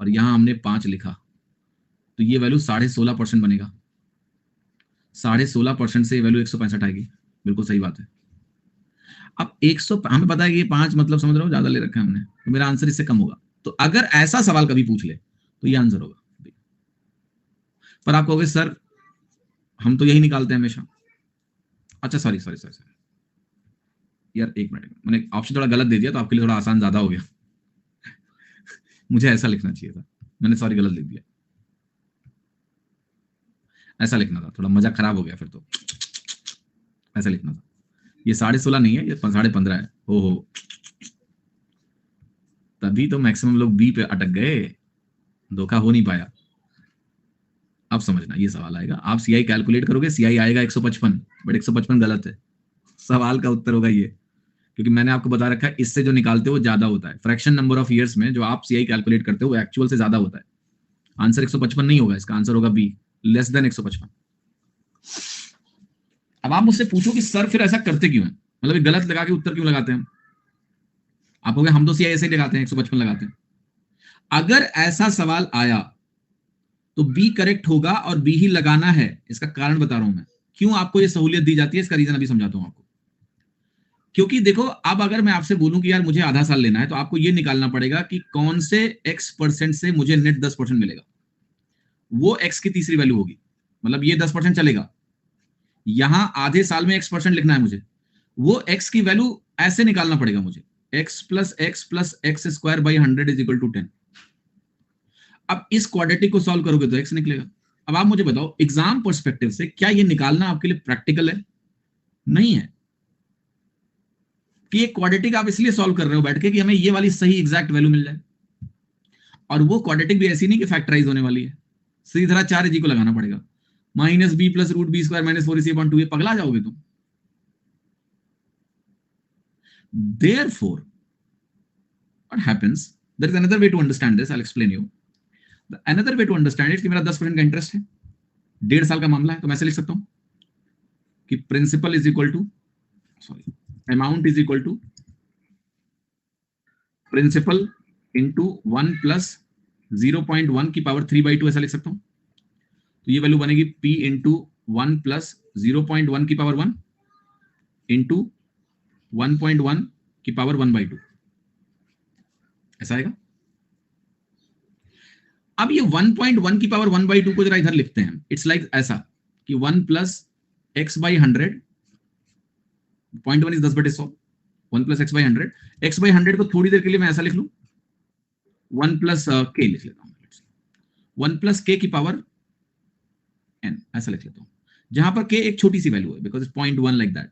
और यहां हमने 5 लिखा तो ये वैल्यू 16.5% बनेगा। 16.5% से वैल्यू 165 आएगी। बिल्कुल सही बात है। अब 100 हमें पता है कि ये 5 मतलब समझ रहे हो ज्यादा ले रखा है हमने, तो मेरा आंसर इससे कम होगा। तो अगर ऐसा सवाल कभी पूछ ले तो ये आंसर होगा। पर आप कहोगे सर हम तो यही निकालते हैं हमेशा। अच्छा सॉरी सॉरी सॉरी सॉरी यार, एक मिनट, मैंने ऑप्शन थोड़ा गलत दे दिया तो आपके लिए थोड़ा आसान ज्यादा हो गया। मुझे ऐसा लिखना चाहिए था, मैंने सॉरी गलत लिख दिया। ऐसा लिखना था, थोड़ा मजा खराब हो गया फिर तो। ऐसा लिखना था, ये 16.5 नहीं है, ये 15.5 है। ओहो, तभी तो मैक्सिमम लोग बी पे अटक गए, धोखा हो नहीं पाया। अब समझना ये सवाल आएगा, आप सीआई कैलकुलेट करोगे, सीआई आएगा 155, बट 155 गलत है। सवाल का उत्तर होगा ये, क्योंकि मैंने आपको बता रखा है इससे जो निकालते हो ज्यादा होता है। फ्रैक्शन नंबर ऑफ ईयर्स में जो आप सीआई कैलकुलेट करते हो वो एक्चुअल से ज्यादा होता है। आंसर 155 नहीं होगा, इसका आंसर होगा बी, लेस देन 155। अब आप मुझसे पूछो कि सर फिर ऐसा करते क्यों है, मतलब गलत लगा के उत्तर क्यों लगाते हैं? आप हो गए हम तो सीआई ऐसे ही लगाते हैं, 155 लगाते हैं। अगर ऐसा सवाल आया तो बी करेक्ट होगा और बी ही लगाना है। इसका कारण बता रहा हूं मैं, क्यों आपको यह सहूलियत दी जाती है, इसका रीजन अभी समझाता हूं आपको। क्योंकि देखो अब अगर मैं आपसे बोलूं कि यार मुझे आधा साल लेना है तो आपको यह निकालना पड़ेगा कि कौन से x% से मुझे नेट 10% मिलेगा। वो x की तीसरी वैल्यू होगी, मतलब ये 10% चलेगा। यहां आधे साल में x% लिखना है मुझे, वो x की वैल्यू ऐसे निकालना पड़ेगा मुझे, x plus x square by 100 is equal to 10। अब इस क्वाड्रेटिक को सॉल्व करोगे तो x निकलेगा। अब आप मुझे बताओ एग्जाम पर्सपेक्टिव से क्या ये निकालना आपके लिए प्रैक्टिकल है? नहीं है। कि ये क्वाड्रेटिक आप इसलिए सॉल्व कर रहे हो बैठ के कि हमें ये वाली सही एग्जैक्ट वैल्यू मिल जाए, और वो क्वाड्रेटिक भी ऐसी नहीं कि फैक्टराइज होने वाली है, सीधी तरह 4 जी को लगाना पड़ेगा, minus B plus root B square minus 4ac/2, ये पगला जाओगे तुम। Therefore, what happens, there is another way to understand this, I'll explain you. The another way to understand it कि मेरा 10% का इंटरेस्ट है, 1.5 साल का मामला है, तो मैं ऐसे लिख सकता हूं कि principal is equal to, sorry, amount is equal to principal into 1 plus 0.1 की पावर 3/2, ऐसा लिख सकता हूं। तो ये वैल्यू बनेगी p इंटू 1 प्लस 0.1 की पावर 1 इंटू 1.1 की पावर 1/2, ऐसा आएगा। अब ये 1.1 की पावर 1/2 को जरा इधर लिखते हैं, इट्स लाइक ऐसा कि 1 plus x by 100, 0.1 is 10/100, 1 plus x by 100, x by 100 को थोड़ी देर के लिए मैं ऐसा लिख लूं, 1 प्लस के लिख लेता हूं, 1 प्लस के की पावर n, ऐसा लिख लेता हूं, जहां पर k एक छोटी सी वैल्यू है बिकॉज इट्स 0.1 लाइक दैट।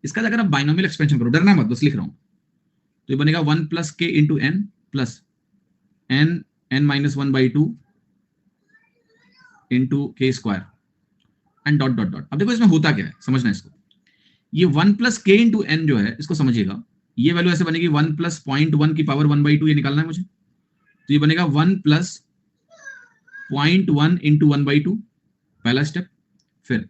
इसका अगर आप बाइनोमियल एक्सपेंशन करो, डरना मत, बस लिख रहा हूं, तो ये बनेगा 1 plus k into n plus n minus 1/2 into k square and dot dot dot. अब देखो इसमें होता क्या है, समझना इसको। ये 1 प्लस के इंटू एन जो है, इसको समझिएगा, ये वैल्यू ऐसे बनेगी 1 प्लस 0.1 की पावर 1/2, ये निकालना है मुझे, तो ये बनेगा 1 प्लस 0.1 इंटू 1/2, पहला स्टेप। फिर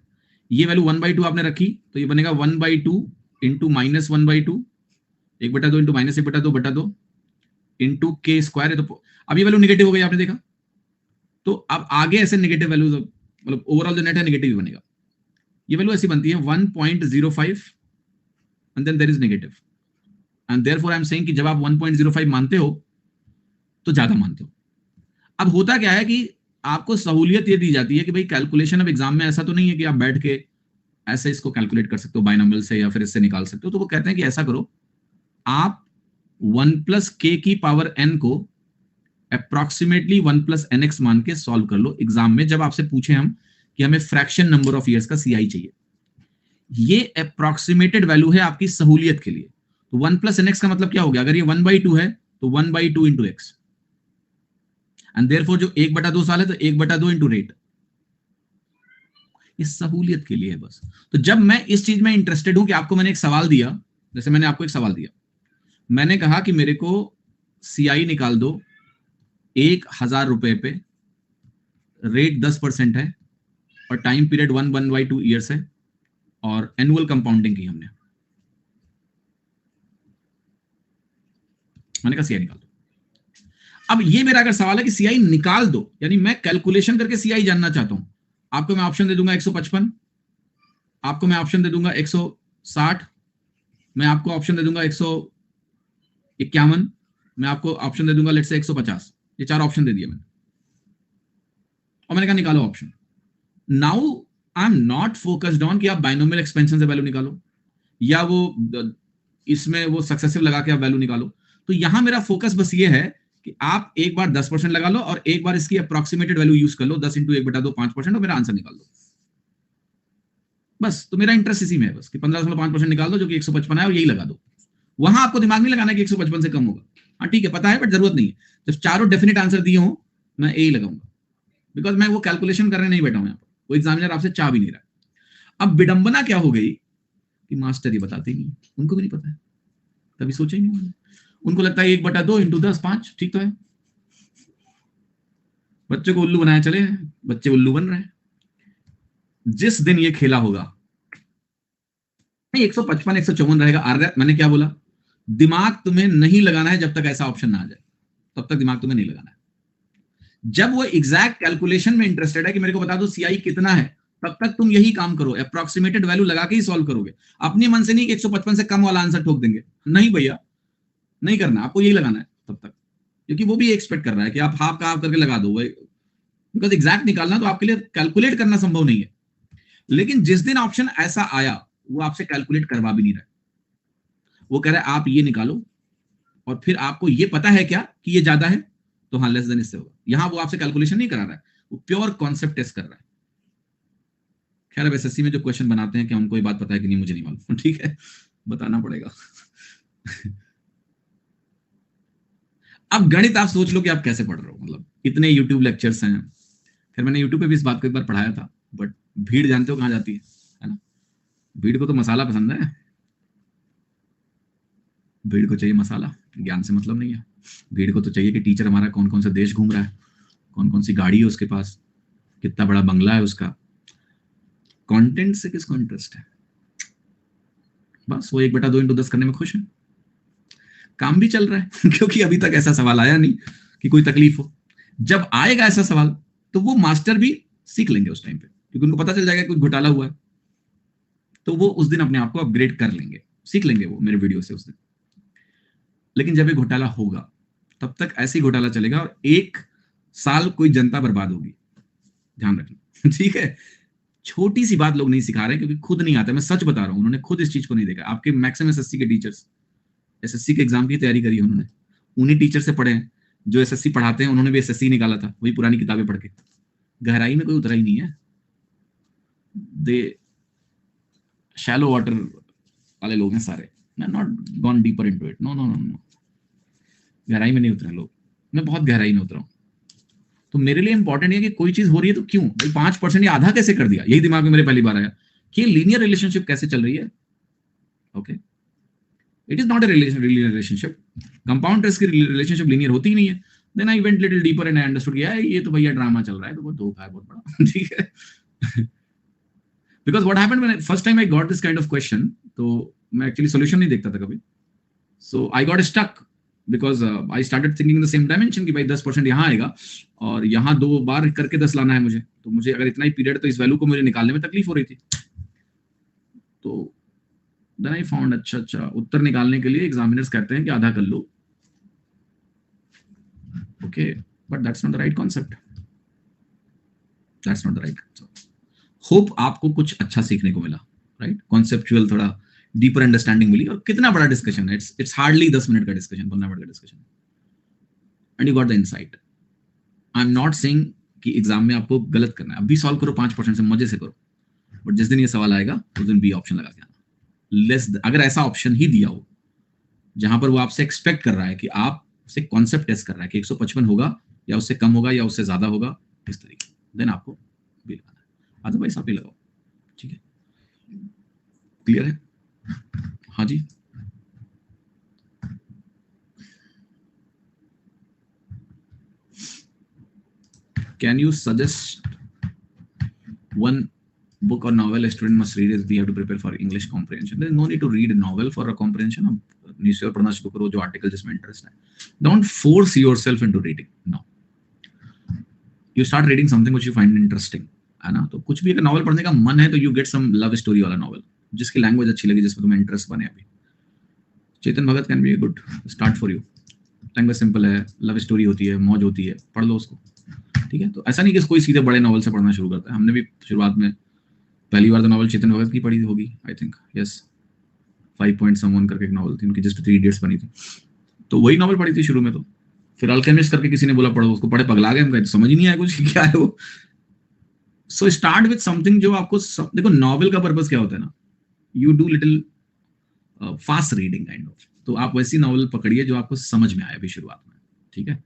ये वैल्यू 1/2 आपने रखी, तो ये बनेगा 1/2 into minus 1/2, 1/2 into minus 1/2 into k square है। तो अब ये वैल्यू नेगेटिव हो गई, आपने देखा। तो अब आगे ऐसे नेगेटिव वैल्यू, मतलब ओवरऑल जो नेट है नेगेटिव ही बनेगा। ये वैल्यू ऐसी बनती है 1.05 and then there is negative, and therefore I am saying कि जब आप 1.05 मानते हो तो ज्यादा मानते हो। अब होता क्या है कि आपको सहूलियत ये दी जाती है कि भाई कैलकुलेशन, अब एग्जाम में ऐसा तो नहीं है कि आप बैठ के ऐसे इसको कैलकुलेट कर सकते हो बाइनोमियल से या फिर इससे निकाल सकते हो। तो वो कहते हैं कि ऐसा करो, आप 1 प्लस के की पावर n को अप्रोक्सीमेटली 1 प्लस nx मान के सॉल्व कर लो एग्जाम में, जब आपसे पूछे हम कि हमें फ्रैक्शन नंबर ऑफ ईयर्स का CI चाहिए। ये अप्रोक्सीमेटेड वैल्यू है आपकी सहूलियत के लिए। तो 1 प्लस nx का मतलब क्या हो गया, अगर ये 1/2 है तो 1/2 इंटू एक्स, एंड देयरफॉर जो 1/2 साल है तो 1/2 इंटू रेट। ये सहूलियत के लिए है बस। तो जब मैं इस चीज में इंटरेस्टेड हूं कि आपको मैंने एक सवाल दिया, जैसे मैंने आपको एक सवाल दिया, मैंने कहा कि मेरे को CI निकाल दो 1,000 रुपए पे, रेट 10% है और टाइम पीरियड 1/2 ईयर्स है और एनुअल कंपाउंडिंग की हमने, मैंने कहा CI निकाल दो। अब ये मेरा अगर सवाल है कि CI निकाल दो, यानी मैं कैलकुलेशन करके CI जानना चाहता हूं, आपको मैं ऑप्शन दे दूंगा 155, आपको मैं ऑप्शन दे दूंगा 160, मैं आपको ऑप्शन दे दूंगा 151, मैं आपको ऑप्शन दे दूंगा लेट्स से 150। ये 4 ऑप्शन दे दिए मैंने, और मैंने कहा निकालो option. Now I am not focused on कि आप बाइनोमियल एक्सपेंशन से वैल्यू निकालो या वो इसमें वो सक्सेसिव लगा के आप वैल्यू निकालो। तो यहां मेरा फोकस बस ये है कि आप एक बार 10% लगा लो और एक बार इसकी अप्रोक्सीमेटेड वैल्यू यूज कर लो, 10 इंटू 1/2 5%, और मेरा आंसर निकाल दो बस। तो मेरा इंटरेस्ट इसी में है बस कि 15.5% निकाल दो जो कि 155 है और यही लगा दो। वहां आपको दिमाग नहीं लगाना कि 155 से कम होगा, हाँ ठीक है पता है, बट जरूरत नहीं है। जब चारों डेफिनेट आंसर दिए हो मैं यही लगाऊंगा, बिकॉज मैं वो कैलकुलेशन करने नहीं बैठा हूं यहाँ पर, वो एग्जामिनर आपसे चाह भी नहीं रहा। अब विडंबना क्या हो गई कि मास्टर ये बताते ही नहीं, उनको भी नहीं पता है, कभी सोचा ही नहीं। उनको लगता है 1/2 इंटू 10 5, ठीक तो है। बच्चे को उल्लू बनाया चले, बच्चे उल्लू बन रहे हैं। जिस दिन ये खेला होगा 155 154 रहेगा। मैंने क्या बोला, दिमाग तुम्हें नहीं लगाना है जब तक ऐसा ऑप्शन ना आ जाए, तब तक दिमाग तुम्हें नहीं लगाना है। जब वो एग्जैक्ट कैलकुलेशन में इंटरेस्टेड है कि मेरे को बता दो CI कितना है, तब तक तुम यही काम करो, अप्रोक्सीमेटेड वैल्यू लगा के ही सॉल्व करोगे। अपने मन से नहीं कि 155 से कम वाला आंसर ठोक देंगे, नहीं भैया, नहीं करना, आपको यही लगाना है तब तक, क्योंकि वो भी एक्सपेक्ट कर रहा है कि आप हाफ का हाफ करके लगा दो, बिकॉज एग्जैक्ट निकालना तो आपके लिए कैलकुलेट करना संभव नहीं है। लेकिन जिस दिन ऑप्शन ऐसा आया वो आपसे कैलकुलेट करवा भी नहीं रहा है, वो कह रहा है आप ये निकालो और फिर आपको ये पता है क्या कि ये ज्यादा है, तो हाँ लेस देन इससे होगा। यहां वो आपसे कैलकुलेशन नहीं करा रहा है, वो प्योर कॉन्सेप्ट टेस्ट कर रहा है। खैर अब एसएससी में जो क्वेश्चन बनाते हैं क्या उनको ये बात पता है कि नहीं मुझे नहीं मालूम, ठीक है, बताना पड़ेगा। अब गणित आप सोच लो कि आप कैसे पढ़ रहे हो, मतलब इतने यूट्यूब लेक्चर्स हैं। फिर मैंने यूट्यूब पे भी इस बात को एक बार पढ़ाया था, बट भीड़ जानते हो कहां जाती है ना? भीड़ को तो मसाला पसंद है, भीड़ को चाहिए मसाला, ज्ञान से मतलब नहीं है। भीड़ को तो चाहिए कि टीचर हमारा कौन कौन सा देश घूम रहा है, कौन कौन सी गाड़ी है उसके पास, कितना बड़ा बंगला है उसका। कंटेंट से किसको इंटरेस्ट है? बस वो 1/2 × 10 करने में खुश है। काम भी चल रहा है क्योंकि अभी तक ऐसा सवाल आया नहीं कि कोई तकलीफ हो। जब आएगा ऐसा सवाल तो वो मास्टर भी सीख लेंगे उस टाइम पे, क्योंकि उनको पता चल जाएगा कुछ घोटाला हुआ है, तो वो उस दिन अपने आप को अपग्रेड कर लेंगे, सीख लेंगे वो मेरे वीडियो से उस दिन। लेकिन जब ये घोटाला होगा तब तक ऐसे ही घोटाला चलेगा और 1 साल कोई जनता बर्बाद होगी, ध्यान रखना। ठीक है, छोटी सी बात लोग नहीं सिखा रहे क्योंकि खुद नहीं आता। मैं सच बता रहा हूं, उन्होंने खुद इस चीज को नहीं देखा। आपके मैक्सिमम एसएससी के टीचर्स, एसएससी के एग्जाम की तैयारी करी है उन्होंने, उन्हीं टीचर से पढ़े हैं जो एसएससी पढ़ाते हैं, उन्होंने भी एसएससी निकाला था वही पुरानी किताबें पढ़ के। गहराई में कोई उतरा ही नहीं है, दे शैलो वाटर वाले लोग हैं सारे। Not gone deeper into it, no no no no, गहराई में नहीं उतरे लोग, मैं बहुत गहराई में उतरा हूं। तो मेरे लिए इंपॉर्टेंट है कि कोई चीज हो रही है तो क्यों भाई 5% या आधा कैसे कर दिया, यही दिमाग में मेरे पहली बार आया कि लीनियर रिलेशनशिप कैसे चल रही है। Okay, it is not a relationship, compound interest की रिलेशनशिप लीनियर होती ही नहीं है। Then I went little deeper and I understood ये तो भैया ड्रामा चल रहा है, तो बहुत धोखा है बहुत बड़ा। ठीक है, because what happened when first time I got this kind of question, तो मैं एक्चुअली सॉल्यूशन नहीं देखता था कभी, so I got stuck because I started thinking in the same dimension कि भाई 10% यहाँ आएगा और यहाँ 2 बार करके 10 लाना है मुझे, तो मुझे अगर इतना ही पीरियड, तो इस वैल्यू को मुझे निकालने में तकलीफ हो रही थी। तो देन आई फाउंड अच्छा उत्तर निकालने के लिए एग्जामिनर्स कहते हैं कि आधा कर लो। Okay, but that's not the right concept, that's not the right concept. Hope आपको कुछ अच्छा सीखने को मिला, राइट? कॉन्सेप्चुअल थोड़ा डीपर अंडरस्टैंडिंग मिली। और कितना बड़ा डिस्कशन है, इट्स हार्डली 10 मिनट का डिस्कशन, 15 मिनट का discussion, and you got the insight. I am not saying कि एग्जाम में आपको गलत करना है, अभी सॉल्व करो 5% से मजे से करो, बट जिस दिन ये सवाल आएगा उस दिन बी ऑप्शन लगा के आना। लेस, अगर ऐसा ऑप्शन ही दिया हो जहां पर वो आपसे एक्सपेक्ट कर रहा है कि आप उसे कॉन्सेप्ट टेस्ट कर रहा है कि 155 होगा या उससे कम होगा या उससे ज्यादा होगा, इस तरीके, देन आपको बी लगाना है, अदरवाइज आप ही लगाओ। ठीक है, क्लियर है? हाँ जी, can you suggest one book or novel a student must read if we have to prepare for English comprehension? There is no need to read a novel for a comprehension. Newspaper पढ़ना शुरू करो, जो article जिसमें interest है। Don't force yourself into reading. No. You start reading something which you find interesting, है ना? तो कुछ भी अगर नॉवल पढ़ने का मन है तो you get some love story वाला नॉवल, जिसकी लैंग्वेज अच्छी लगे, जिसमें तुम्हें इंटरेस्ट बने। अभी Chetan Bhagat can be a good start for you, language simple है, लव स्टोरी होती है, मौज होती है, पढ़ लो उसको। ठीक है, तो ऐसा नहीं कि कोई सीधे बड़े नॉवल से पढ़ना शुरू करता है। हमने भी शुरुआत में पहली बार तो नॉवल चेतन भगत की पढ़ी होगी, I think, yes, 5 point someone करके एक नॉवल थी उनकी, जस्ट 3 इडियट्स बनी थी, तो वही नॉवल पढ़ी थी शुरू में। तो फिर अल्केमिस्ट करके किसी ने बोला पढ़ो, उसको पढ़े पगला गए, हम कहे समझ ही नहीं आया कुछ क्या है वो। सो स्टार्ट विद समथिंग जो आपको देखो नॉवल का पर्पस क्या होता है ना, you do little fast reading kind of, तो आप वैसी नॉवल पकड़िए जो आपको समझ में आए अभी शुरुआत में। ठीक है,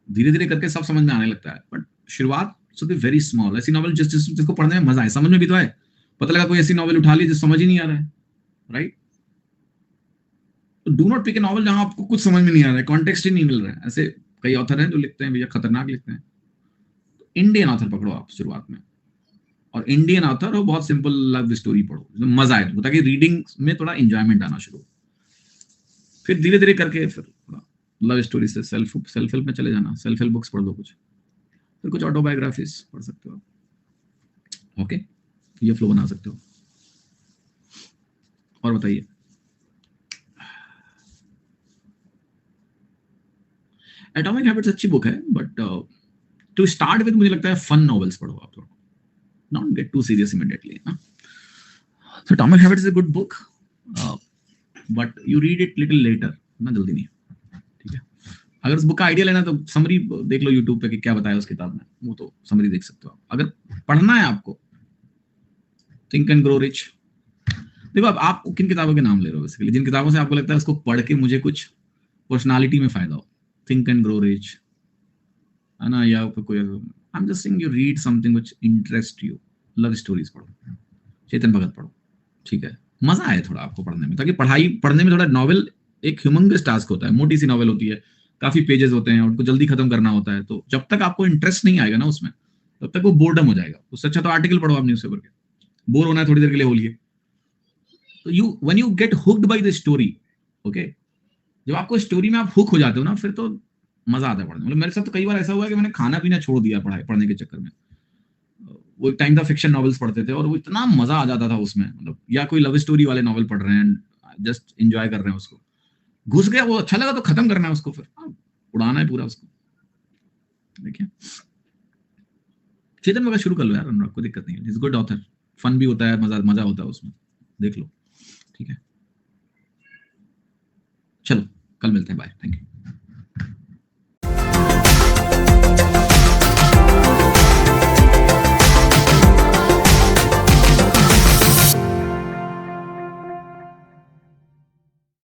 धीरे धीरे करके सब समझ में आने लगता है, बट शुरुआत शुड बी वेरी स्मॉल। ऐसी नॉवल जिसको पढ़ने में मजा आए, समझ में भी तो आए। पता लगा कोई ऐसी नॉवल उठा ली जो समझ ही नहीं आ रहा है, राइट? तो do not pick a novel जहां आपको कुछ समझ में नहीं आ रहा है, कॉन्टेक्स्ट ही नहीं मिल रहा है। ऐसे कई ऑथर हैं जो लिखते हैं भैया खतरनाक लिखते हैं। तो इंडियन ऑथर पकड़ो आप शुरुआत में, और इंडियन ऑथर हो, बहुत सिंपल लव स्टोरी पढ़ो, मजा आए, ताकि रीडिंग में थोड़ा एंजॉयमेंट आना शुरू। फिर धीरे धीरे करके फिर लव स्टोरी से सेल्फ हेल्प में चले जाना, सेल्फ हेल्प बुक्स पढ़ लो कुछ, फिर कुछ ऑटोबायोग्राफीज पढ़ सकते हो। ओके, ये फ्लो बना सकते हो। और बताइए, एटॉमिक हैबिट्स अच्छी बुक है, बट टू स्टार्ट विद मुझे लगता है फन नॉवेल्स पढ़ो आप थोड़ा, not get too serious immediately ना। So Atomic Habits is a good book. But you read it little later, ना जल्दी नहीं, ठीक है। अगर उस बुक का आइडिया लेना तो समरी देख लो यूट्यूब पे कि क्या बताया उस किताब में, वो तो समरी देख सकते हो। अगर पढ़ना है आपको, थिंक एंड ग्रो रिच। देखो अब आप किन किताबों के नाम ले रहे हो बेसिकली, जिन किताबों से आपको लगता है उसको पढ़ के मुझे कुछ पर्सनालिटी में फायदा हो, थिंक एंड ग्रो रिच है ना, या फिर कोई, I am just saying you read something which interest you. Love stories पढ़ो, चेतन भगत पढ़ो, ठीक है, मजा आए थोड़ा आपको पढ़ने में, ताकि पढ़ाई पढ़ने में थोड़ा, नॉवेल एक ह्यूमंगस टास्क होता है, मोटी सी नॉवेल होती है, काफी पेजेस होते हैं, उनको जल्दी खत्म करना होता है, तो जब तक आपको इंटरेस्ट नहीं आएगा ना उसमें, तब तक वो बोर्डम हो जाएगा। उससे अच्छा तो आर्टिकल पढ़ो आप न्यूज़पेपर के, बोर होना है थोड़ी देर के लिए हो लिए। तो you when you get hooked by the story, okay, जब आपको स्टोरी में आप हुक हो जाते हो ना, फिर तो मजा आता है पढ़ने में। मतलब मेरे साथ तो कई बार ऐसा हुआ है कि मैंने खाना पीना छोड़ दिया पढ़ाई पढ़ने के चक्कर में। वो एक टाइम था फिक्शन नॉवेल्स पढ़ते थे, और वो इतना मजा आ जाता था उसमें, मतलब या कोई लव स्टोरी वाले नॉवल पढ़ रहे हैं, जस्ट एंजॉय कर रहे हैं उसको, घुस गया वो, अच्छा लगा तो खत्म करना है उसको, फिर उड़ाना है पूरा उसको। देखिए चेतन भगत शुरू कर लो यार, अनुराग, कोई दिक्कत नहीं है, इज गुड ऑथर, फन भी होता है, मजा मजा होता है उसमें, देख लो, ठीक है। चलो कल मिलते हैं, बाय, थैंक यू।